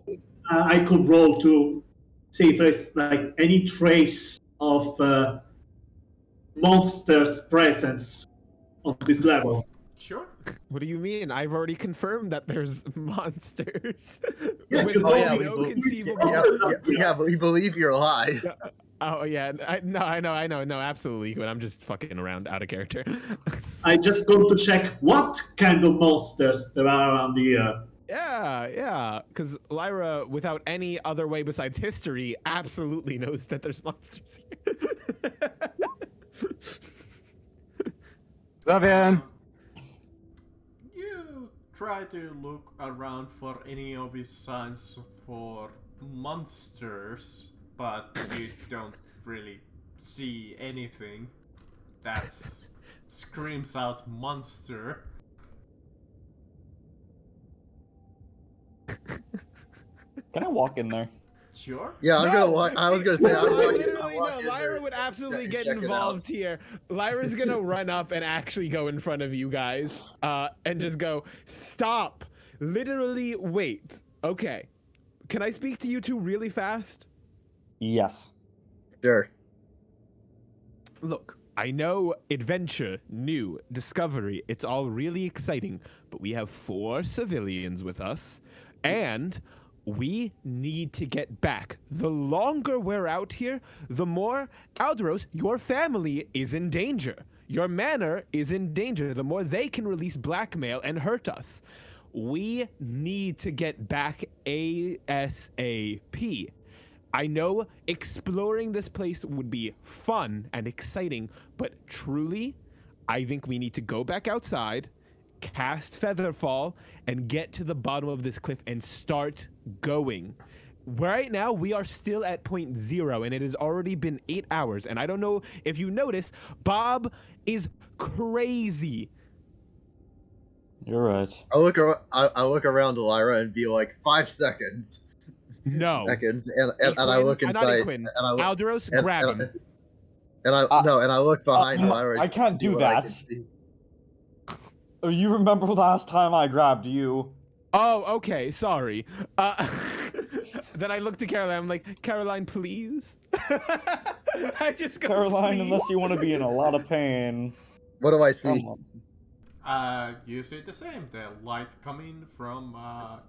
I could roll to see if there is like any trace of monsters' presence on this level. Sure. What do you mean? I've already confirmed that there's monsters. Yes, you told me. Yeah, but we believe your lie. Oh yeah, I know, no, absolutely. But I'm just fucking around, out of character. I just going to check what kind of monsters there are around here. Yeah, because Lyra, without any other way besides history, absolutely knows that there's monsters here. Xavier! You try to look around for any obvious signs for monsters, but you don't really see anything that screams out monster. Can I walk in there? Sure. Yeah, I'm gonna walk. I was gonna say. Literally, no. Lyra would absolutely get involved here. Lyra's gonna run up and actually go in front of you guys, and just go, stop. Literally, wait. Okay. Can I speak to you two really fast? Yes. Sure. Look, I know adventure, new, discovery, it's all really exciting, but we have 4 civilians with us, and we need to get back. The longer we're out here, the more, Aldros, your family is in danger. Your manor is in danger. The more they can release blackmail and hurt us. We need to get back ASAP. I know exploring this place would be fun and exciting, but truly, I think we need to go back outside, cast Featherfall, and get to the bottom of this cliff and start going. Right now, we are still at point 0, and it has already been 8 hours, and I don't know if you noticed, Bob is crazy. You're right. I look around to Lyra and be like, 5 seconds. No. Seconds, and I look inside, and I look, Aldros, grab him. And I look behind Lyra. I can't do that. You remember last time I grabbed you? Oh, okay, sorry. Then I look to Caroline. I'm like, Caroline, please. I just go, Caroline, please. unless you want to be in a lot of pain. What do I see? You see the same. The light coming from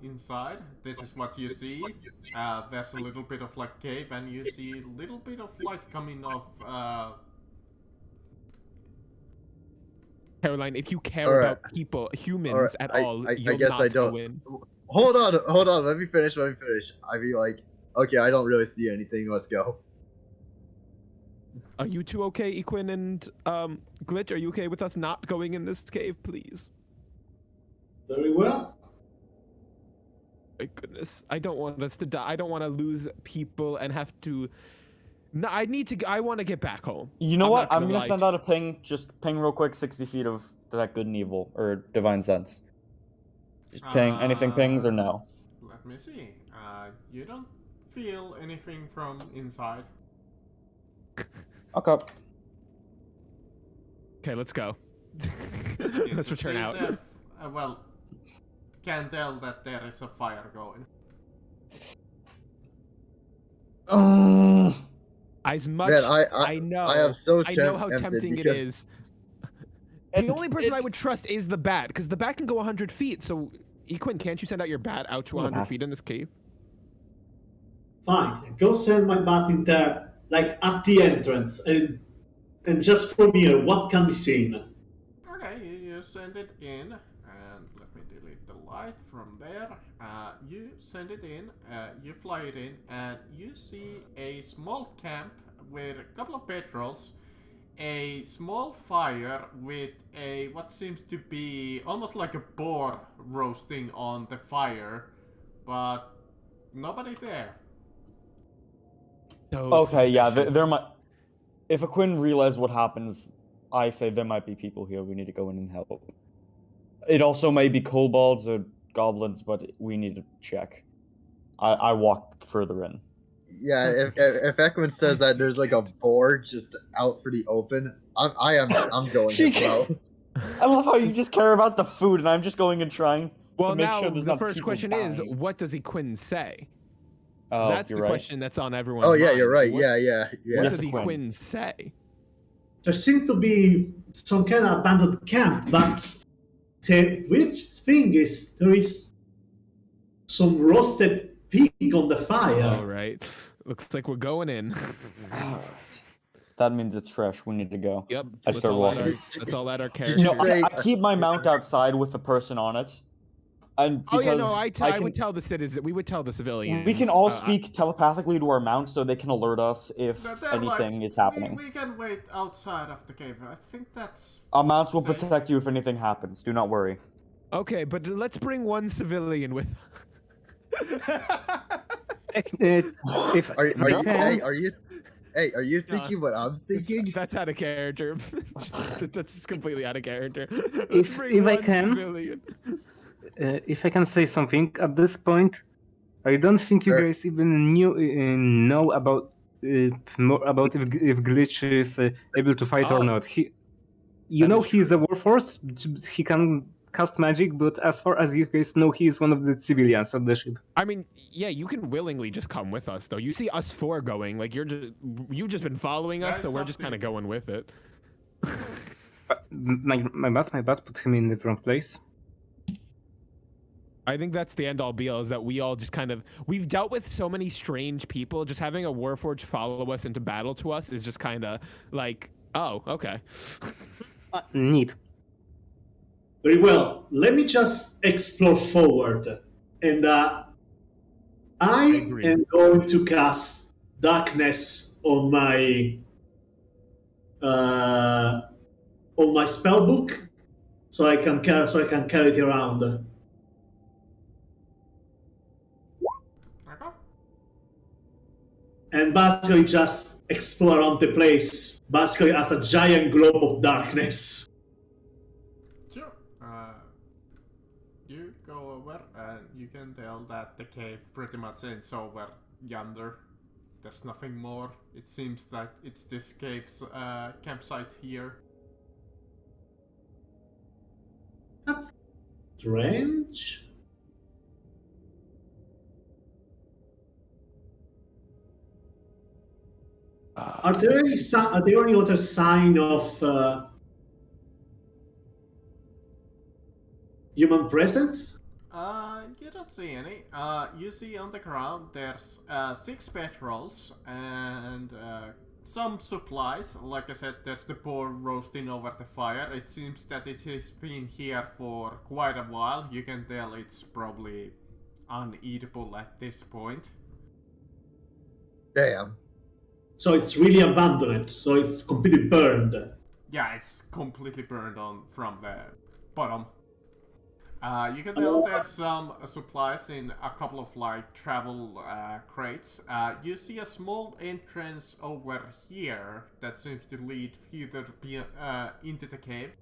inside. This is what you see. There's a little bit of like cave, and you see a little bit of light coming off. Caroline, if you care about people, humans at all, you'll guess not I don't. go in. Hold on. Let me finish. I'd be like, okay, I don't really see anything. Let's go. Are you two okay, Equin and Glitch? Are you okay with us not going in this cave, please? Very well. My goodness, I don't want us to die. I don't want to lose people and have to No, I want to get back home. You know I'm what? not gonna I'm gonna lie send to out a ping. Just ping real quick, 60 feet of that good and evil or divine sense. Just ping. Anything pings or no? Let me see. You don't feel anything from inside. Okay. Okay, let's go. Let's return out. Well, can tell that there is a fire going. As much Man, I know, I am so I know how tempted tempting it because- is. The only person I would trust is the bat, because the bat can go 100 feet. So, Equin, can't you send out your bat out to 100 feet in this cave? Fine, go send my bat in there, like at the entrance, and just from here, what can be seen? Okay, you send it in, and let me delete the light from there. You send it in, you fly it in, and you see a small camp with a couple of petrols, a small fire with a what seems to be almost like a boar roasting on the fire, but nobody there. Okay, yeah, there might. If a Quinn realizes what happens, I say there might be people here. We need to go in and help. It also may be kobolds or goblins, but we need to check. I walk further in. Yeah, if Ekman says that there's like a board just out for the open, I'm going as well. I love how you just care about the food, and I'm just going and trying to make now sure there's the not first people question dying. is, what does Equin say? Oh, That's the you're right. question that's on everyone's Oh yeah, mind. you're right. What, Yeah. What Yes, does Equin. Equin say? There seems to be some kind of abandoned camp, but the weird thing is there is some roasted pig on the fire. All right. Looks like we're going in. That means it's fresh. We need to go. Yep. I start walking. Let's all add our characters. You know, I keep my mount outside with the person on it, and because Oh yeah, no, I would tell the citizens. We would tell the civilians. we can all speak telepathically to our mounts, so they can alert us if They're anything like, is happening. We can wait outside of the cave. I think that's. Our mounts will safe. protect you if anything happens. Do not worry. Okay, but let's bring one civilian with. If Are you thinking what I'm thinking? That's out of character. That's completely out of character. If I can, civilian. if I can say something at this point, I don't think you guys even know about more about if Glitch is able to fight or not. He's a warforged. He can cast magic, but as far as you guys know, he is one of the civilians on the ship. I mean, yeah, you can willingly just come with us, though. You see us four going, like you've just been following us, so we're just kind of going with it. My bad put him in the wrong place. I think that's the end all be all, is that we all just we've dealt with so many strange people. Just having a Warforged follow us into battle to us is just kind of like, oh, okay. Neat. Very well. Let me just explore forward, and I am going to cast darkness on my spell book, so I can carry it around. Okay. And basically just explore around the place, basically as a giant globe of darkness. Sure. You go over and you can tell that the cave pretty much ends over yonder. There's nothing more. It seems that it's this cave's campsite here. That's strange. Are there any other sign of human presence? You don't see any. You see on the ground there's 6 petrols and some supplies. Like I said, there's the boar roasting over the fire. It seems that it has been here for quite a while. You can tell it's probably uneatable at this point. Damn. So it's really abandoned. So it's completely burned. Yeah, it's completely burned on from the bottom. You can tell there's some supplies in a couple of like travel crates. You see a small entrance over here that seems to lead further into the cave.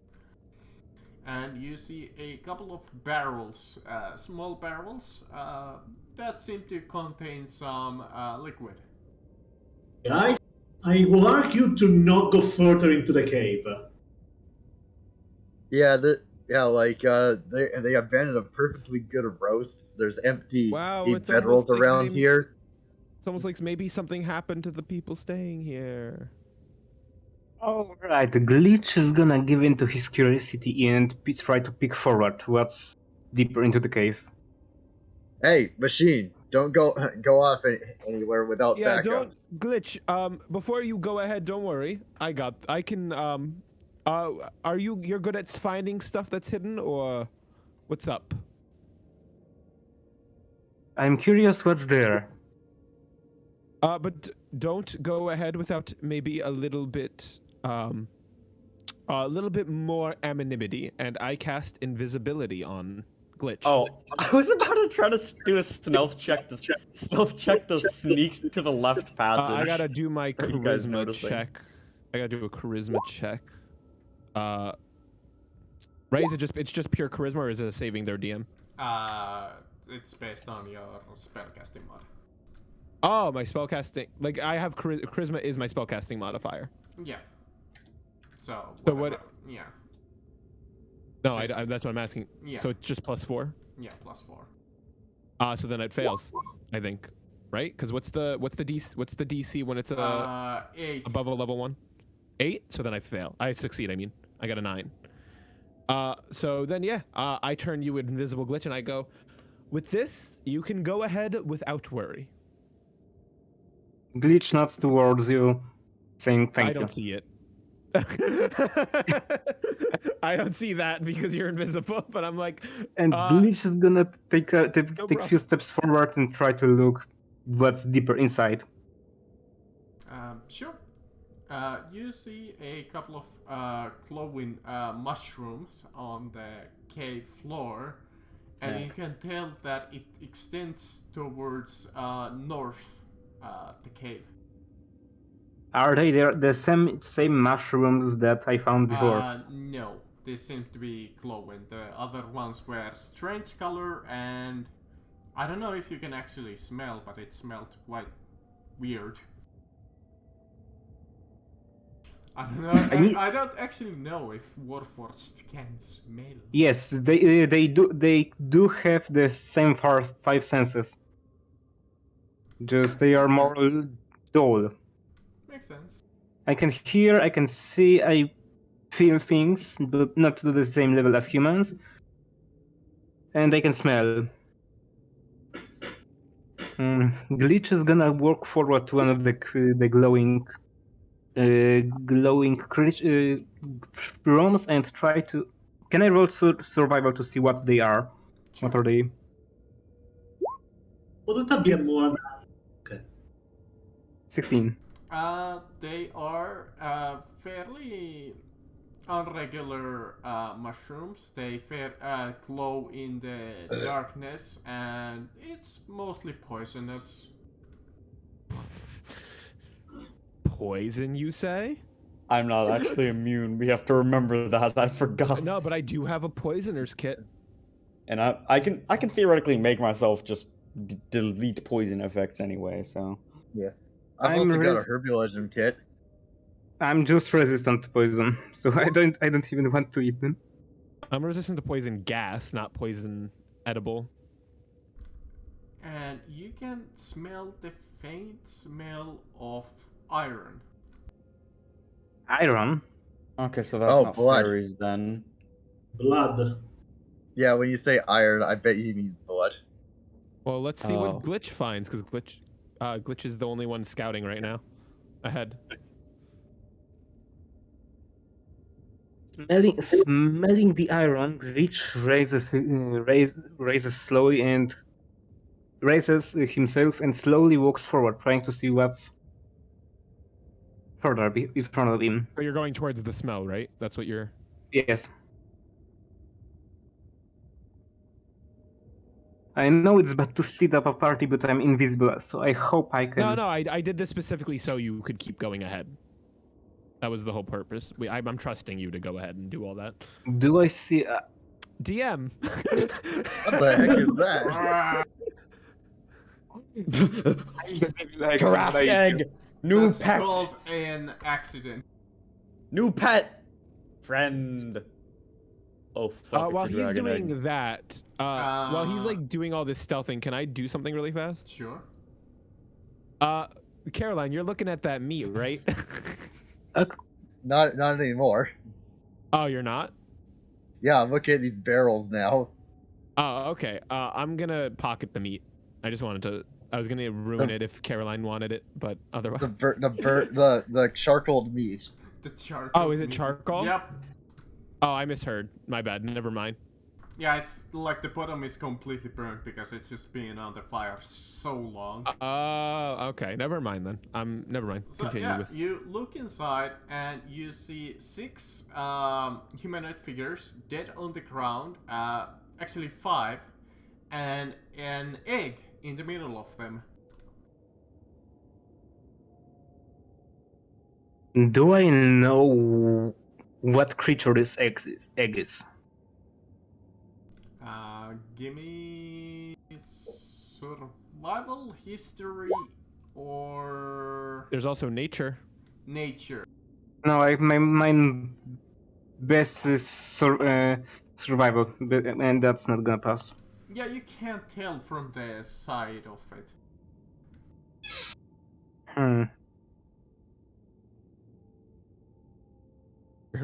And you see a couple of barrels, small barrels, that seem to contain some liquid. Guys, I will argue to not go further into the cave. Yeah, they abandoned a perfectly good roast. There's empty bedrolls around here. It's almost like maybe something happened to the people staying here. Alright, Glitch is gonna give in to his curiosity and try to peek forward what's deeper into the cave. Hey, machine, don't go off anywhere without backup. Don't Glitch. Before you go ahead, don't worry. I can. You're good at finding stuff that's hidden, or what's up? I'm curious what's there. But don't go ahead without maybe a little bit more anonymity, and I cast invisibility on Glitch. Oh, I was about to try to do a stealth check to sneak to the left passage. I gotta do my charisma check. I gotta do a charisma check. Right? It's just pure charisma, or is it a saving their DM? It's based on your spellcasting mod. Oh, my spellcasting. Like, I have charisma is my spellcasting modifier. Yeah. So what? Yeah. No, that's what I'm asking. Yeah. So it's just +4. Yeah, +4. So then it fails, I think, right? Because what's the DC when it's 8 above a level 1? 8. So then I fail. I succeed. I mean, I got a 9. So then I turn you invisible, Glitch, and I go, with this, you can go ahead without worry. Glitch nods towards you, saying thank you. I don't see it. I don't see that because you're invisible, but I'm like... And Glitch is gonna take a few steps forward and try to look what's deeper inside. Sure. You see a couple of glowing mushrooms on the cave floor, and you can tell that it extends towards north, the cave. Are they the same mushrooms that I found before? No, they seem to be glowing. The other ones were strange color, and I don't know if you can actually smell, but it smelled quite weird. I don't know. I don't actually know if Warforged can smell. Yes, they do have the same five senses. Just they are more dull. Makes sense. I can hear, I can see, I feel things, but not to the same level as humans. And I can smell. Glitch is gonna walk forward to one of the glowing rooms and try to... Can I roll survival to see what they are? Sure. What are they? Wouldn't that be a more... Okay. 16. They are fairly irregular mushrooms. They glow in the darkness, and it's mostly poisonous. Poison, you say? I'm not actually immune. We have to remember that. I forgot. No, but I do have a poisoner's kit. And I can theoretically make myself just delete poison effects anyway. So yeah, I've also got a herbalism kit. I'm just resistant to poison, so I don't even want to eat them. I'm resistant to poison gas, not poison edible. And you can smell the faint smell of iron. Iron? Okay, so that's not blood. fairies then. Blood. Yeah, when you say iron, I bet he means blood. Well, let's see what Glitch finds, because Glitch is the only one scouting right now. Ahead. Smelling the iron, Glitch raises slowly and raises himself and slowly walks forward, trying to see what's further in front of him. So you're going towards the smell, right? That's what you're... Yes. I know it's bad to split up a party, but I'm invisible, so I hope I can. No, I did this specifically so you could keep going ahead. That was the whole purpose. I'm trusting you to go ahead and do all that. Do I see? DM. What the heck is that? Tarrasque egg! New That's pet! called an accident. New pet! Friend! Oh fuck, While it's a he's dragon doing egg. that, while he's like doing all this stealthing, can I do something really fast? Sure. Caroline, you're looking at that meat, right? Not anymore. Oh, you're not? Yeah, I'm looking at these barrels now. Oh, okay. I'm gonna pocket the meat. I was gonna ruin it if Caroline wanted it, but otherwise. The charcoaled meat. The charcoal. Oh, is it charcoal? Yep. Oh, I misheard. My bad. Never mind. Yeah, it's like the bottom is completely burnt because it's just been on the fire so long. Oh, okay. Never mind then. Never mind. So Continue yeah, with. you look inside and you see 6 humanoid figures dead on the ground. Actually 5, and an egg in the middle of them. Do I know what creature this egg is? Give me survival, history, or There's also nature. nature. No, my best is survival, and that's not gonna pass. Yeah, you can't tell from the side of it.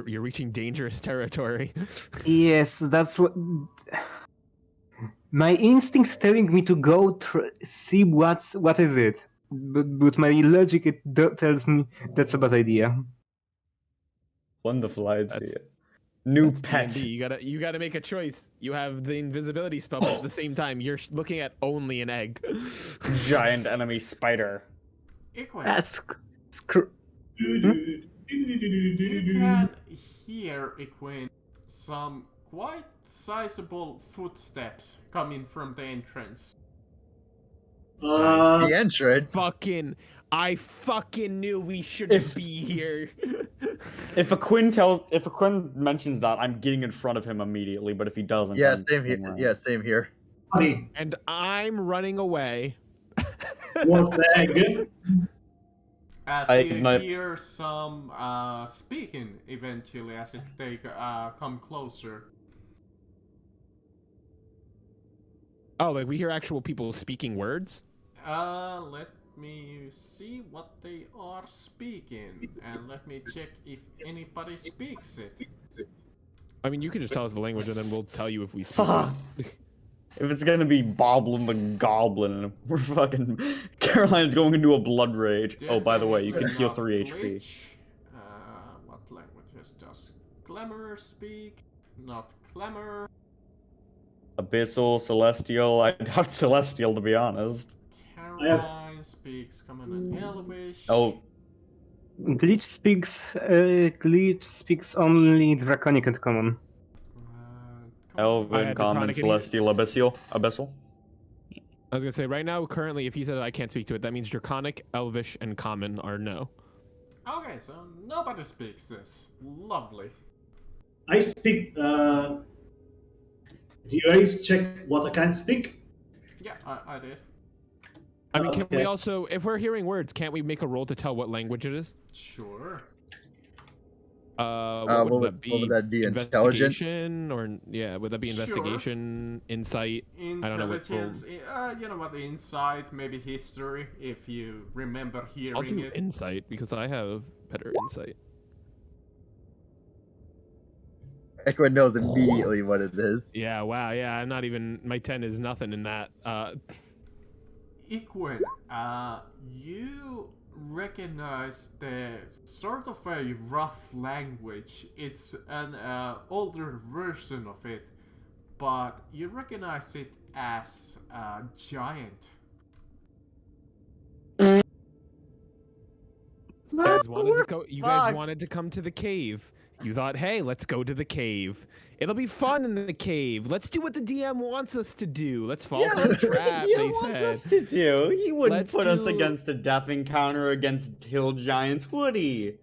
You're reaching dangerous territory. Yes, that's what. My instinct's telling me to go see what is it, but my logic tells me that's a bad idea. Wonderful idea. New That's pet. D&D. You gotta make a choice. You have the invisibility spell, but at the same time, you're looking at only an egg. Giant enemy spider. Equine. You can hear, Equine, some quite sizable footsteps coming from the entrance. The entrance. I fucking knew we shouldn't be here. If a Quinn mentions that, I'm getting in front of him immediately. But if he doesn't, Yeah, I'm same here. staying around. Yeah, same here. Funny. And I'm running away. One flag. As you hear some speaking eventually as they come closer. Oh, like we hear actual people speaking words? Let me see what they are speaking, and let me check if anybody speaks it. I mean, you can just tell us the language, and then we'll tell you if we speak it. If it's gonna be Boblin the Goblin, we're fucking... Caroline's going into a blood rage. Oh, by the way, you can heal 3 HP. What languages does Glamour speak? Not Glamour. Abyssal, Celestial. I doubt Celestial, to be honest. Caroline speaks Common and Elvish. Oh. Glitch speaks only Draconic and Common. Elven, Common, Celestial, Abyssal. I was gonna say, right now, currently, if he says I can't speak to it, that means Draconic, Elvish, and Common are no. Okay, so nobody speaks this. Lovely. I speak. Do you guys check what I can speak? Yeah, I did. I mean, can we also, if we're hearing words, can't we make a roll to tell what language it is? Sure. What would that be? Investigation? Or would that be investigation, insight? I don't know what. You know what? Insight, maybe history, if you remember hearing I'll do it. insight because I have better insight. Equin knows immediately what it is. Yeah. Wow. Yeah. I'm not even. My 10 is nothing in that. Equin, you recognize the sort of a rough language. It's an older version of it, but you recognize it as giant. You guys wanted to come to the cave. You thought, hey, let's go to the cave. It'll be fun in the cave. Let's do what the DM wants us to do. Let's fall for the trap, What the they wants said. us to do? He wouldn't Let's put us do- against a death encounter against hill giants, would he?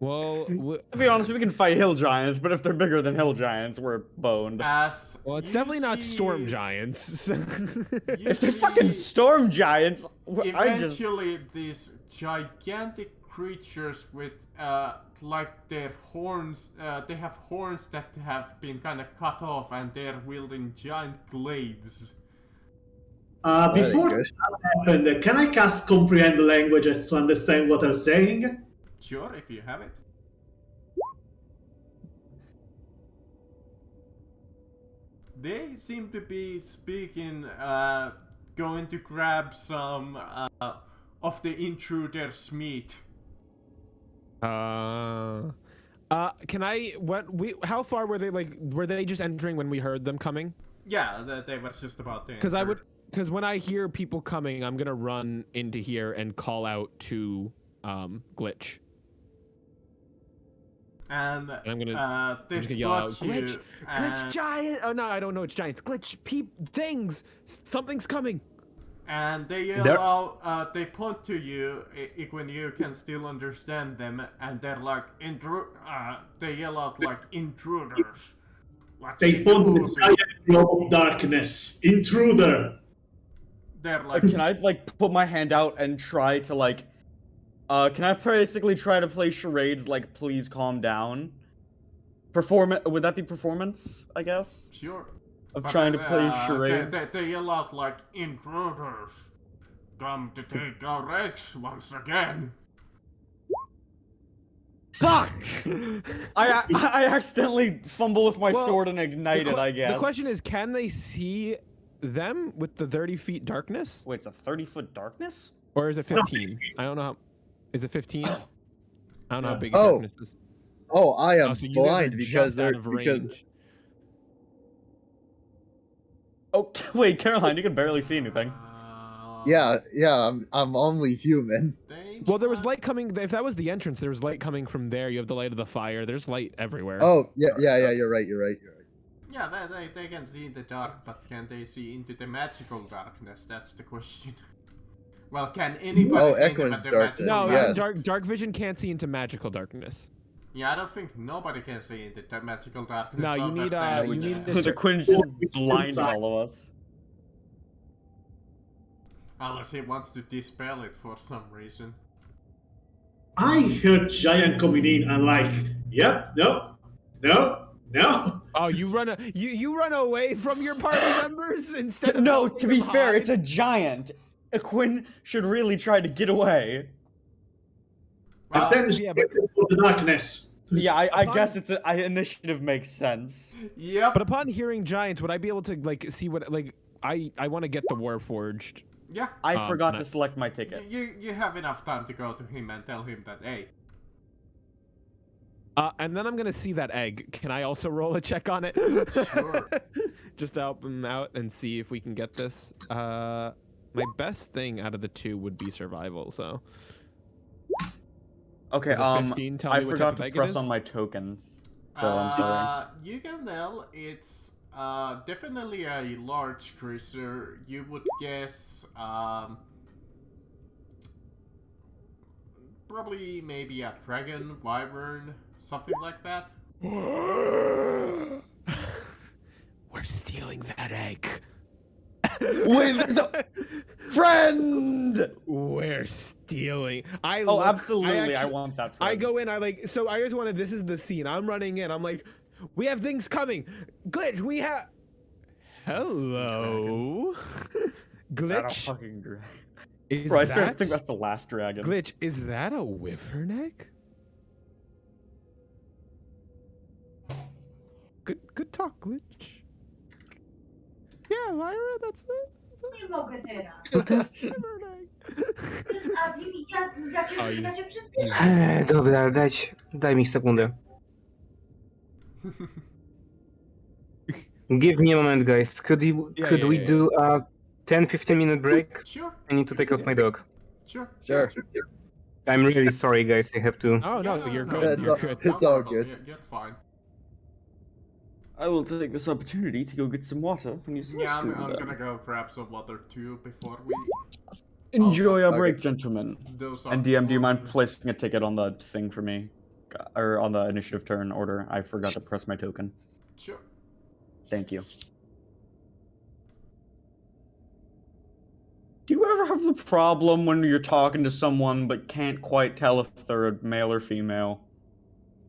Well, To be honest, we can fight hill giants, but if they're bigger than hill giants, we're boned. As well, it's you definitely not see- storm giants. you If they're see fucking storm giants, I just... Eventually, these gigantic creatures with like their horns, they have horns that have been kind of cut off, and they're wielding giant glaives. Before that happened, can I cast comprehend languages to understand what they're saying? Sure, if you have it. They seem to be speaking, going to grab some of the intruder's meat. Can I? How far were they? Like, were they just entering when we heard them coming? Yeah, they were just about to. Because when I hear people coming, I'm gonna run into here and call out to Glitch. And I'm gonna they yell out, spot you. Glitch giant! Oh no, I don't know. It's giants. Glitch things. Something's coming. And they yell out. They point to you when you can still understand them, and they're like they yell out like intruders. They point to the giant globe of darkness. Intruder. They're like. Can I like put my hand out and try to like? Can I basically try to play charades like please calm down? Would that be performance, I guess? Sure. Of trying to play charades? They yell out like, intruders, come to take our eggs once again. Fuck! I accidentally fumble with my sword and ignite it, I guess. The question is, can they see them with the 30 feet darkness? Wait, it's a 30-foot darkness? Or is it 15? I don't know how... Is it 15? I don't know how big darkness is. Oh, I am so you guys blind are because just they're out of range. Oh, wait, Caroline, you can barely see anything. Yeah, I'm only human. Well, there was light coming. If that was the entrance, there was light coming from there. You have the light of the fire. There's light everywhere. Oh, yeah, you're right. Yeah, they can see in the dark, but can they see into the magical darkness? That's the question. Well, can anybody see into the magical darkness? No, dark vision can't see into magical darkness. Yeah, I don't think nobody can see into the magical darkness. No, you need The Quinn's just blinding all of us. Unless he wants to dispel it for some reason. I heard giant coming in and like, yep, no. Oh, you run away from your party members instead of... No, to be fair, it's a giant. Quinn should really try to get away. And then for the darkness. Yeah, I guess it's initiative makes sense. Yep. But upon hearing giants, would I be able to like see what like I want to get the Warforged? Yeah. I forgot to select my ticket. You have enough time to go to him and tell him that, hey. And then I'm gonna see that egg. Can I also roll a check on it? Sure. Just to help him out and see if we can get this. My best thing out of the two would be survival. So. Okay. 15, I forgot to press on my token, so I'm sorry. You can tell it's definitely a large creature. You would guess probably maybe a dragon, wyvern, something like that. We're stealing that egg. Wait, there's a friend. We're stealing. Absolutely, I want that friend. I go in. I just wanted. This is the scene. I'm running in. I'm like, we have things coming. Glitch, we have. Hello. Glitch. Is that a fucking dragon? Bro, I started to think that's the last dragon. Glitch, is that a wyvern egg? Good talk, Glitch. Yeah, Lyra, that's it. Nie mogę teraz. Wyvern egg. Ja cię przyspieszam. Dobra, daj mi sekundę. Give me a moment, guys. Could we do a 10-15 minute break? Sure. I need to take out my dog. Sure. I'm really sorry, guys. I have to. Oh no, Yeah, you're no, good. no, You're no. good. It's all good. You're fine. I will take this opportunity to go get some water and use the Yeah, restroom. I'm then. gonna go grab some water too before we. Enjoy your okay. break, gentlemen. Those are And DM, do you mind fun. placing a ticket on the thing for me? Or on the initiative turn order? I forgot to press my token. Sure. Thank you. Do you ever have the problem when you're talking to someone but can't quite tell if they're a male or female?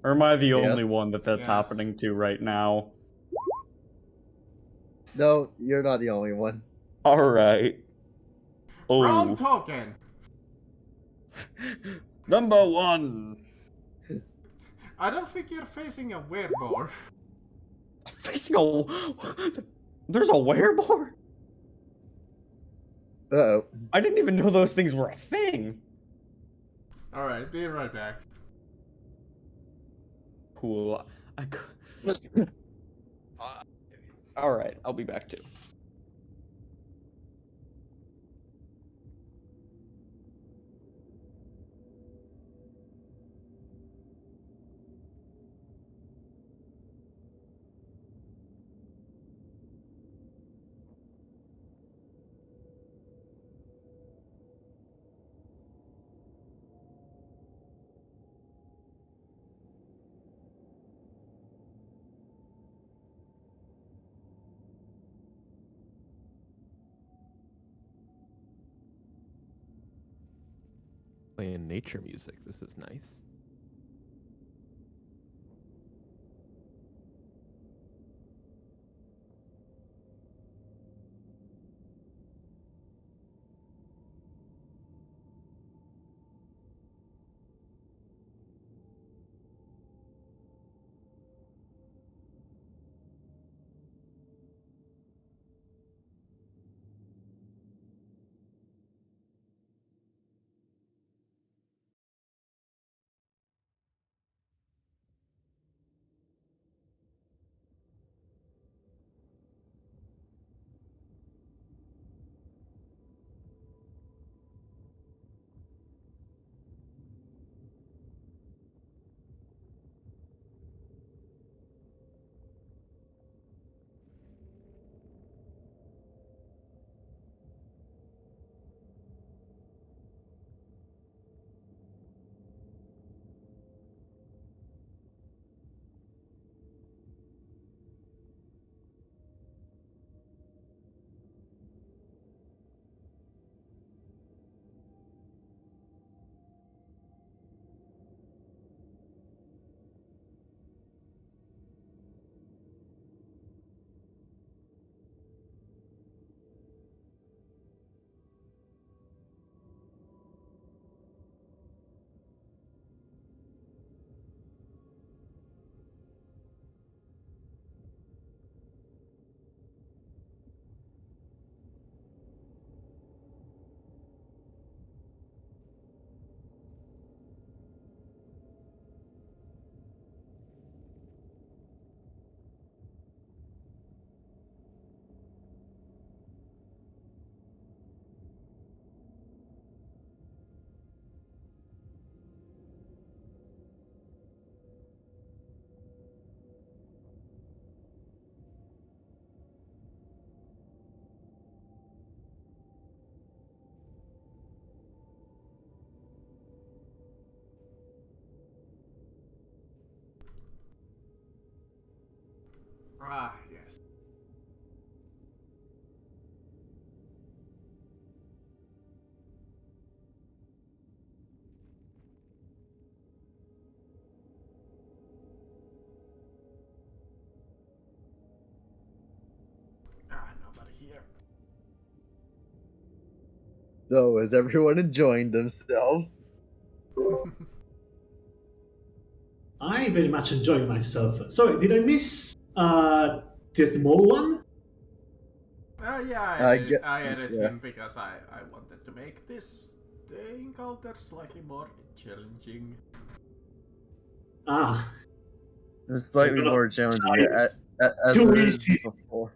Or am I the Yes. only one that's Yes. happening to right now? No, you're not the only one. Alright. Wrong Oh. token. Number 1. I don't think you're facing a werebore. Facing a... There's a werebore? Uh-oh. I didn't even know those things were a thing. Alright, be right back. Cool. Alright, I'll be back too. Playing nature music. This is nice. Ah, yes. Ah, nobody here. So, is everyone enjoying themselves? I very much enjoy myself. Sorry, did I miss the small one? Yeah, I added him because I wanted to make this the encounter slightly more challenging. Ah, It's slightly more challenging as too it is easy. before.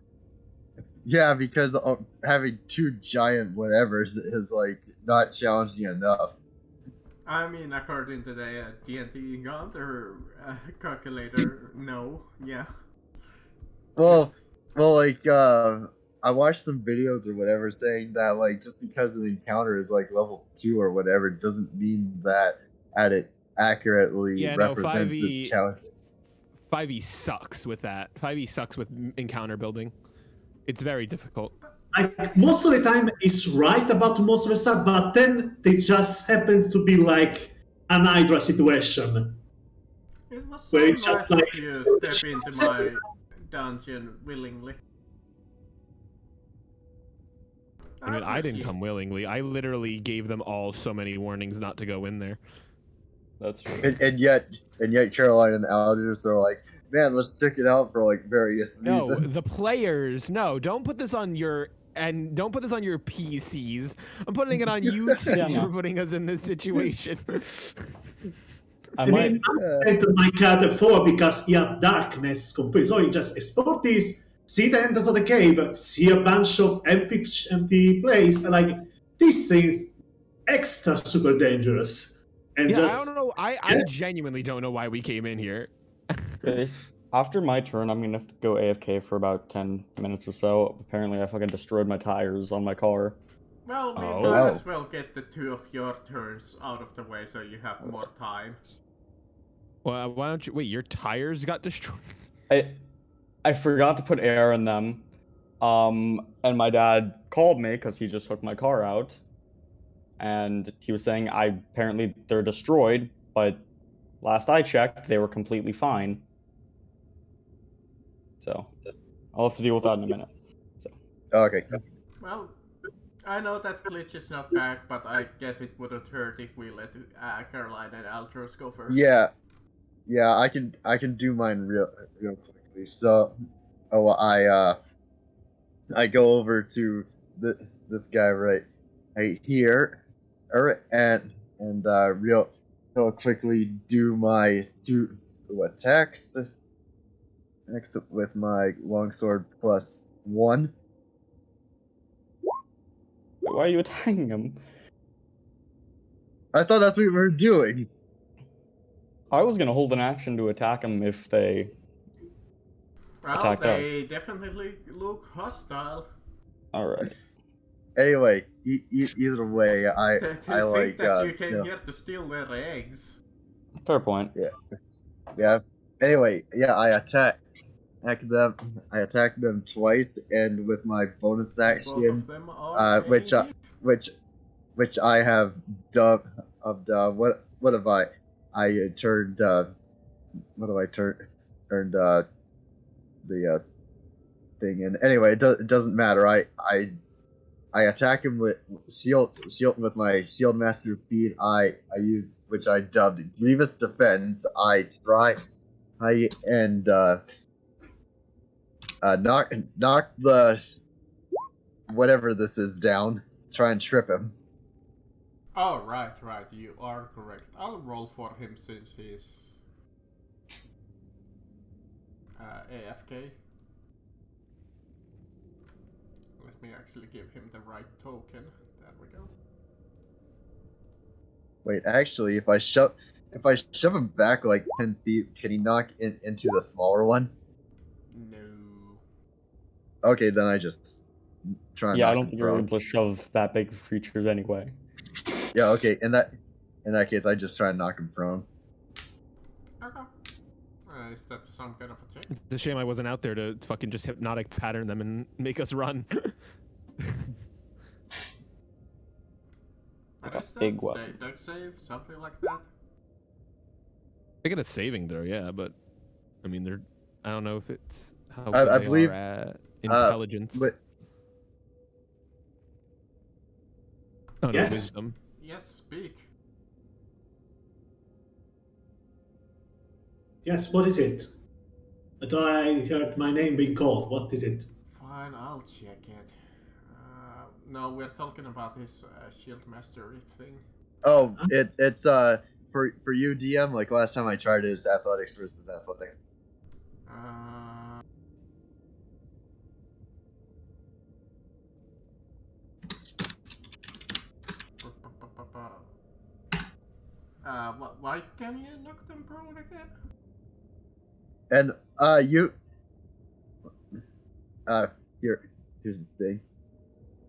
Yeah, because having two giant whatevers is like not challenging enough. I mean, according to the D&D Encounter calculator, no, yeah. Well, like, I watched some videos or whatever saying that, like, just because an encounter is, like, level 2 or whatever doesn't mean that it accurately represents its challenge. 5e sucks with that. 5e sucks with encounter building. It's very difficult. Most of the time it's right about most of the stuff, but then they just happen to be like an Hydra situation. It was so nice of you step into my dungeon willingly. I mean, I didn't come willingly. I literally gave them all so many warnings not to go in there. That's true. And yet Caroline and Aldous are like, man, let's check it out for like various reasons. No, the players. No, don't put this on your PCs. I'm putting it on YouTube for putting us in this situation. I said to my character 4 because he had darkness complete. So you just explore this, see the entrance of the cave, see a bunch of empty place, like this thing's extra super dangerous. And I don't know. I genuinely don't know why we came in here. After my turn, I'm gonna have to go AFK for about 10 minutes or so. Apparently, I fucking destroyed my tires on my car. Well, we might as well get the 2 of your turns out of the way so you have more time. Well, why don't you wait? Your tires got destroyed. I forgot to put air in them, and my dad called me because he just took my car out, and he was saying apparently they're destroyed, but last I checked, they were completely fine. So I'll have to deal with that in a minute. So. Okay. Well, I know that glitch is not bad, but I guess it wouldn't hurt if we let Caroline and Altros go first. Yeah, I can do mine real quickly. So, I go over to this guy right here, and real quickly do my 2 attacks. Next up with my longsword +1. Why are you attacking him? I thought that's what we were doing. I was gonna hold an action to attack him if they attacked out. They definitely look hostile. Alright. Anyway, either way, I think like that you came here to steal their eggs. Fair point. Yeah. Anyway, I attack them twice, and with my bonus action, which I have dubbed what have I turned what have I turned the thing in. Anyway, it doesn't matter. I attack him with shield with my shield master feat. I use, which I dubbed Grievous Defense. I try and knock the whatever this is down. Try and trip him. Oh, right, you are correct. I'll roll for him since he's AFK. Let me actually give him the right token. There we go. Wait, actually, if I shove him back like 10 feet, can he knock into the smaller one? No. Okay, then I just try. Yeah, I don't think you're able to shove that big of creatures anyway. Yeah, okay. In that case, I just try and knock him prone. Okay. Is that some kind of a check? It's a shame I wasn't out there to fucking just hypnotic pattern them and make us run. Like a big weapon. Deck save, something like that. They get a saving throw, yeah, but I mean, I don't know if it's how good I they believe are at intelligence. Oh, no, wisdom. Yes, speak. Yes, what is it? I thought I heard my name being called. What is it? Fine, I'll check it. No, we're talking about this shield mastery thing. Oh, it's for you, DM. Like last time I tried it, is athletics versus athletics. Why can you knock them prone again? And here's the thing.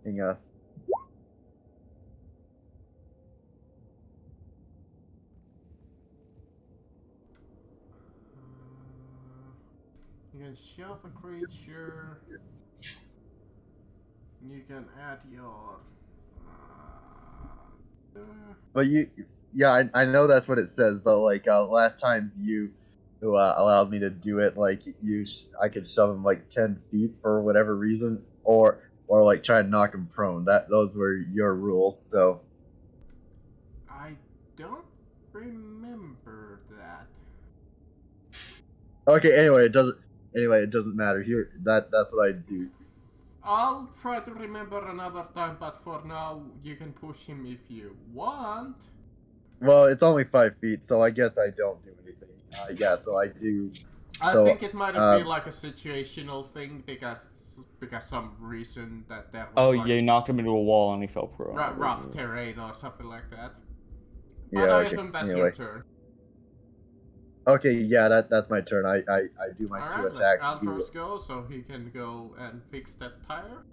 Hang on. You can shove a creature. You can add your. But I know that's what it says. But like last time you allowed me to do it, like I could shove him like 10 feet for whatever reason, or like try and knock him prone. Those were your rules. So. I don't remember that. Okay. Anyway, it doesn't matter. Here, that's what I do. I'll try to remember another time, but for now, you can push him if you want. Well, it's only 5 feet, so I guess I don't do anything. Yeah, so I do. I think it might have been like a situational thing because some reason that there was. Oh like, yeah, you knocked him into a wall and he fell prone. Rough terrain or something like that. But Yeah. I Okay. assume that's Anyway. your turn. Okay. Yeah, that's my turn. I do my 2 Alright, attacks. let Alphonse go so he can go and fix that tire.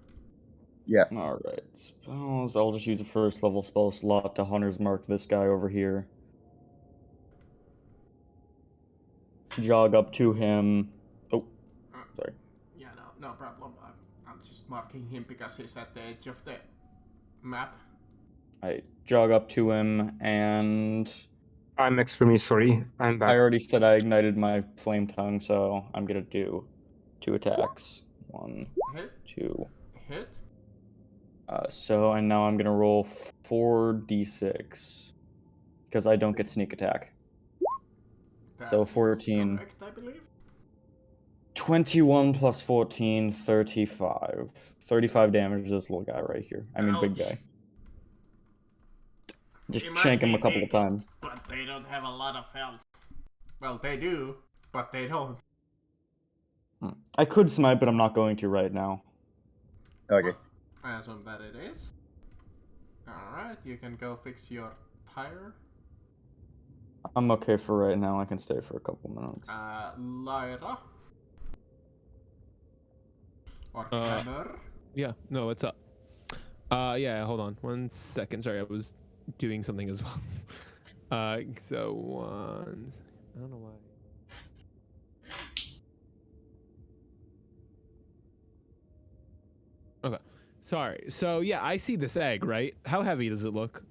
Yeah. Alright, spells. I'll just use a first level spell slot to Hunter's Mark this guy over here. Jog up to him. Oh, sorry. Yeah, no problem. I'm just marking him because he's at the edge of the map. I jog up to him and I'm extremely sorry. I'm back. I already said I ignited my flame tongue, so I'm gonna do 2 attacks. 1, Hit. 2. Hit. And now I'm gonna roll 4d6 because I don't get sneak attack. So That is 14. correct, I believe. 21 plus 14, 35. 35 damage to this little guy right here. I mean, big Ouch. guy. Just He might shank him be a couple big, of times. But they don't have a lot of health. Well, they do, but they don't. I could smite, but I'm not going to right now. Okay. I assume that it is. Alright, you can go fix your tire. I'm okay for right now. I can stay for a couple minutes. Lyra. Or Hammer. Yeah, no, what's up? Yeah, hold on 1 second. Sorry, I was doing something as well. So one. I don't know why. Okay, sorry. So yeah, I see this egg, right? How heavy does it look?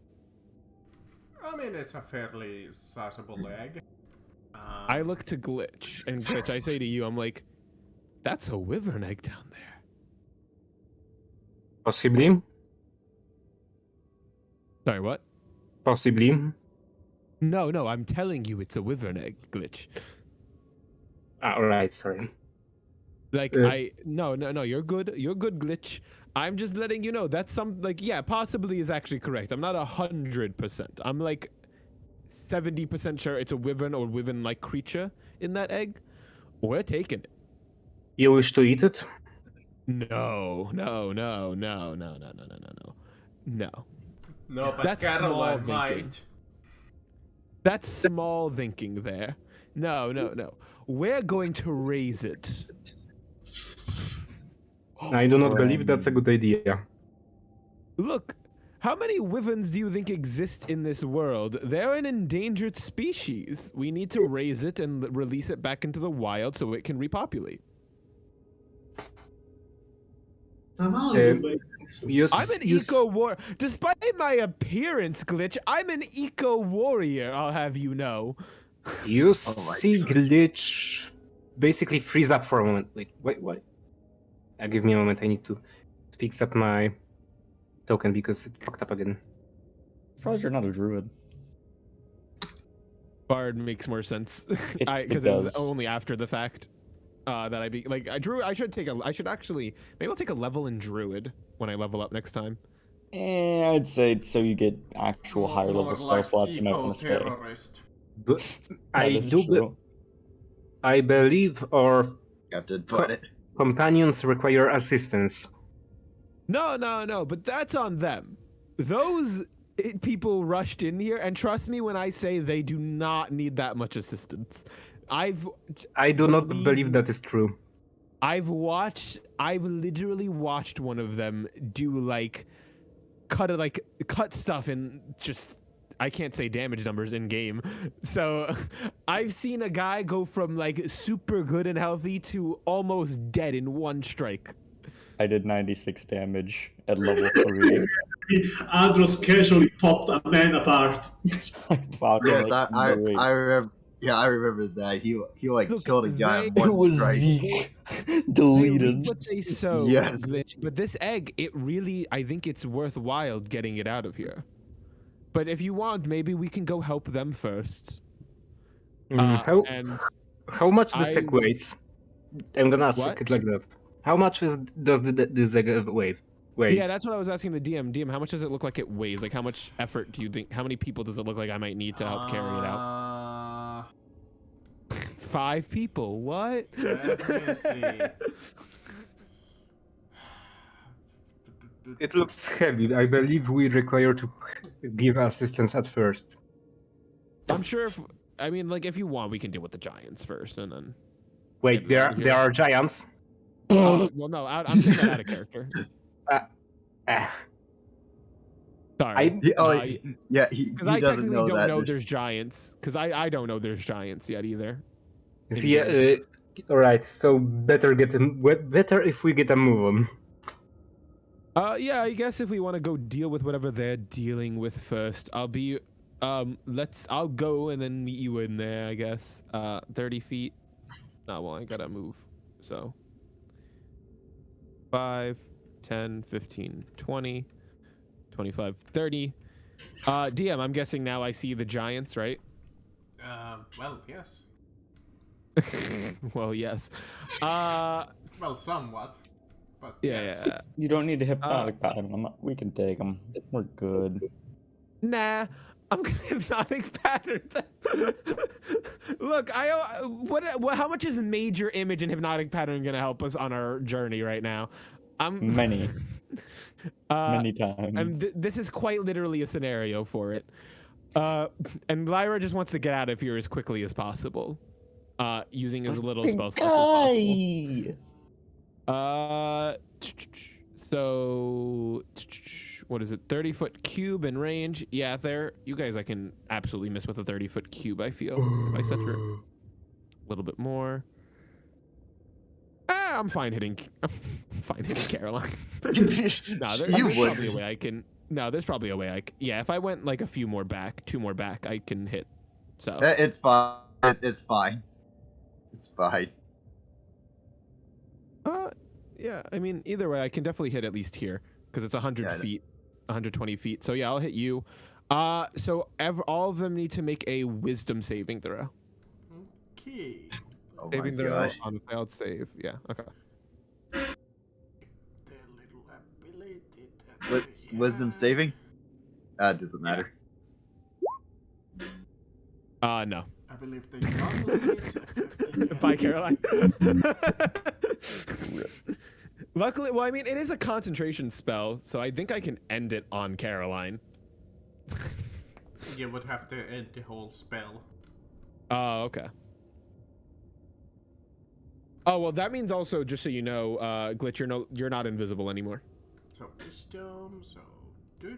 I mean, it's a fairly sizable egg. I look to Glitch, and Glitch, I say to you, I'm like, that's a wyvern egg down there. Possibly. Sorry, what? Possibly. No, I'm telling you it's a wyvern egg, Glitch. Alright, sorry. Like, no, you're good, Glitch. I'm just letting you know that's yeah, possibly is actually correct. I'm not 100%. I'm like 70% sure it's a wyvern or wyvern-like creature in that egg. We're taking it. You wish to eat it? No. No, but That's Caroline small thinking. might. That's small thinking there. No. We're going to raise it. I do not believe that's a good idea. Look, how many wyverns do you think exist in this world? They're an endangered species. We need to raise it and release it back into the wild so it can repopulate. I'm I'm an eco-warrior. Despite my appearance, Glitch, I'm an eco-warrior, I'll have you know. You see Glitch basically freeze up for a moment. Like, wait. Give me a moment, I need to pick up my token because it fucked up again. Surprised you're not a druid. Bard makes more sense. Because it was only after the fact that I be like I should actually maybe I'll take a level in druid when I level up next time. I'd say so you get actual higher level spell like slots you might want to stay. terrorist. But That is true. I believe our Captain, put it. companions require assistance. No, but that's on them. Those people rushed in here, and trust me when I say they do not need that much assistance. I do not believe that is true. I've literally watched one of them do like cut stuff and just, I can't say damage numbers in game. So I've seen a guy go from like super good and healthy to almost dead in one strike. I did 96 damage at level 3. Andros casually popped a man apart. I remember. Yeah, I remember that. He killed a guy in one It was strike. Zeke. Deleted. What they sow, Yes. Glitch, but this egg, I think it's worthwhile getting it out of here. But if you want, maybe we can go help them first. How much this egg weighs? I'm gonna ask it like that. How much does this egg weigh? Yeah, that's what I was asking the DM. DM, how much does it look like it weighs? Like, how much effort do you think? How many people does it look like I might need to help carry it out? 5 people. What? Let me see. It looks heavy. I believe we require to give assistance at first. I'm sure if you want, we can deal with the giants first, and then. Wait, there are giants. Well, no, I'm saying that out of character. Sorry. Because I technically know don't know there's giants. Because I don't know there's giants yet either. All right. So better if we get a move on. Yeah, I guess if we want to go deal with whatever they're dealing with first, I'll go and then meet you in there, I guess. 30 feet. Nah, well, I gotta move. So 5, 10, 15, 20, 25, 30. DM, I'm guessing now I see the giants, right? Well, yes. Well, yes. Well, somewhat. But yes. Yeah. You don't need to hypnotic pattern them. We can take them. We're good. Nah, I'm gonna hypnotic pattern them. Look, how much is major image and hypnotic pattern gonna help us on our journey right now? Many times. And this is quite literally a scenario for it. And Lyra just wants to get out of here as quickly as possible. Using as little spell slots as possible. So what is it? 30-foot cube in range. Yeah, you guys, I can absolutely miss with a 30-foot cube. I feel if I set her a little bit more. I'm fine hitting Caroline. There's probably a way I can. No, there's probably a way I can. Yeah, if I went like a few more back, 2 more back, I can hit. So it's fine. It's fine. It's fine. Yeah, I mean, either way, I can definitely hit at least here because it's 100 feet, 120 feet. So yeah, I'll hit you. So all of them need to make a wisdom saving throw. Okay. Oh saving my throw gosh. on a failed save. Yeah. Okay. The little ability that Wisdom saving? Doesn't matter. No. I believe the young is Bye, Caroline. Luckily, well, I mean, it is a concentration spell, so I think I can end it on Caroline. You would have to end the whole spell. Oh, okay. Oh, well, that means also, just so you know, Glitch, you're not invisible anymore. So wisdom, dude.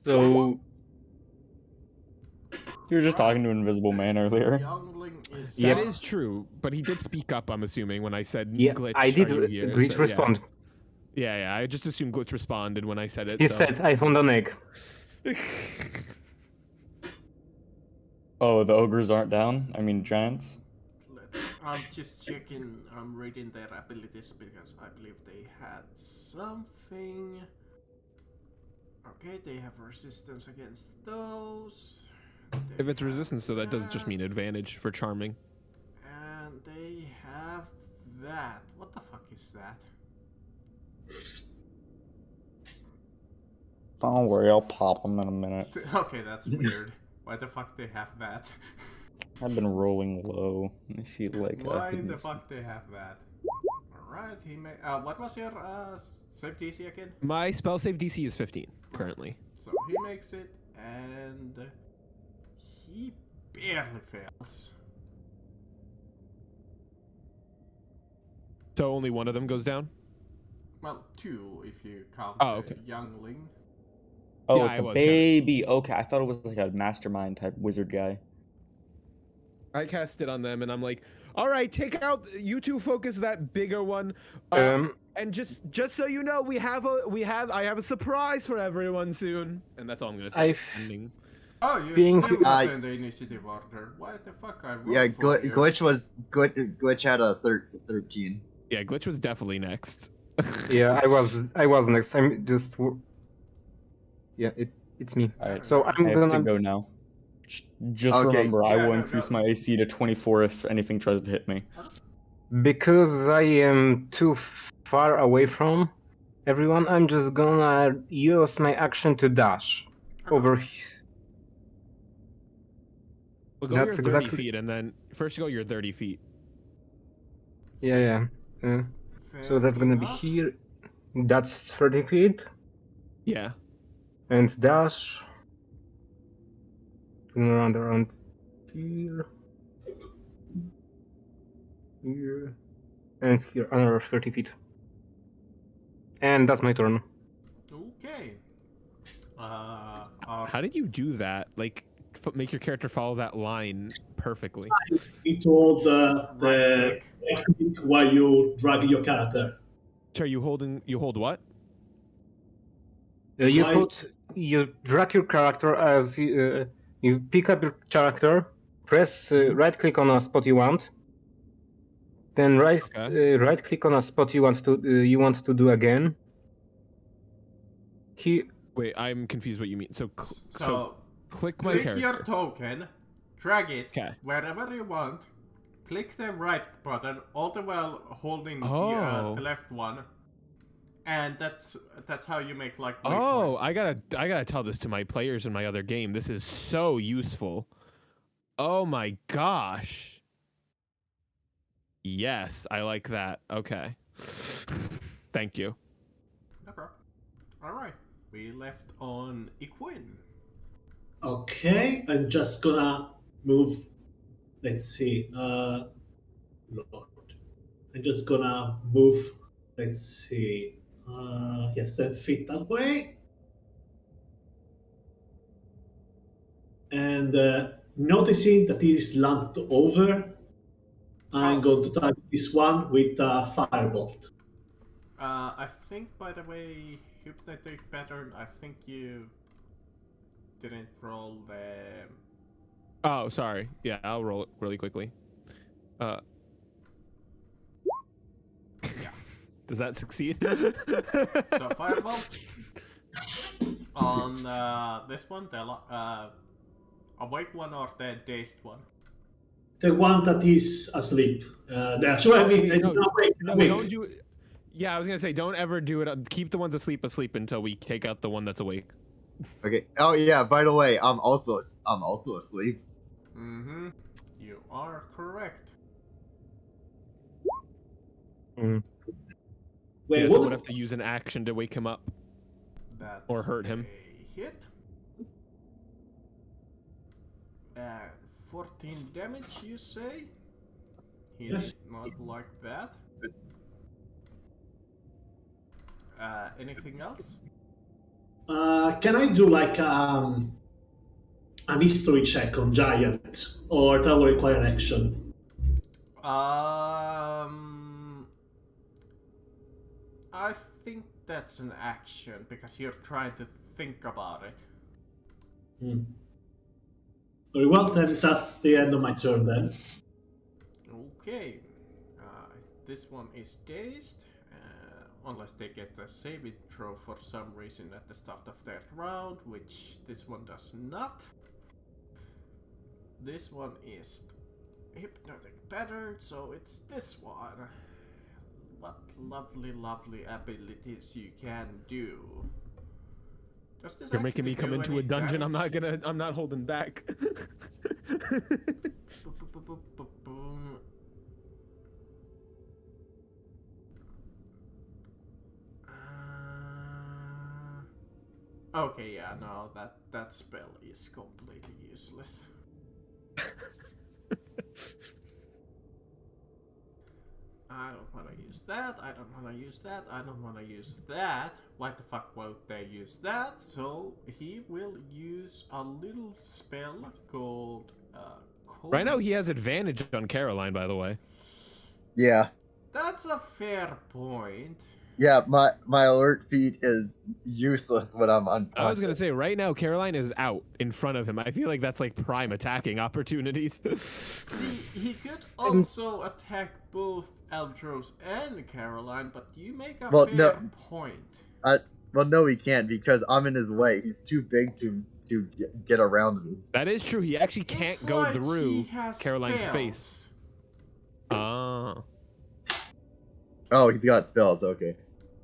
So You were just talking to an invisible man earlier. Youngling is That is true, but he did speak up, I'm assuming, when I said Glitch. I did. Are you here? Glitch So, respond. Yeah, I just assumed Glitch responded when I said it. He said, I found an egg. Oh, the ogres aren't down? I mean, giants? I'm just checking, I'm reading their abilities because I believe they had something. Okay, they have resistance against those. If it's resistance, so that does just mean advantage for charming. And they have that. What the fuck is that? Don't worry, I'll pop them in a minute. Okay, that's weird. Why the fuck they have that? I've been rolling low. I feel like Why the fuck they have that? Alright, what was your save DC again? My spell save DC is 15 currently. So he makes it, and he barely fails. So only one of them goes down? Well, 2 if you count okay. the youngling. Oh, Yeah, it's I a was baby. Okay, I thought it was like a mastermind type wizard guy. I cast it on them, and I'm like, all right, take out. You two focus that bigger one. And just so you know, I have a surprise for everyone soon. And that's all I'm gonna say. Ending. Oh, you're Being- still not in the initiative order. What the fuck? I rolled for you. Glitch had a 13. Yeah, Glitch was definitely next. Yeah, I was next. I'm just. Yeah, it's me. Alright, So I I'm have to gonna. go now. Just Okay. remember, I Yeah, will no, increase no. my AC to 24 if anything tries to hit me. Because I am too far away from everyone, I'm just gonna use my action to dash over. We'll go That's your 30 exactly- feet, and then first you go your 30 feet. Yeah. So that's gonna be here. That's 30 feet. Yeah. And dash. Around here. Here. And here, another 30 feet. And that's my turn. Okay. How did you do that? Like, make your character follow that line perfectly. It hold the Right technique while you drag your character. So you hold what? You drag your character as you pick up your character, press right click on a spot you want, then right click on a spot you want to do again. Wait, I'm confused what you mean. So click my click character. your token, drag it 'Kay. wherever you want, click the right button, all the while holding the left one, and that's how you make like. Oh, I gotta tell this to my players in my other game. This is so useful. Oh my gosh. Yes, I like that. Okay. Thank you. No problem. All right, we left on Equin. Okay, I'm just gonna move. Let's see. Lord. I'm just gonna move. Let's see. Yes, 10 feet that way. And noticing that it is lumped over, I'm going to target this one with a firebolt. I think, by the way, hypnotic pattern. I think you didn't roll the. Oh, sorry. Yeah, I'll roll it really quickly. Yeah. Does that succeed? So firebolt on this one, the awake one or the dazed one? The one that is asleep. Actually, I mean, awake. Don't do it. Yeah, I was gonna say, don't ever do it. Keep the ones asleep until we take out the one that's awake. Okay. Oh yeah. By the way, I'm also asleep. Mm-hmm. You are correct. Wait, Yeah, so what? we'll have to use an action to wake him up. That's or hurt him. A hit. 14 damage, you say? He Yes. did not like that. Anything else? Can I do like a mystery check on Giant, or that will require an action? I think that's an action because you're trying to think about it. Very well, then that's the end of my turn then. Okay. This one is dazed, unless they get a saving throw for some reason at the start of their round, which this one does not. This one is hypnotic pattern, so it's this one. What lovely, lovely abilities you can do. Does this You're making me come into a dungeon. Damage? I'm not holding back. Okay, yeah, no, that spell is completely useless. I don't want to use that, I don't want to use that, I don't want to use that. Why the fuck won't they use that? So he will use a little spell called Right now he has advantage on Caroline, by the way. Yeah. That's a fair point. Yeah, my alert feat is useless when I'm unconscious. I was gonna say, right now Caroline is out in front of him. I feel like that's like prime attacking opportunities. See, he could also attack both Aldros and Caroline, but you make a fair point. Well, no, he can't because I'm in his way. He's too big to get around me. That is true. He actually can't go like through Caroline's spells. space. Ah. Oh, he's got spells. Okay.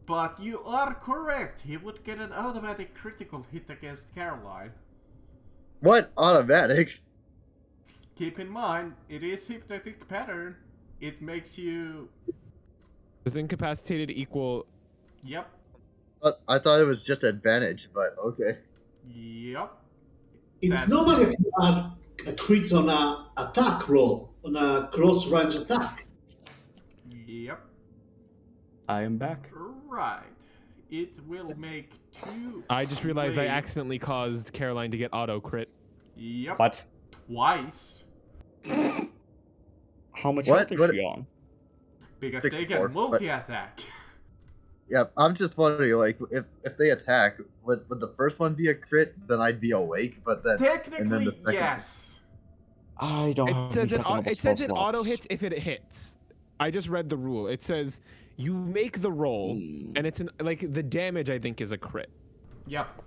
But you are correct. He would get an automatic critical hit against Caroline. What? Automatic? Keep in mind, it is hypnotic pattern. It makes you... Does incapacitated equal... Yep. I thought it was just advantage, but okay. Yep. It's normally a crit on a attack roll, on a cross range attack. Yep. I am back. Right. It will make 2. I just realized I accidentally caused Caroline to get auto crit. Yep. What? Twice. How much health is she on? Because they can multi-attack. Yeah, I'm just wondering, like, if they attack, would the first one be a crit? Then I'd be awake, but then Technically, the second... yes. I don't have It says it auto hits if it hits. I just read the rule. It says you make the roll, and it's like the damage. I think is a crit. Yep.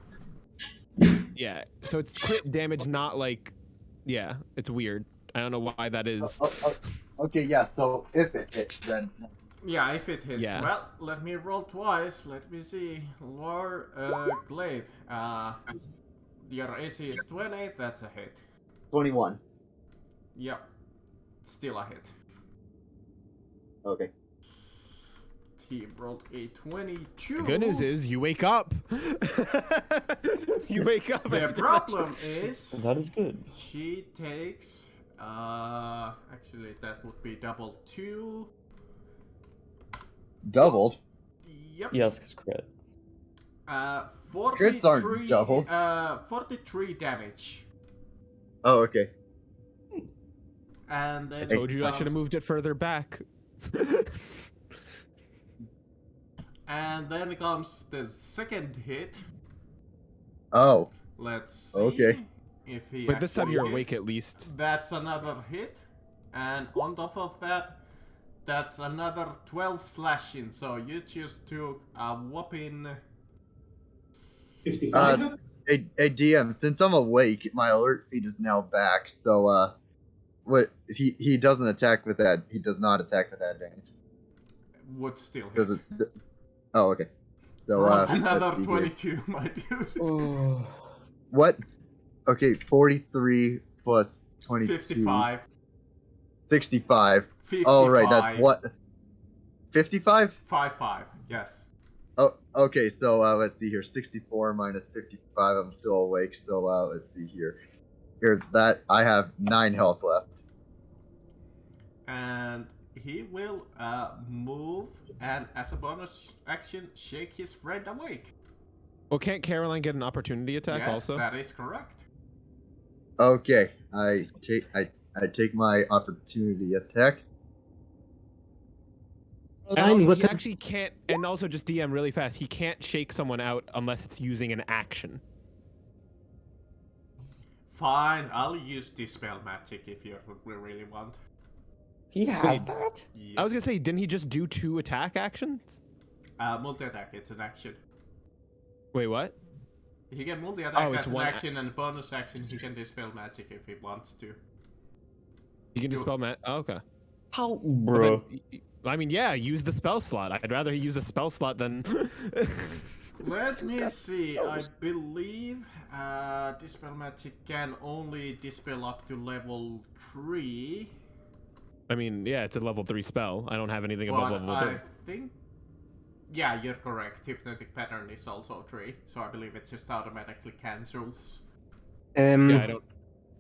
Yeah. So it's crit damage, not like. Yeah, it's weird. I don't know why that is. Okay, yeah. So if it hits, then. Yeah, if it hits. Yeah. Well, let me roll twice. Let me see. Lore Glaive. Your AC is 20. That's a hit. 21. Yep. Still a hit. Okay. He rolled a 22. The good news is you wake up. You wake up. The problem is That is good. she takes actually that would be double 2. Doubled? Yep. Yes, because crit. 43, Crits aren't doubled. 43 damage. Oh, okay. And then I told you I should have moved it further back. And then comes the second hit. Oh. Let's see Okay. if he But this time actually you're hits. awake at least. That's another hit. And on top of that, that's another 12 slashing. So you just took a whopping... 55? Hey, DM, since I'm awake, my alert feed is now back, so, what, he doesn't attack with that, he does not attack with that advantage. Would still hit. Oh, okay. So, Roll another 22, my dude. Oh. What? Okay, 43 plus 22. 55. 65. 55. Oh, right, that's what? 55? 55, yes. Oh, okay, so, let's see here. 64 minus 55, I'm still awake, so, let's see here. Here's that. I have 9 health left. And he will move and, as a bonus action, shake his friend awake. Well, can't Caroline get an opportunity attack Yes, also? that is correct. Okay, I take my opportunity attack. And also, he actually can't, and also just DM really fast, he can't shake someone out unless it's using an action. Fine, I'll use Dispel Magic if you really want. He has that? Yeah. I was gonna say, didn't he just do 2 attack actions? Multi-attack, it's an action. Wait, what? He can multi-attack it's as an one action, and bonus action he can Dispel Magic if he wants to. You can dispel oh, okay. How, Well, bro? then, I mean, yeah, use the spell slot. I'd rather he use a spell slot than... Let me see, I believe Dispel Magic can only dispel up to level 3. I mean, yeah, it's a level 3 spell. I don't have anything above But level 3. I think Yeah, you're correct. Hypnotic pattern is also 3, so I believe it just automatically cancels. Yeah, I don't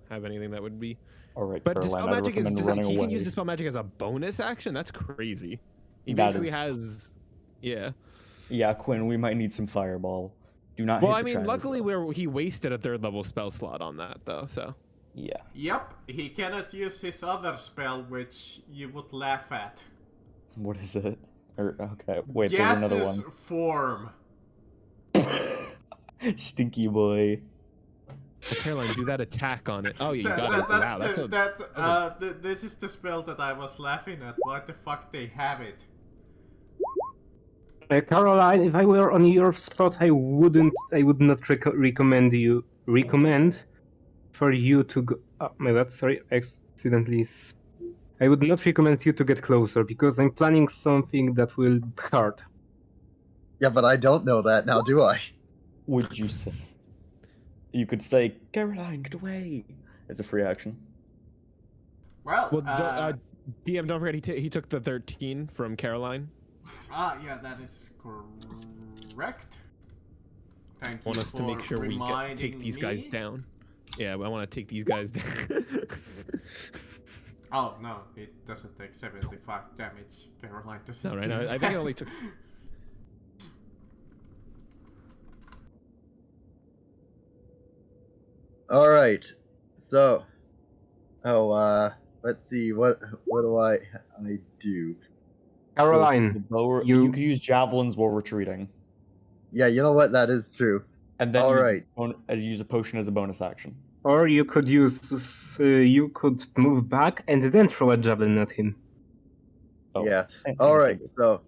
have anything that would be. All right, But Caroline, Dispel I Magic is recommend running he away. can use Dispel Magic as a bonus action? That's crazy. He That basically is- has yeah. Yeah, Quinn, we might need some fireball. Do not Well, hit I the mean, shadows, luckily though. he wasted a 3rd level spell slot on that though, so. Yeah. Yep, he cannot use his other spell, which you would laugh at. What is it? Okay, wait, there's another Gaseous one. form. Stinky boy. Well, Caroline, do that attack on it. Oh, yeah, you got it. That's Wow, this is the spell that I was laughing at. Why the fuck they have it? Caroline, if I were on your spot, I would not recommend for you to go. Oh my god, sorry, I accidentally. I would not recommend you to get closer because I'm planning something that will hurt. Yeah, but I don't know that now, do I? Would you say? You could say, Caroline, get away. It's a free action. Well, DM, don't forget he took the 13 from Caroline. Yeah, that is correct. Thank you Want us for to make sure we reminding take these me. guys down. Yeah, I want to take these guys down. Oh no, it doesn't take 75 damage. Caroline doesn't. No, right? do I think it only took. All right. So, let's see. What do I do? Caroline, you could use javelins while retreating. Yeah, you know what? That is true. And then All use, right. use a potion as a bonus action. or you could you could move back and then throw a javelin at him. Oh, Yeah. same thing, All same right. thing. So,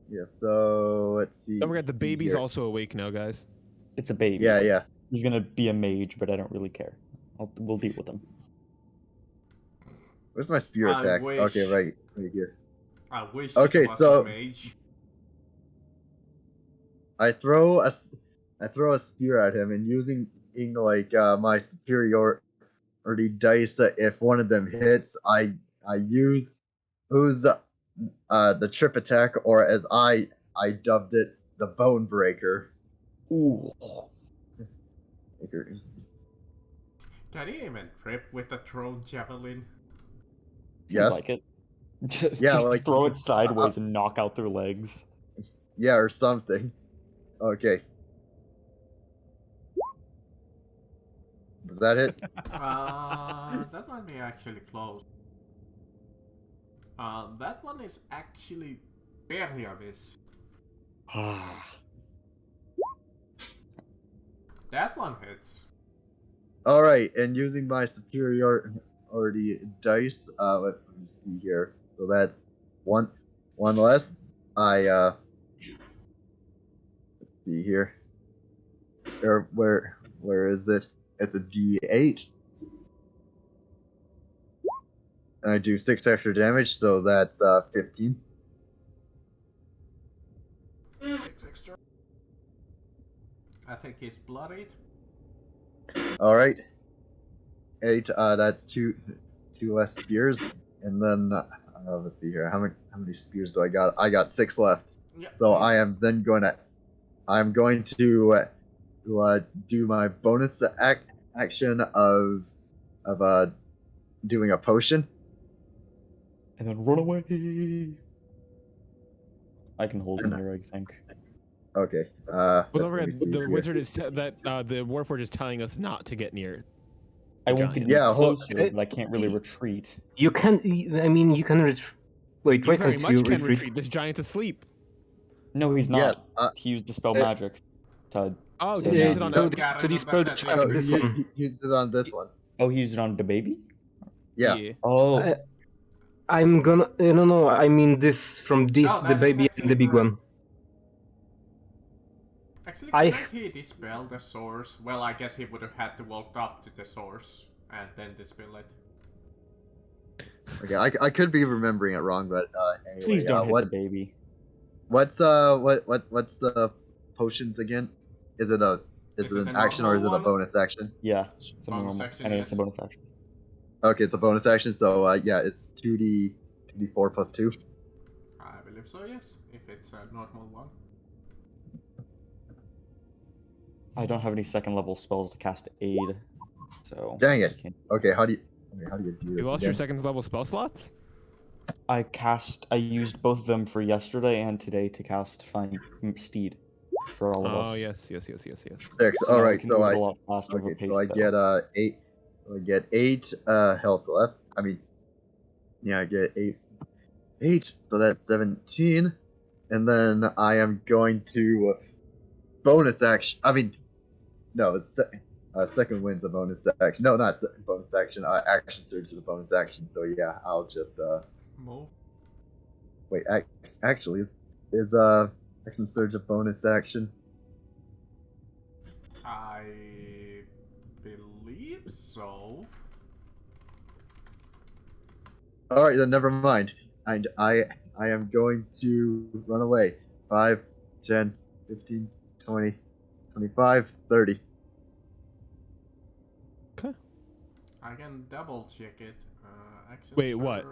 yeah. So let's see. Don't forget the baby's here. also awake now, guys. It's a baby. Yeah, yeah. He's gonna be a mage, but I don't really care. We'll deal with him. Where's my spear I attack? wish. Okay, right here. I wish Okay, it was so- a mage. I throw a spear at him, and using like my superiority dice, if one of them hits, I use the trip attack, or as I dubbed it, the bone breaker. Ooh. Can he even trip with a thrown javelin? Seems Yes. like it. Just Yeah, like- throw it sideways and knock out their legs. Yeah, or something. Okay. Does that hit? That might be actually close. That one is actually barely a miss. That one hits. All right, and using my superiority dice, let me see here. So that's one less. Let's see here. Where is it? It's a D8. And I do 6 extra damage, so that's 15. 6 extra. I think he's bloodied. All right. 8. That's two less spears, and then let's see here. How many spears do I got? I got 6 left. Yeah, So please. I'm going to do my bonus action of doing a potion. And then run away. I can hold him here, I think. Okay. Well, don't let me forget, see the here. wizard is the Warforged is telling us not to get near. I won't get any Yeah, hold- closer, but I can't really retreat. You can. I mean, you can. Wait, You why very can't much you can retreat? retreat. This giant's asleep. No, he's Yes. not. He used Dispel Magic. To Oh, So did now you use it on? you- to dispel the Oh, check Oh, this he one. used it on this one. Oh, he used it on the baby? Yeah. Oh. I'm gonna. No. I mean this from this Oh, the that is baby and actually the big correct. one. Actually, I- couldn't he dispel the source? Well, I guess he would have had to walk up to the source and then dispel it. Okay, I could be remembering it wrong, but anyway. Please don't hit what the baby. what's the potions again? Is it Is it an a action or is it a normal one? bonus action? Yeah. It's a Bonus normal, action, and it's a yes. bonus action. Okay, it's a bonus action, so yeah, it's 2d4 plus 2. I believe believe so, yes. If it's a normal one. I don't have any second level spells to cast aid, so. Dang it. Okay, how do you do this You lost again? your second level spell slots? I used both of them for yesterday and today to cast Find Steed for all of us. Oh, yes. 6. So All now we right, can so move I it a lot faster of a okay, pace so I though. get 8. I get 8 health left. I mean, yeah, I get 8. So that's 17, and then I am going to bonus action. I mean, no, it's second wind's a bonus action. No, not bonus action. Action surge is a bonus action. So yeah, I'll just Move. wait. Actually, is action surge a bonus action? I believe so. All right, then never mind. And I am going to run away. 5, 10, 15, 20, 25, 30. I can double check it. Action Wait, surge. what?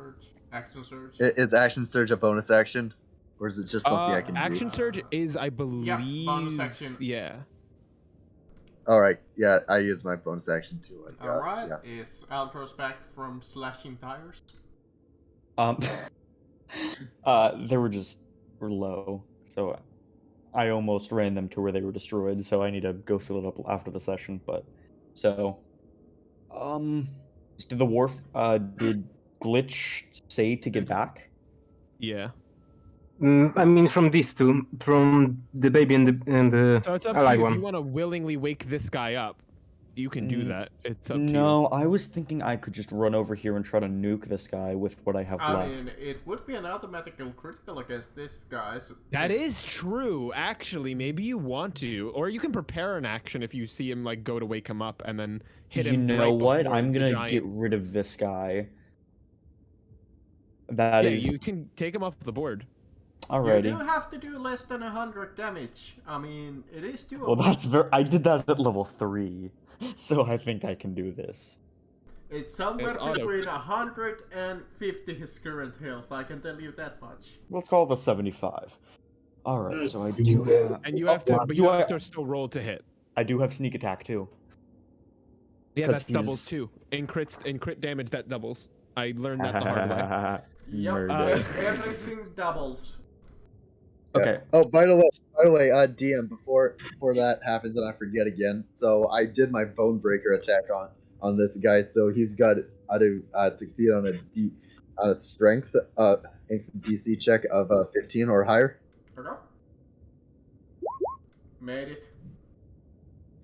Action surge. Is action surge a bonus action, or is it just something I can do? Action surge is, I believe. Yeah, bonus action. Yeah. All right, yeah, I use my bonus action too. Alright, yeah. is Altro's back from slashing tires? They were low, so I almost ran them to where they were destroyed. So I need to go fill it up after the session. But so, did the wharf did Glitch say to get back? Yeah. I mean, from these two, from the baby and the So it's up to alive you. If one. you want to willingly wake this guy up, you can do that. It's up to you. No, I was thinking I could just run over here and try to nuke this guy with what I have I left. mean, it would be an automatical critical against this guy. So That is true. Actually, maybe you want to, or you can prepare an action if you see him like go to wake him up and then hit him. You know right what? before I'm the gonna giant- get rid of this guy. That Yeah, is you can take him off the board. alrighty. You do have to do less than 100 damage. I mean, it is doable. Well, that's I did that at level 3, so I think I can do this. It's somewhere It's auto. between 150 his current health. I can tell you that much. Let's call it a 75. All right, That's so I good. do have. And you have to, but do you I? have to still roll to hit. I do have sneak attack too. Yeah, 'Cause that doubles he's- too. In crit damage, that doubles. I learned that the hard way. Yep, Murder. everything doubles. Okay. Oh, by the way, DM, before that happens and I forget again. So I did my bone breaker attack on this guy. So he's got to succeed on a strength DC check of 15 or higher. Okay. Made it.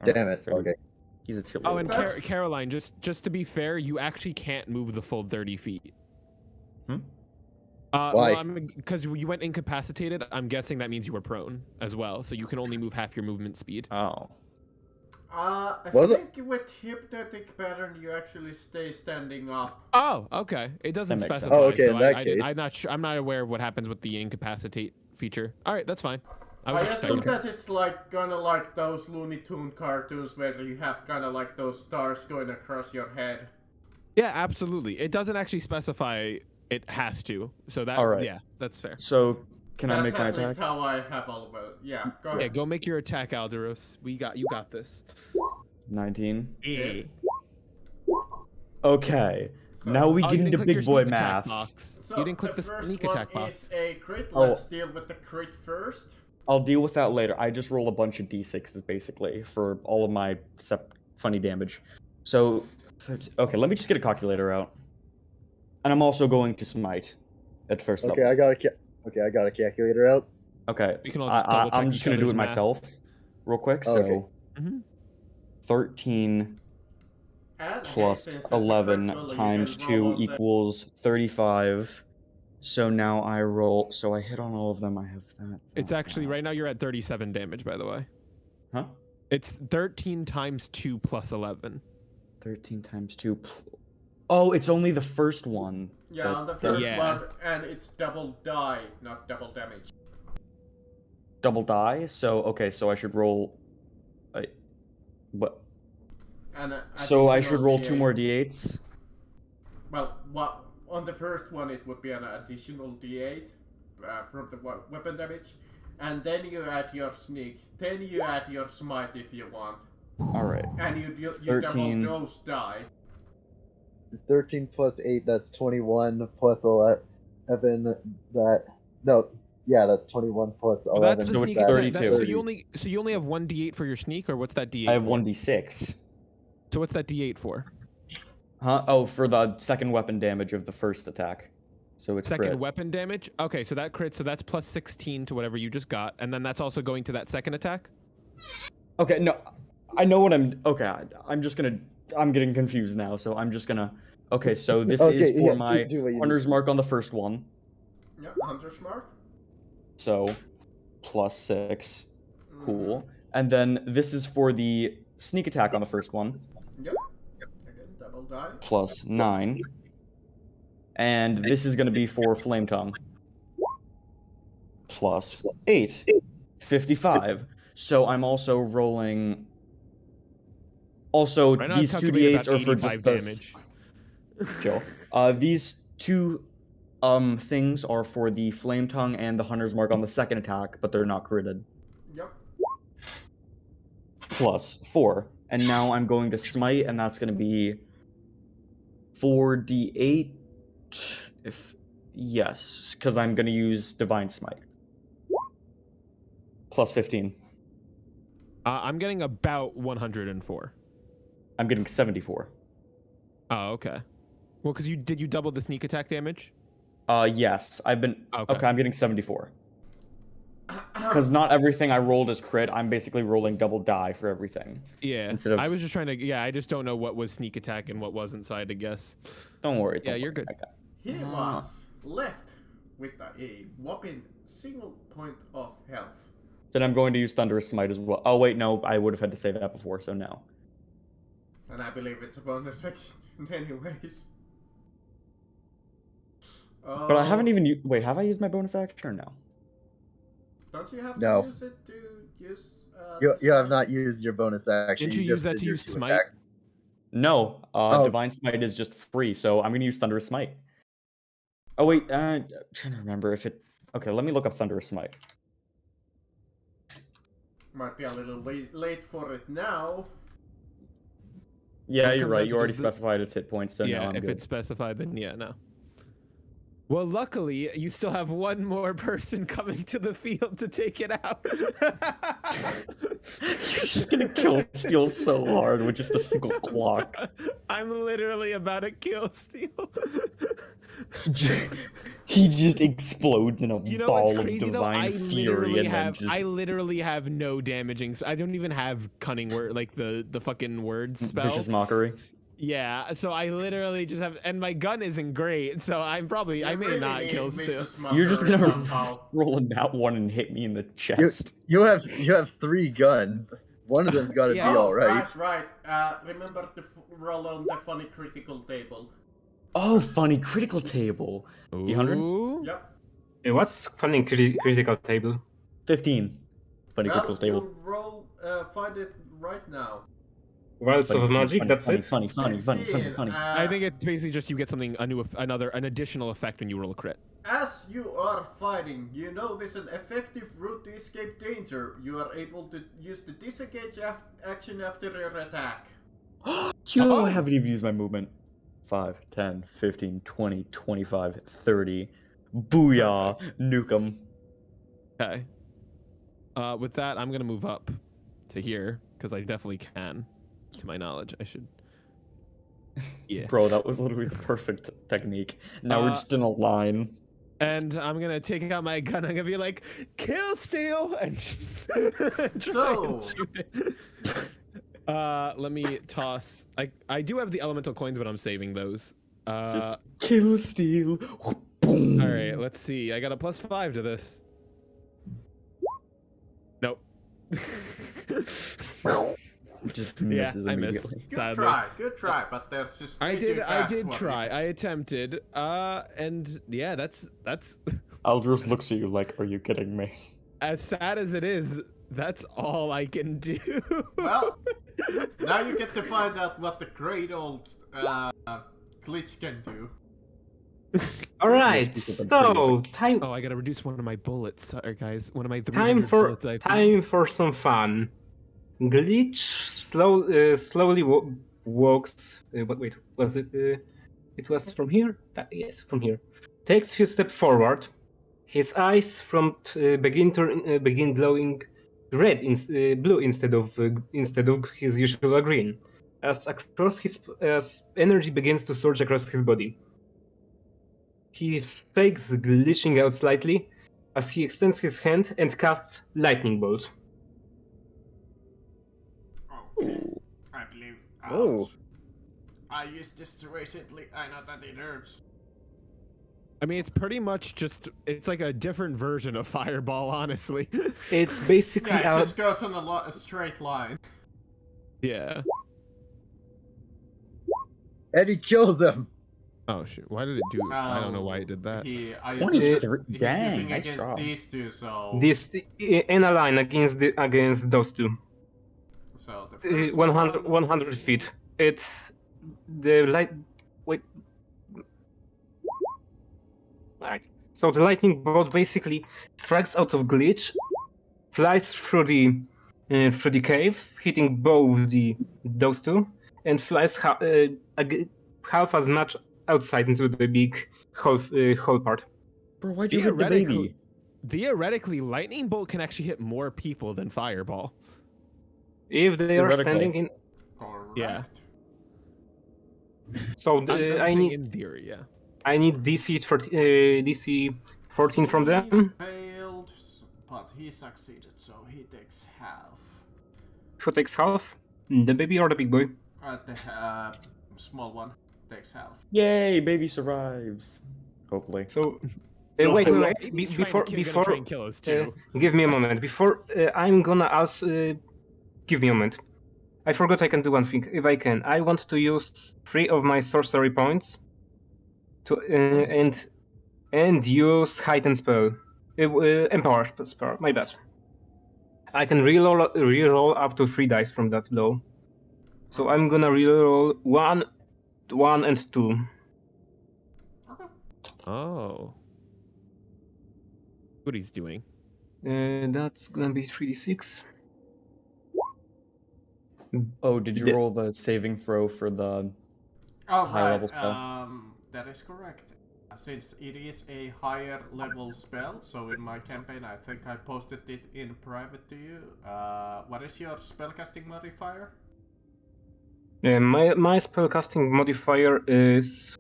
Damn it. So Okay. He's a chili. Oh, and That's- Caroline, just to be fair, you actually can't move the full 30 feet. Why? Well, because you went incapacitated, I'm guessing that means you were prone as well, so you can only move half your movement speed. Oh. I Was think with hypnotic pattern you actually stay standing up. Oh, okay. It doesn't That makes sense. specify. Oh, okay, so in that I case. I'm not aware of what happens with the incapacitate feature. All right, that's fine. I was just assume checking. that it's like kinda like those Looney Tune cartoons where you have kinda like those stars going across your head. Yeah, absolutely. It doesn't actually specify it has to. So that, All right. yeah, that's fair. So can I That's make my at least attack? how I have all of it. Yeah, go Yeah, ahead. go make your attack, Alderos. You got this. 19. Yeah. Okay. So- Now we Oh, get you didn't into click big your boy sneak attack maths. box. So You didn't click the first sneak one attack box. is a crit. Oh. Let's deal with the crit first. I'll deal with that later. I just roll a bunch of d6s basically for all of my funny damage. So, okay, let me just get a calculator out. And I'm also going to smite at first Okay, level. I got a calculator out. Okay, You can all just double check I'm just each gonna do it other's math. myself, real quick. Oh, okay. So, Mhm. 13 And plus since it's a 11 crit roll, you times can 2 roll on the- equals 35. So now I roll. So I hit on all of them. I have that. It's actually right now you're at 37 damage, by the way. Huh? It's 13 times 2 plus 11. 13 times 2. Oh, it's only the first one. Yeah, on the that- first Yeah. one, and it's double die, not double damage. Double die. So okay, so I should roll. What? And So I should additional roll D8. 2 more d8s. Well, on the first one it would be an additional D8. from the weapon damage, and then you add your sneak, then you add your smite if you want. All right. And you 13. double those die. 13 plus 8, that's 21 plus 11. That's 21 plus 11. Well, that's So the it's sneak attack. 32. So you only have 1d8 for your sneak, or what's that d8? I have for? 1d6. So what's that d8 for? Huh? Oh, for the second weapon damage of the first attack. So it's Second crit. weapon damage? Okay, so that crit, so that's plus 16 to whatever you just got, and then that's also going to that second attack? Okay, no, I know what I'm. Okay, I'm just gonna. I'm getting confused now, so I'm just gonna. Okay, so this is for my Hunter's Mark on the first one. Yeah, Hunter's Mark. So, plus 6. Cool. And then this is for the sneak attack on the first one. Yep. Again, double die. Plus 9. And this is going to be for Flame Tongue. Plus 8. 55. So I'm also rolling... Also, Right now these it's 2d8s calculating are for about just 85 the... damage. Joe. These two things are for the Flame Tongue and the Hunter's Mark on the second attack, but they're not critted. Yep. Plus 4. And now I'm going to Smite, and that's going to be 4d8. If yes, because I'm going to use Divine Smite. Plus 15. I'm getting about 104. I'm getting 74. Oh, okay. Well, because did you double the sneak attack damage? Yes, I've been... Okay, I'm getting 74. Because not everything I rolled is crit, I'm basically rolling double die for everything. Yeah, instead of... I was just trying to... Yeah, I just don't know what was sneak attack and what wasn't, so I had to guess. Don't worry. Yeah, you're good. He was left with a whopping single point of health. Then I'm going to use Thunderous Smite as well. Oh, wait, no, I would have had to say that before, so no. And I believe it's a bonus action anyways. But I haven't even... Wait, have I used my bonus action or no? Don't you have to use it to use... You have not used your bonus action. Didn't you use that to use Smite? Attacks. No, Divine Smite is just free, so I'm going to use Thunderous Smite. Oh, wait, I'm trying to remember if it... Okay, let me look up Thunderous Smite. Might be a little late for it now. Yeah, you're right. You already specified its hit points, so yeah, no, I'm if good. it's specified, then yeah, no. Well, luckily, you still have one more person coming to the field to take it out. You're just gonna kill Steel so hard with just a single clock. I'm literally about to kill Steel. He just explodes in a ball of divine fury, and then just... I literally have no damaging. I don't even have cunning word, like the fucking word spell. Vicious Mockery. Yeah, so I literally just have, and my gun isn't great, so I may really not kill Steel. You're just gonna roll a nat one and hit me in the chest. You have 3 guns. One of them's got to be all right. Right. Remember to roll on the funny critical table. Oh, funny critical table. D100? Yep. Hey, what's funny critical table? 15. Funny critical table. You roll, find it right now. Wilds of Magic, that's it? Funny. I think it's basically just you get something, an additional effect when you roll a crit. As you are fighting, you notice an effective route to escape danger. You are able to use the disengage action after your attack. Yo, I haven't even used my movement. 5, 10, 15, 20, 25, 30. Booyah! Nuke 'em. Okay. With that, I'm gonna move up to here, because I definitely can. To my knowledge, I should. Yeah. Bro, that was literally the perfect technique. Now we're just in a line. And I'm gonna take out my gun. I'm gonna be like, "Kill Steel!" and So. Let me toss. I do have the elemental coins, but I'm saving those. Just kill Steel. Boom. All right, let's see. I got a +5 to this. Nope. Just misses I immediately. missed. Good try, but there's just I did try. I attempted. And yeah, that's. Aldros looks at you like, "Are you kidding me?" As sad as it is, that's all I can do. Well, now you get to find out what the great old glitch can do. All right. So time. Oh, I gotta reduce one of my bullets. Sorry, guys. One of my Time 300 for bullets. I time for some fun. Glitch slowly walks. Wait, was it? It was from here. Yes, from here. Takes few steps forward. His eyes begin glowing red, blue instead of his usual green, as energy begins to surge across his body. He fakes glitching out slightly as he extends his hand and casts lightning bolt. Okay. I believe. Oh. I used this recently. I know that it hurts. I mean, it's pretty much just, it's like a different version of Fireball, honestly. It's basically Yeah, it just goes on a straight line. Yeah. And he kills them. Oh, shoot. Why did it do I don't know why it did that. He's 23. using Dang, nice against job. these two, so... this in a line against those two. So the first 100 feet. It's the light. Wait. Alright. So the lightning bolt basically strikes out of glitch, flies through the cave, hitting both those two, and flies half as much outside into the big hole part. Bro, why'd you hit the baby? Theoretically, Lightning Bolt can actually hit more people than Fireball. If they are standing in. Correct. Yeah. So I need in theory, yeah. I need DC 14 from them. He failed, but he succeeded, so he takes half. Who takes half? The baby or the big boy? The small one takes half. Yay, baby survives. Hopefully. So, No, wait. He's Before, trying to kill us too. give me a moment. Before I'm gonna ask, give me a moment. I forgot I can do one thing. If I can, I want to use 3 of my sorcery points to and use heightened spell, empower spell. My bad. I can reroll up to 3 dice from that blow. So I'm gonna reroll 1, and 2. Oh. What he's doing. That's gonna be 3d6. Oh, did you roll the saving throw for the Oh, high level spell? That is correct. Since it is a higher level spell, so in my campaign, I think I posted it in private to you. What is your spellcasting modifier? My spellcasting modifier is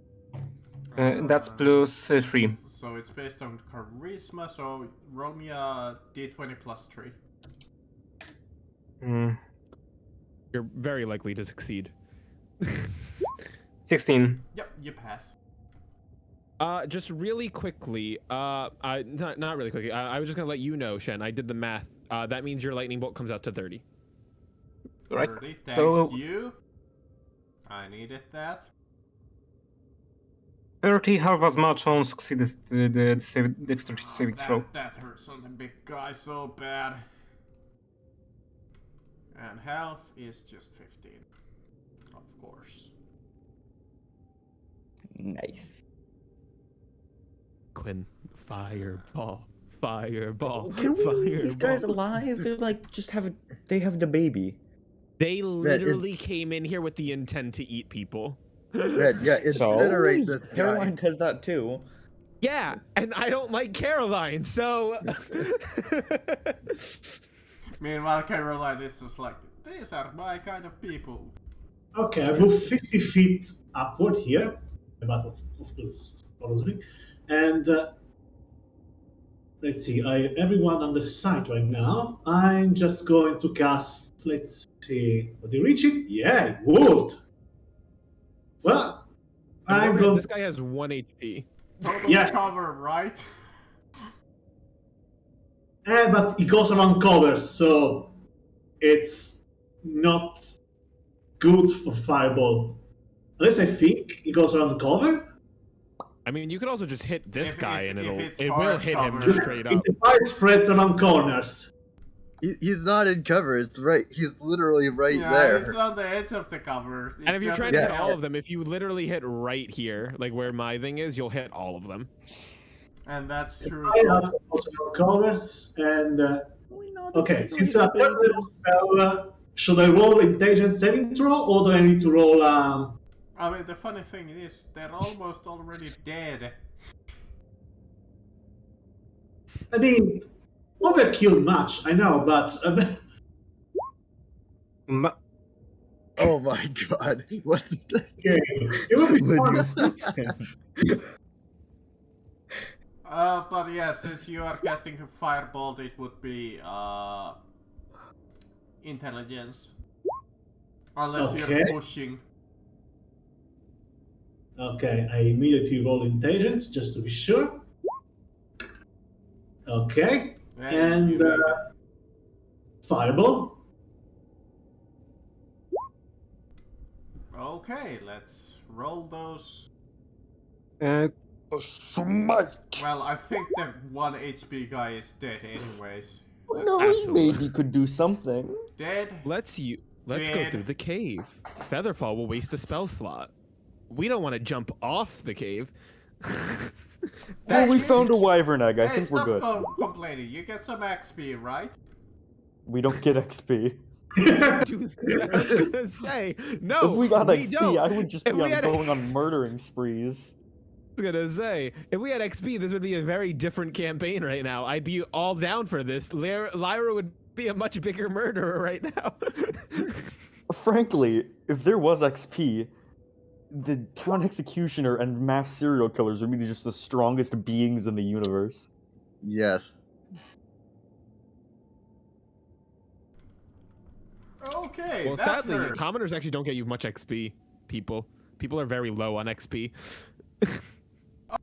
that's plus 3. So it's based on charisma. So roll me a d20 plus 3. You're very likely to succeed. 16. Yep, you pass. Just really quickly, not really quickly. I was just gonna let you know, Shen. I did the math. That means your lightning bolt comes out to 30. Right. 30, thank So you. I needed that. 30 half as much on succeeded the dexterity saving throw. That hurts on the big guy so bad. And health is just 15. Of course. Nice. Quinn, fireball. These guys alive? They're like they have the baby. They literally came in here with the intent to eat people. Yeah, incinerate this guy. Caroline does that too. Yeah, and I don't like Caroline, so. Meanwhile, Caroline is just like, these are my kind of people. Okay, I move 50 feet upward here. The battle, of course, follows me. And let's see, everyone on the site right now. I'm just going to cast, let's see, would they reach it? Yeah, it would. Well, I'm going. This guy has 1 HP. Totally Yes. cover, right? But it goes around covers, so it's not good for fireball. Unless I think it goes around the cover. I mean, you could also just hit this guy and if it's it will hard hit him cover. straight If up. the fire spreads around corners. He's not in cover. It's right. He's literally right Yeah, there. it's on the edge of the cover. And if you're trying to hit all of them, if you literally hit right here, like where my thing is, you'll hit all of them. And that's true. I have also covers, and okay, since a third level spell, should I roll intelligence saving throw, or do I need to roll? I mean, the funny thing is, they're almost already dead. I mean, overkill much, I know, but Oh my god! What? okay, it would be fun. But yeah, since you are casting a firebolt, it would be intelligence, unless you're pushing. Okay, I immediately roll intelligence just to be sure. Okay, and fireball. Okay, let's roll those. Smite. Well, I think the 1 HP guy is dead anyways. No, he maybe could do something. Dead. Let's go through the cave. Featherfall will waste a spell slot. We don't want to jump off the cave. Well, we found a wyvern egg. I Hey, think we're good. Stop complaining. You get some XP, right? We don't get XP. Dude, I was gonna say no. If we got XP, don't. I would just be going on murdering sprees. I was gonna say, if we had XP, this would be a very different campaign right now. I'd be all down for this. Lyra would be a much bigger murderer right now. Frankly, if there was XP, the town executioner and mass serial killers would be just the strongest beings in the universe. Yes. Okay. Well, that's sadly, her. commoners actually don't get you much XP. People are very low on XP.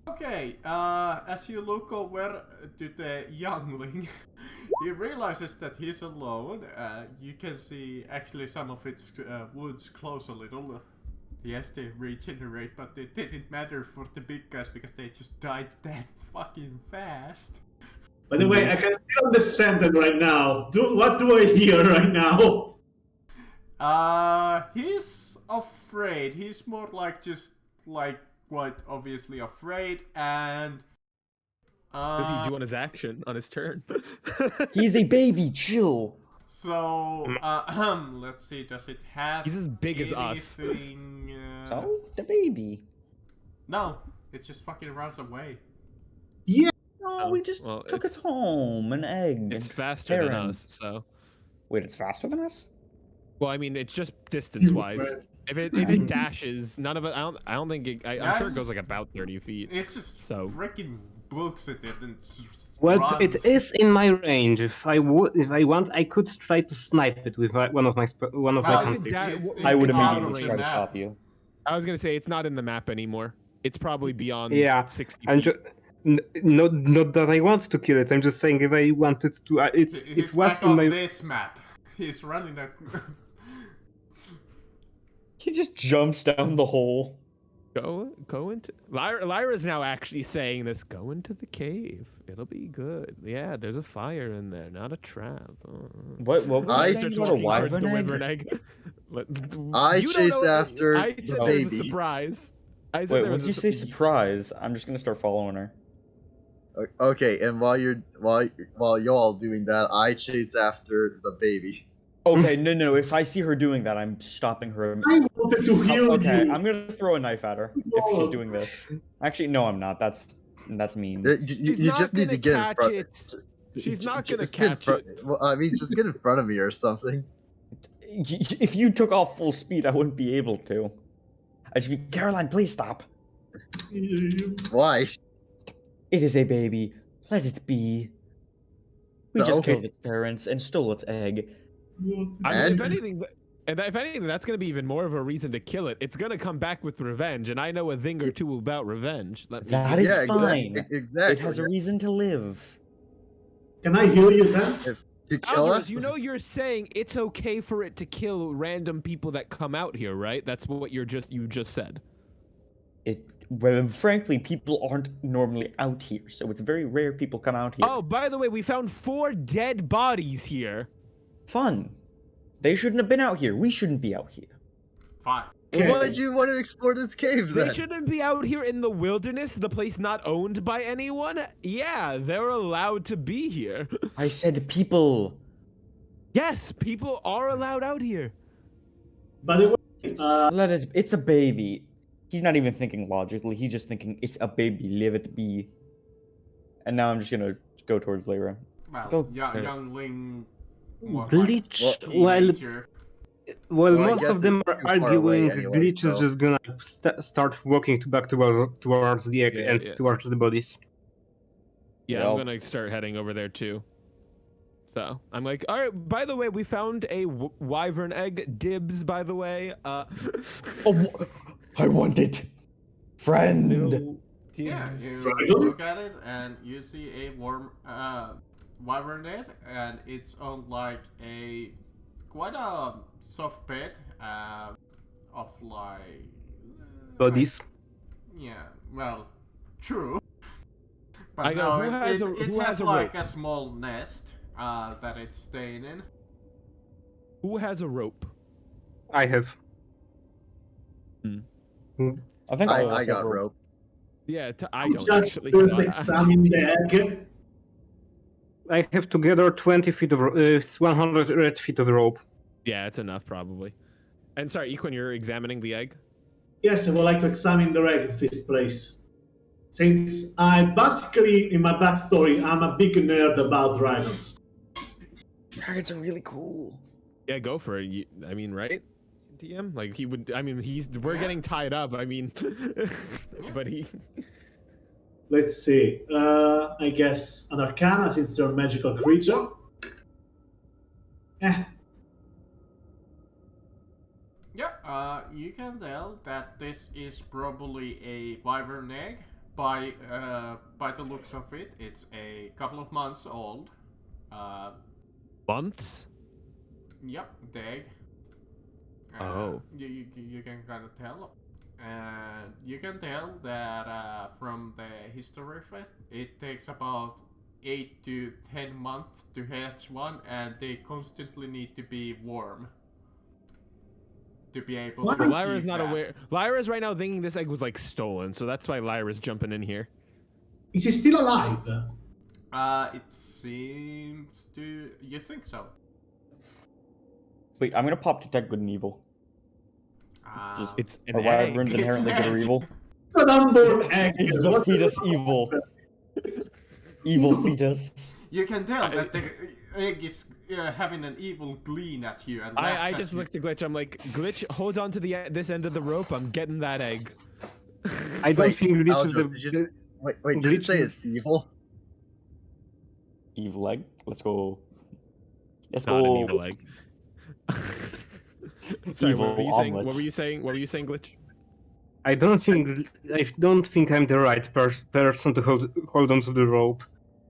Okay, as you look over to the youngling, he realizes that he's alone. You can see actually some of its wounds close a little. Yes, they regenerate, but it didn't matter for the big guys because they just died that fucking fast. By the way, I can still understand them right now. What do I hear right now? He's afraid. He's more like just like quite obviously afraid, and What does he do on his action on his turn? He's a baby. Chill. So let's see. Does it have? He's as big as us. anything? So the baby. No, it just fucking runs away. Yeah. No, we just took it home. An egg. It's and faster than parents. us, so. Wait, it's faster than us? Well, I mean, it's just distance-wise. If it dashes, none of it. I don't think it. I'm sure it goes like about 30 feet. It's just So. freaking books at it and just Well, runs. it is in my range. If I want, I could try to snipe it with one of my Well, cantrips. I would It's immediately not try to map. stop you. I was gonna say it's not in the map anymore. It's probably beyond. Yeah, 60 I'm feet. not that I want to kill it. I'm just saying if I wanted to, it He's was back in on my. this map. He's running a. He just jumps down the hole. Go into. Lyra's now actually saying this. Go into the cave. It'll be good. Yeah, there's a fire in there, not a trap. What were I you saying about a wyvern egg? I chase after I the said there was a baby. surprise. I said Wait, there when was did you say surprise? I'm just gonna start following her. Okay, and while y'all doing that, I chase after the baby. Okay, no. If I see her doing that, I'm stopping her. I wanted to heal Okay, you. I'm gonna throw a knife at her if she's doing this. Actually, no, I'm not. That's mean. She's You not just need to gonna get in catch front. it. She's not gonna Just get in catch front- it. Well, I mean, just get in front of me or something. If you took off full speed, I wouldn't be able to. I'd just be, Caroline, please stop. Why? It is a baby. Let it be. We just Okay. killed its parents and stole its egg. I mean, if And- anything, that's gonna be even more of a reason to kill it. It's gonna come back with revenge, and I know a thing or two about revenge. Let me That guess. is fine. Exactly. It has a reason to live. Can I heal you then? To kill Alvarez, us? you know you're saying it's okay for it to kill random people that come out here, right? That's what you just said. Well, frankly, people aren't normally out here, so it's very rare people come out here. Oh, by the way, we found 4 dead bodies here. Fun. They shouldn't have been out here. We shouldn't be out here. Fine. Well, why did you want to explore this cave then? They shouldn't be out here in the wilderness, the place not owned by anyone. Yeah, they're allowed to be here. I said people. Yes, people are allowed out here. By the way, It's a baby. He's not even thinking logically. He's just thinking, it's a baby, leave it be. And now I'm just gonna go towards Lyra. Well, Go. youngling. Glitch. Teenager. Well, I most guess of them it's are too far away arguing. anyway, Glitch is so- just gonna start walking back towards the egg Yeah, and yeah. towards the bodies. Yeah, Well- I'm gonna start heading over there too. So I'm like, all right. By the way, we found a wyvern egg. Dibs, by the way. I want it. Friend. No Yeah, dibs. you Dragon? look at it and you see a warm wyvern egg, and it's on like a quite a soft bed of like Bodies. yeah, well, true. But I go, no, who has a- it who has has a like rope? a small nest that it's staying in. Who has a rope? I have. I think I got rope. Yeah, I just don't actually. first so I- examine the egg. I have together 20 feet of 100 feet of rope. Yeah, it's enough probably. And sorry, Equin, you're examining the egg. Yes, I would like to examine the egg in this place. Since I basically, in my backstory, I'm a big nerd about dragons. Dragons are really cool. Yeah, go for it. I mean, right? DM? Like he would. I mean, we're Yeah. getting tied up. I mean, but he. Let's see. I guess an arcana since they're a magical creature. Yeah, you can tell that this is probably a wyvern egg. By the looks of it, it's a couple of months old. Months? Yep, the egg. Oh. You can kind of tell. And you can tell that from the history of it, it takes about 8 to 10 months to hatch one, and they constantly need to be warm to be able What? to Well, achieve Lyra's not that. aware. Lyra's right now thinking this egg was like stolen, so that's why Lyra's jumping in here. Is he still alive? It seems to. You think so? Wait, I'm gonna pop detect good and evil. Just It's an Are wyverns egg. inherently good or egg. evil? It's an unborn egg. Is the fetus evil? Evil fetus. You can tell that the egg is having an evil gleam at you, and I laughs at just you. looked at Glitch. I'm like, Glitch, hold on to this end of the rope. I'm getting that egg. I don't Wait, think Glitch is Aldros, did you- Wait, did you Glitch say is- it's evil? Evil egg. Let's go. Let's Not go. an evil egg. Sorry, what were you Evil saying? omelet. What were you saying? What were you saying, Glitch? I don't think I'm the right person to hold on to the rope.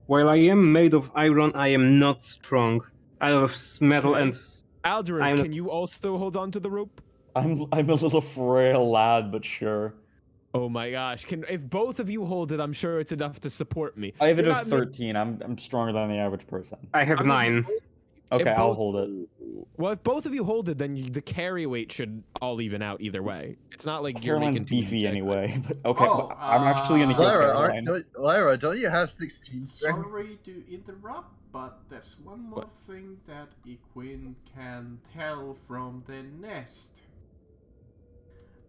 While I am made of iron, I am not strong. I have metal and Aldros, I'm- can you also hold on to the rope? I'm a little frail lad, but sure. Oh my gosh! If both of you hold it, I'm sure it's enough to support me. I have it You're as not ma- 13. I'm stronger than the average person. I have I'm just- 9. Okay, if I'll both- hold it. Well, if both of you hold it, then the carry weight should all even out either way. It's not like you're Caroline's making too many beefy eggs. anyway. But okay, Oh, but I'm actually gonna heal Lyra, Caroline. Lyra, don't you have 16 strength? Sorry to interrupt, but there's one more What? thing that Equin can tell from the nest.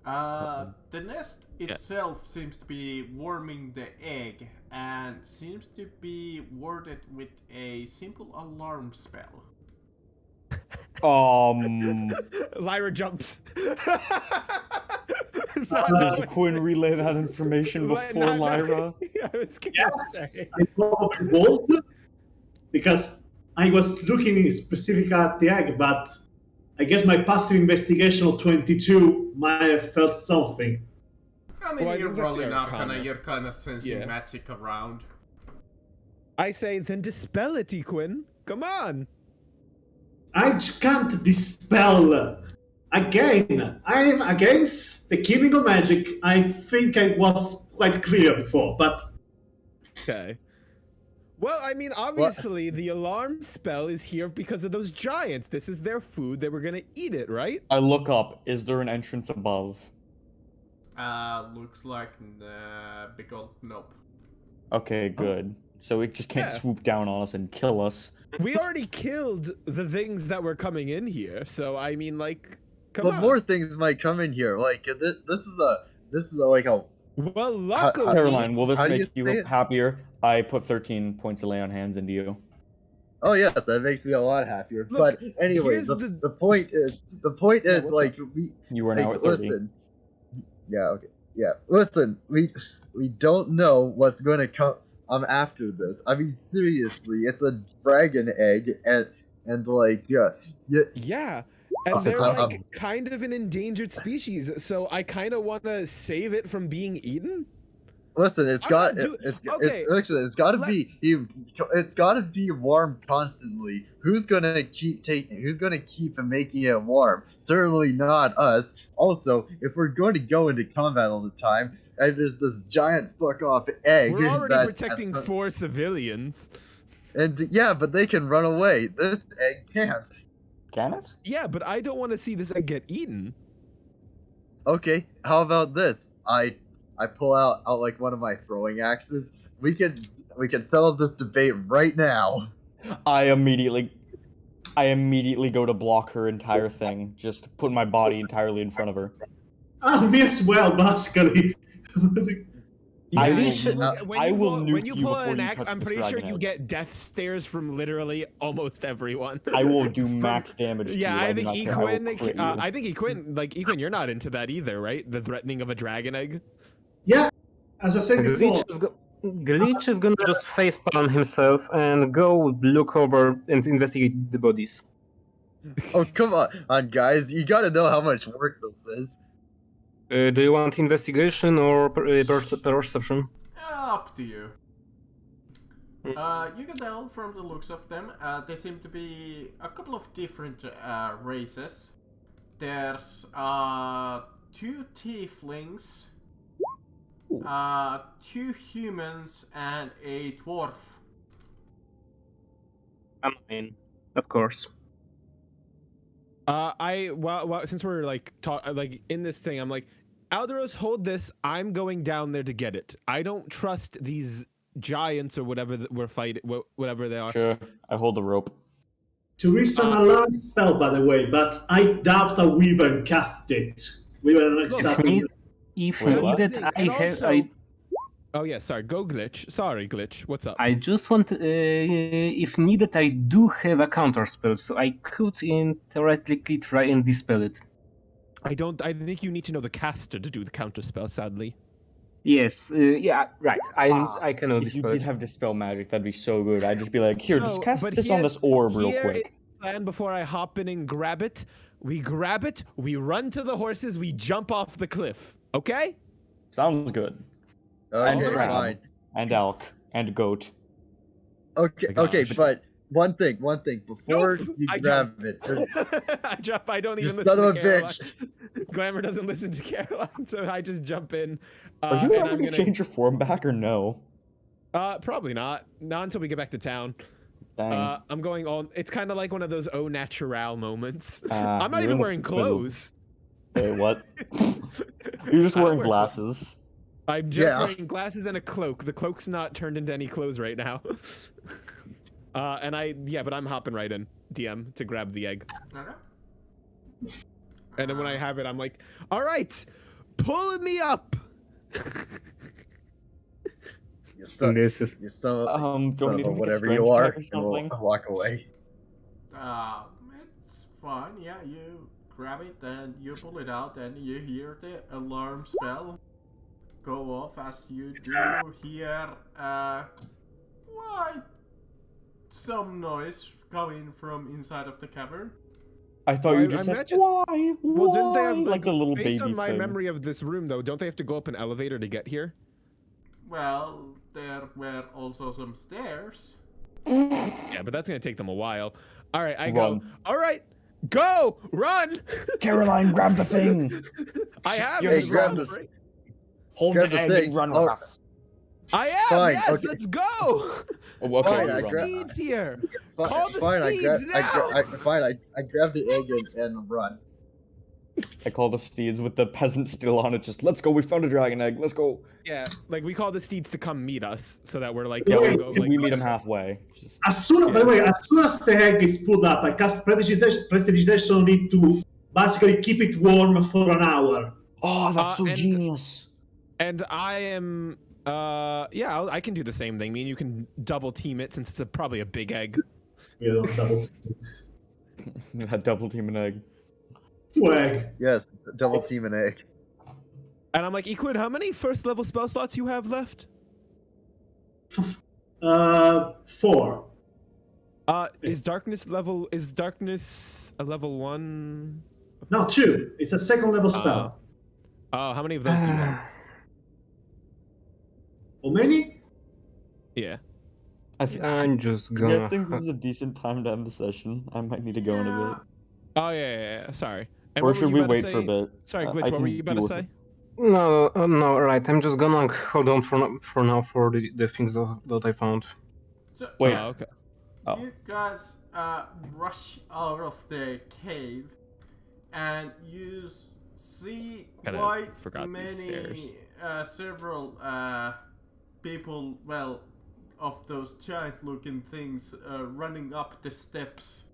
The nest itself seems to be warming the egg and seems to be worded with a simple alarm spell. Lyra jumps. Does Quinn relay that information before Lyra? I was gonna Yes, say. I probably bolt because I was looking specific at the egg, but I guess my passive investigation of 22 might have felt something. I mean, Well, I you're think that's rolling the Arcana, Arcana. you're kind of sensing Yeah. magic around. I say, then dispel it, Quinn. Come on. I can't dispel Again, I am against the killing of magic. I think I was quite clear before, but Okay. Well, I mean, obviously, the alarm spell is here because of those giants. This is their food. They were gonna eat it, right? I look up. Is there an entrance above? Looks like big old nope. Okay, good. So it just can't swoop down on us and kill us. We already killed the things that were coming in here, so I mean, like, come But on. more things might come in here. Like this is like a. Well, luckily, Caroline, will this How do you make you say it? happier? I put 13 points of lay on hands into you. Oh yes, that makes me a lot happier. Look, But anyways, here's the point is what's like up? we. You are Like, now at 30. listen. Yeah. Okay. Yeah. Listen, we don't know what's going to come after this. I mean, seriously, it's a dragon egg, and like yeah. And Oh, they're uh, like kind of an endangered species, so I kind of want to save it from being eaten. Listen, it's I'm got not do- it's okay, listen, it's got to let- be it's got to be warm constantly. Who's gonna keep taking? Who's gonna keep making it warm? Certainly not us. Also, if we're going to go into combat all the time, and there's this giant fuck off egg We're already that protecting 4 civilians. and yeah, but they can run away. This egg can't. Can it? Yeah, but I don't want to see this egg get eaten. Okay, how about this? I pull out like one of my throwing axes. We can settle this debate right now. I immediately go to block her entire thing. Just put my body entirely in front of her. me as well, basically. I Yeah, will when nuke you you pull before an you axe, touch I'm this pretty sure dragon you egg. get death stares from literally almost everyone. I will do max damage to Yeah, you. I do think not care. I will Equin. crit you. I think Equin, you're not into that either, right? The threatening of a dragon egg. Yeah, as I said before, Glitch is gonna just facepalm himself and go look over and investigate the bodies. Oh come on, guys! You gotta know how much work this is. Do you want investigation or perception? Up to you. You can tell from the looks of them, they seem to be a couple of different races. There's 2 tieflings, 2 humans, and a dwarf. I mean, of course. Since we're like in this thing, I'm like, Alderos, hold this. I'm going down there to get it. I don't trust these giants or whatever that we're fighting, whatever they are. Sure, I hold the rope. to reach an alarm spell, by the way, but I doubt that we even cast it. We were exactly. If Wait, what? needed, I And have. also- Oh yeah, sorry. Go Glitch. Sorry, Glitch. What's up? I just want. If needed, I do have a counter spell, so I could theoretically try and dispel it. I think you need to know the caster to do the counter spell. Sadly. Yes. Yeah. Right. I cannot If you dispel did it. have dispel magic, that'd be so good. I'd just be like, here, just So, cast but this on this orb real here quick. is the plan before I hop in and grab it. We grab it. We run to the horses. We jump off the cliff. Okay. Sounds good. Okay, crab. fine. And elk and goat. Okay, My okay, gosh. but one thing. Before Nope, you I grab jump. it, I jump. I don't even You listen son to of a Caroline. bitch. Glamour doesn't listen to Caroline, so I just jump in. Are you and ever I'm gonna change your form back or no? Probably not. Not until we get back to town. Dang. I'm going on. It's kind of like one of those au natural moments. Ah, I'm not you're even in the wearing middle. clothes. Wait, what? You're just I don't wearing wear glasses. I'm just Yeah. wearing glasses and a cloak. The cloak's not turned into any clothes right now. But I'm hopping right in, DM, to grab the egg. Okay. And then when I have it, I'm like, all right, pull me up. you son, This is. you son of, Do I son need of to make a whatever strength you are, check or and we'll something? walk away. It's fine. Yeah, you grab it and you pull it out, and you hear the alarm spell go off as you do hear quite some noise coming from inside of the cavern. I thought Well, you I just said, imagine- why? Well, didn't they have Like the little based baby on my thing. memory of this room, though? Don't they have to go up an elevator to get here? Well, there were also some stairs. Yeah, but that's gonna take them a while. All right, I Run. go. All right, Go! Run! Caroline, grab the thing. I have Hey, this grab run. this- Hold Grab the the egg thing. and run Oh. with us. I am. Fine, Yes, okay. let's go. Oh, okay. Fine, you I run. gra- Steeds here. Fine, Call the fine, steeds now. I grab the egg and run. I call the steeds with the peasant still on it. Just let's go. We found a dragon egg. Let's go. Yeah, like we call the steeds to come meet us, so that we're like, Yeah, we'll wait, go, And like, we meet him halfway. Just, By the way, as soon as the egg is put up, I cast prestidigitation on it to basically keep it warm for an hour. oh, that's so and- genius. And I am, yeah, I can do the same thing. Me and you can double team it since it's probably a big egg. You know, double That double team an egg. egg. Yes, double team an egg. And I'm like, Equid, how many first level spell slots you have left? 4. Is darkness a level 1? No, 2. It's a second level spell. How many of those do you have? How many? Yeah. I'm just Do you guys gonna. think this is a decent time to end the session? I might need to go in a bit. Oh, yeah. Sorry. And Or what were should you we about to wait for a say? bit? Sorry, I Glitch, what can were you about deal to with say? No, no, right. I'm just gonna hold on for now for the things that I found. So, Wait. Oh, okay. Oh. You guys rush out of the cave, and you see Kinda quite forgot these many, several people, well, of those giant-looking things running up the steps.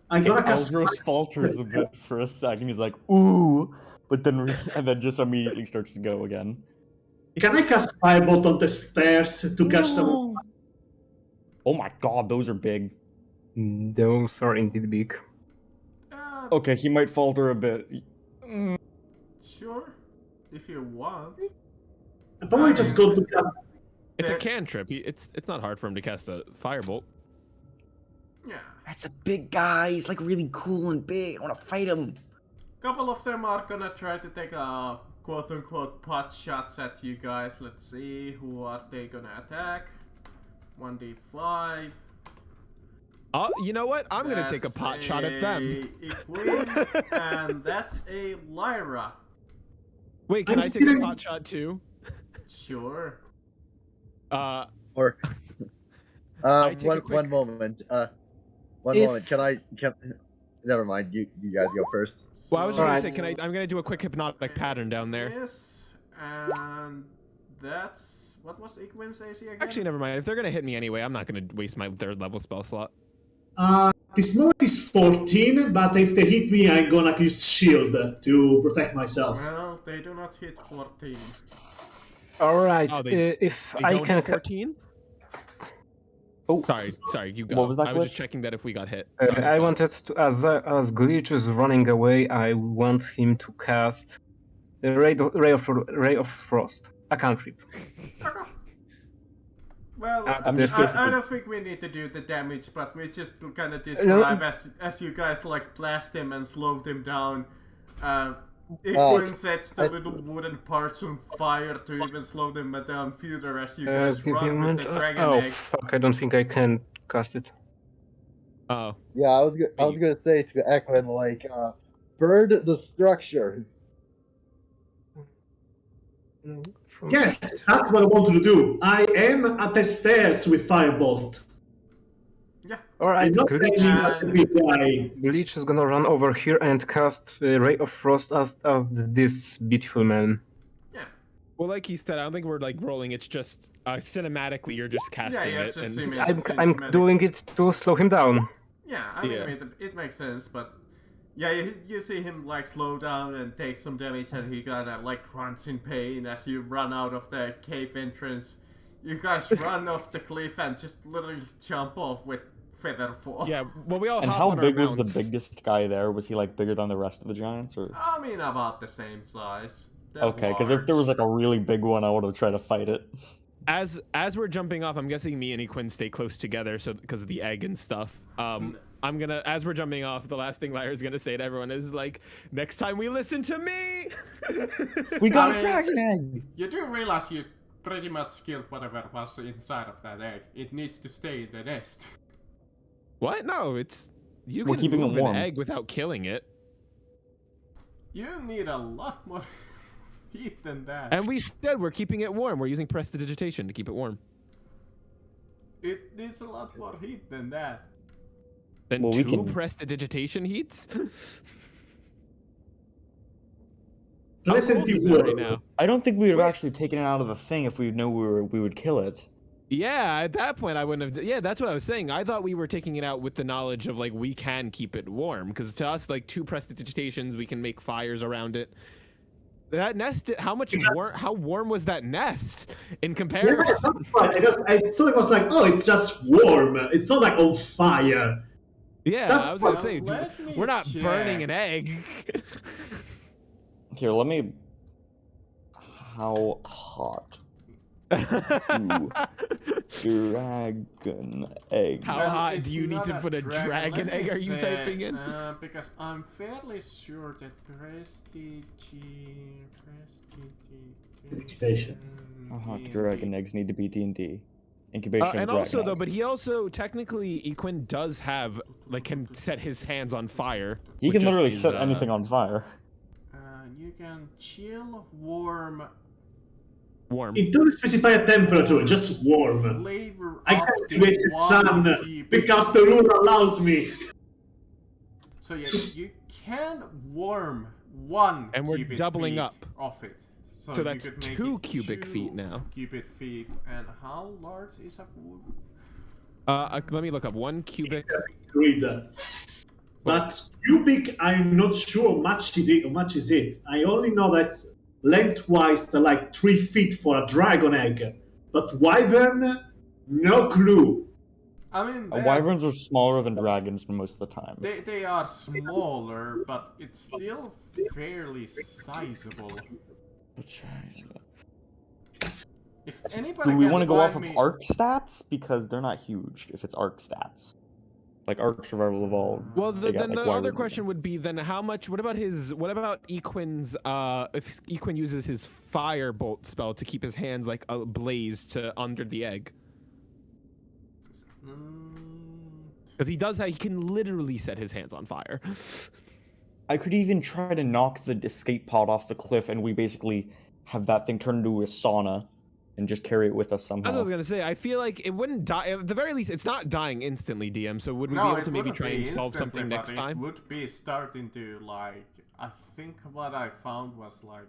I'm gonna cast. Aldros falters a bit for a second. He's like, ooh, but then and then just immediately starts to go again. Can I cast Firebolt on the stairs to catch them? Oh my god, those are big. Those are indeed big. Okay, he might falter a bit. Sure, if you want. I'm probably just going to cast. It's a cantrip. It's not hard for him to cast a firebolt. Yeah. That's a big guy. He's like really cool and big. I want to fight him. Couple of them are gonna try to take a quote-unquote pot shots at you guys. Let's see, who are they gonna attack? 1d5. Oh, you know what? I'm gonna take a pot shot at them. Equine, and that's a Lyra. Wait, can I'm I take a still- pot shot too? Sure. Or I take a one quick- moment. One If- moment. Can never mind. You guys go first. Well, I was just gonna Alright. say, I'm gonna do a quick hypnotic pattern down there. Yes, and that's what was Equine's AC again? Actually, never mind. If they're gonna hit me anyway, I'm not gonna waste my third level spell slot. This moment is 14, but if they hit me, I'm gonna use shield to protect myself. Well, they do not hit 14. All right. Oh, they If They I don't can. hit 14? Oh, Sorry, you go. What was that, I was just Glitch? checking that if we got hit. I Sorry. wanted to, as Glitch is running away, I want him to cast the Ray of Frost, a cantrip. Well, I'm just I basically- don't think we need to do the damage, but we just kind of describe as you guys like blast him and slow them down. Equine sets the little wooden parts on fire to even slow them down further as you guys Give me a run with moment. the dragon Oh egg. fuck! I don't think I can cast it. Oh. Yeah, I was gonna say to Eklund like, bird the structure. Yes, that's what I wanted to do. I am at the stairs with Firebolt. Yeah. All right, I'm not Glitch, aiming at the big guy. Glitch is gonna run over here and cast Ray of Frost as this beautiful man. Well, like he said, I don't think we're like rolling. It's just cinematically, you're just casting Yeah, it. just And... I'm doing it to slow him down. Yeah, I mean, Yeah. it makes sense, but yeah, you see him like slow down and take some damage, and he kinda like grunts in pain as you run out of the cave entrance. You guys run off the cliff and just literally jump off with feather fall. Yeah, well, we all. And hop how on our big was the mounts. biggest guy there? Was he like bigger than the rest of the giants, or? I mean, about the same size. They're Okay, because if there was large. like a really big one, I would have tried to fight it. As we're jumping off, I'm guessing me and Equin stay close together, so because of the egg and stuff. I'm gonna, as we're jumping off, the last thing Lyra's gonna say to everyone is like, "Next time we listen to me." We got I a mean- dragon egg. You do realize you pretty much killed whatever was inside of that egg. It needs to stay in the nest. What? No, it's You We're can keeping it move warm. an egg without killing it. You need a lot more heat than that. And we said we're keeping it warm. We're using prestidigitation to keep it warm. It needs a lot more heat than that. Then Well, we two can- prestidigitation heats? Pleasant How cold is it word. right now? I don't think we would have actually taken it out of the thing if we know we would kill it. Yeah, at that point I wouldn't have. Yeah, that's what I was saying. I thought we were taking it out with the knowledge of like we can keep it warm because to us like two prestidigitations we can make fires around it. That nest, how warm was that nest in Yeah, comparison? that's right. I thought it was like, oh, it's just warm. It's not like on fire. Yeah, That's I was gonna fine. say Let me we're not burning check. an egg. Here, let me. How hot? Ooh. Dragon egg. How Well, hot it's do you need not to put a dragon Let me egg? Are you say, typing in? Because I'm fairly sure that Vegetation. How hot dragon eggs need to be D&D? Incubation of And dragon also though, egg. but he also technically Equin does have like can set his hands on fire. He with can just literally his, set anything on fire. You can chill, warm, warm. It doesn't specify a temperature, just warm. flavor I up can to create the 1 sun cubic because the rule allows me. So yeah, you can warm 1 And we're cubic doubling feet up. of it. So, So you that's could make 2 it cubic 2 feet now. Cubic feet. And how large is a wood? Let me look up 1 cubic. Agreed. But cubic, I'm not sure much is it. I only know that lengthwise they're like 3 feet for a dragon egg. But wyvern, no clue. I mean, Wyverns are smaller than dragons most of the time. they are smaller, but it's still fairly sizable. If anybody Do we can want to go off find of me- arc stats? Because they're not huge if it's arc stats. Like arc survival evolved. Well, they got, then like, the other wyvern. question would be then how much? What about Equin's? If Equin uses his firebolt spell to keep his hands like ablaze to under the egg, because he does that, he can literally set his hands on fire. I could even try to knock the escape pod off the cliff, and we basically have that thing turn into a sauna, and just carry it with us That's what I somehow. was gonna say. I feel like it wouldn't die. At the very least, it's not dying instantly, DM. So would we No, be able it to maybe wouldn't try be and solve instantly, something next but time? It would be starting to like. I think what I found was like.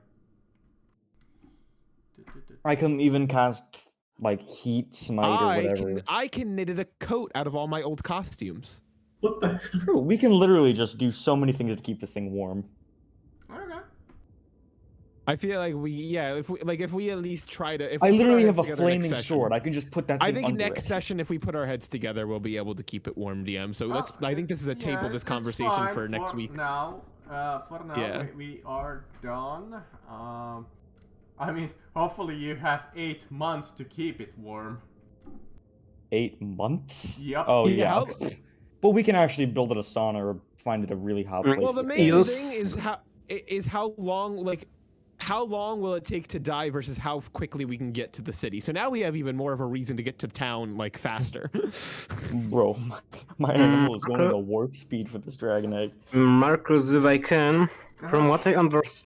I can even cast like heat smite or whatever. I can knit a coat out of all my old costumes. What the? True, we can literally just do so many things to keep this thing warm. Okay. I feel like if we at least try to. If I we put our literally heads have a together next flaming session- sword. I can just put that thing I think under next it. session, if we put our heads together, we'll be able to keep it warm, DM. So let's. I think this is a table Yeah, this it's conversation fine for next week. Now, for now, Yeah. we are done. I mean, hopefully you have 8 months to keep it warm. 8 months? Yep. Oh Yeah, yeah. how- But we can actually build it a sauna or find it a really hot place. Well, the to main stay. thing Yes. is how long will it take to die versus how quickly we can get to the city. So now we have even more of a reason to get to town like faster. Bro, my animal is going at a warp speed for this dragon egg. Marcus, if I can, from what I understand.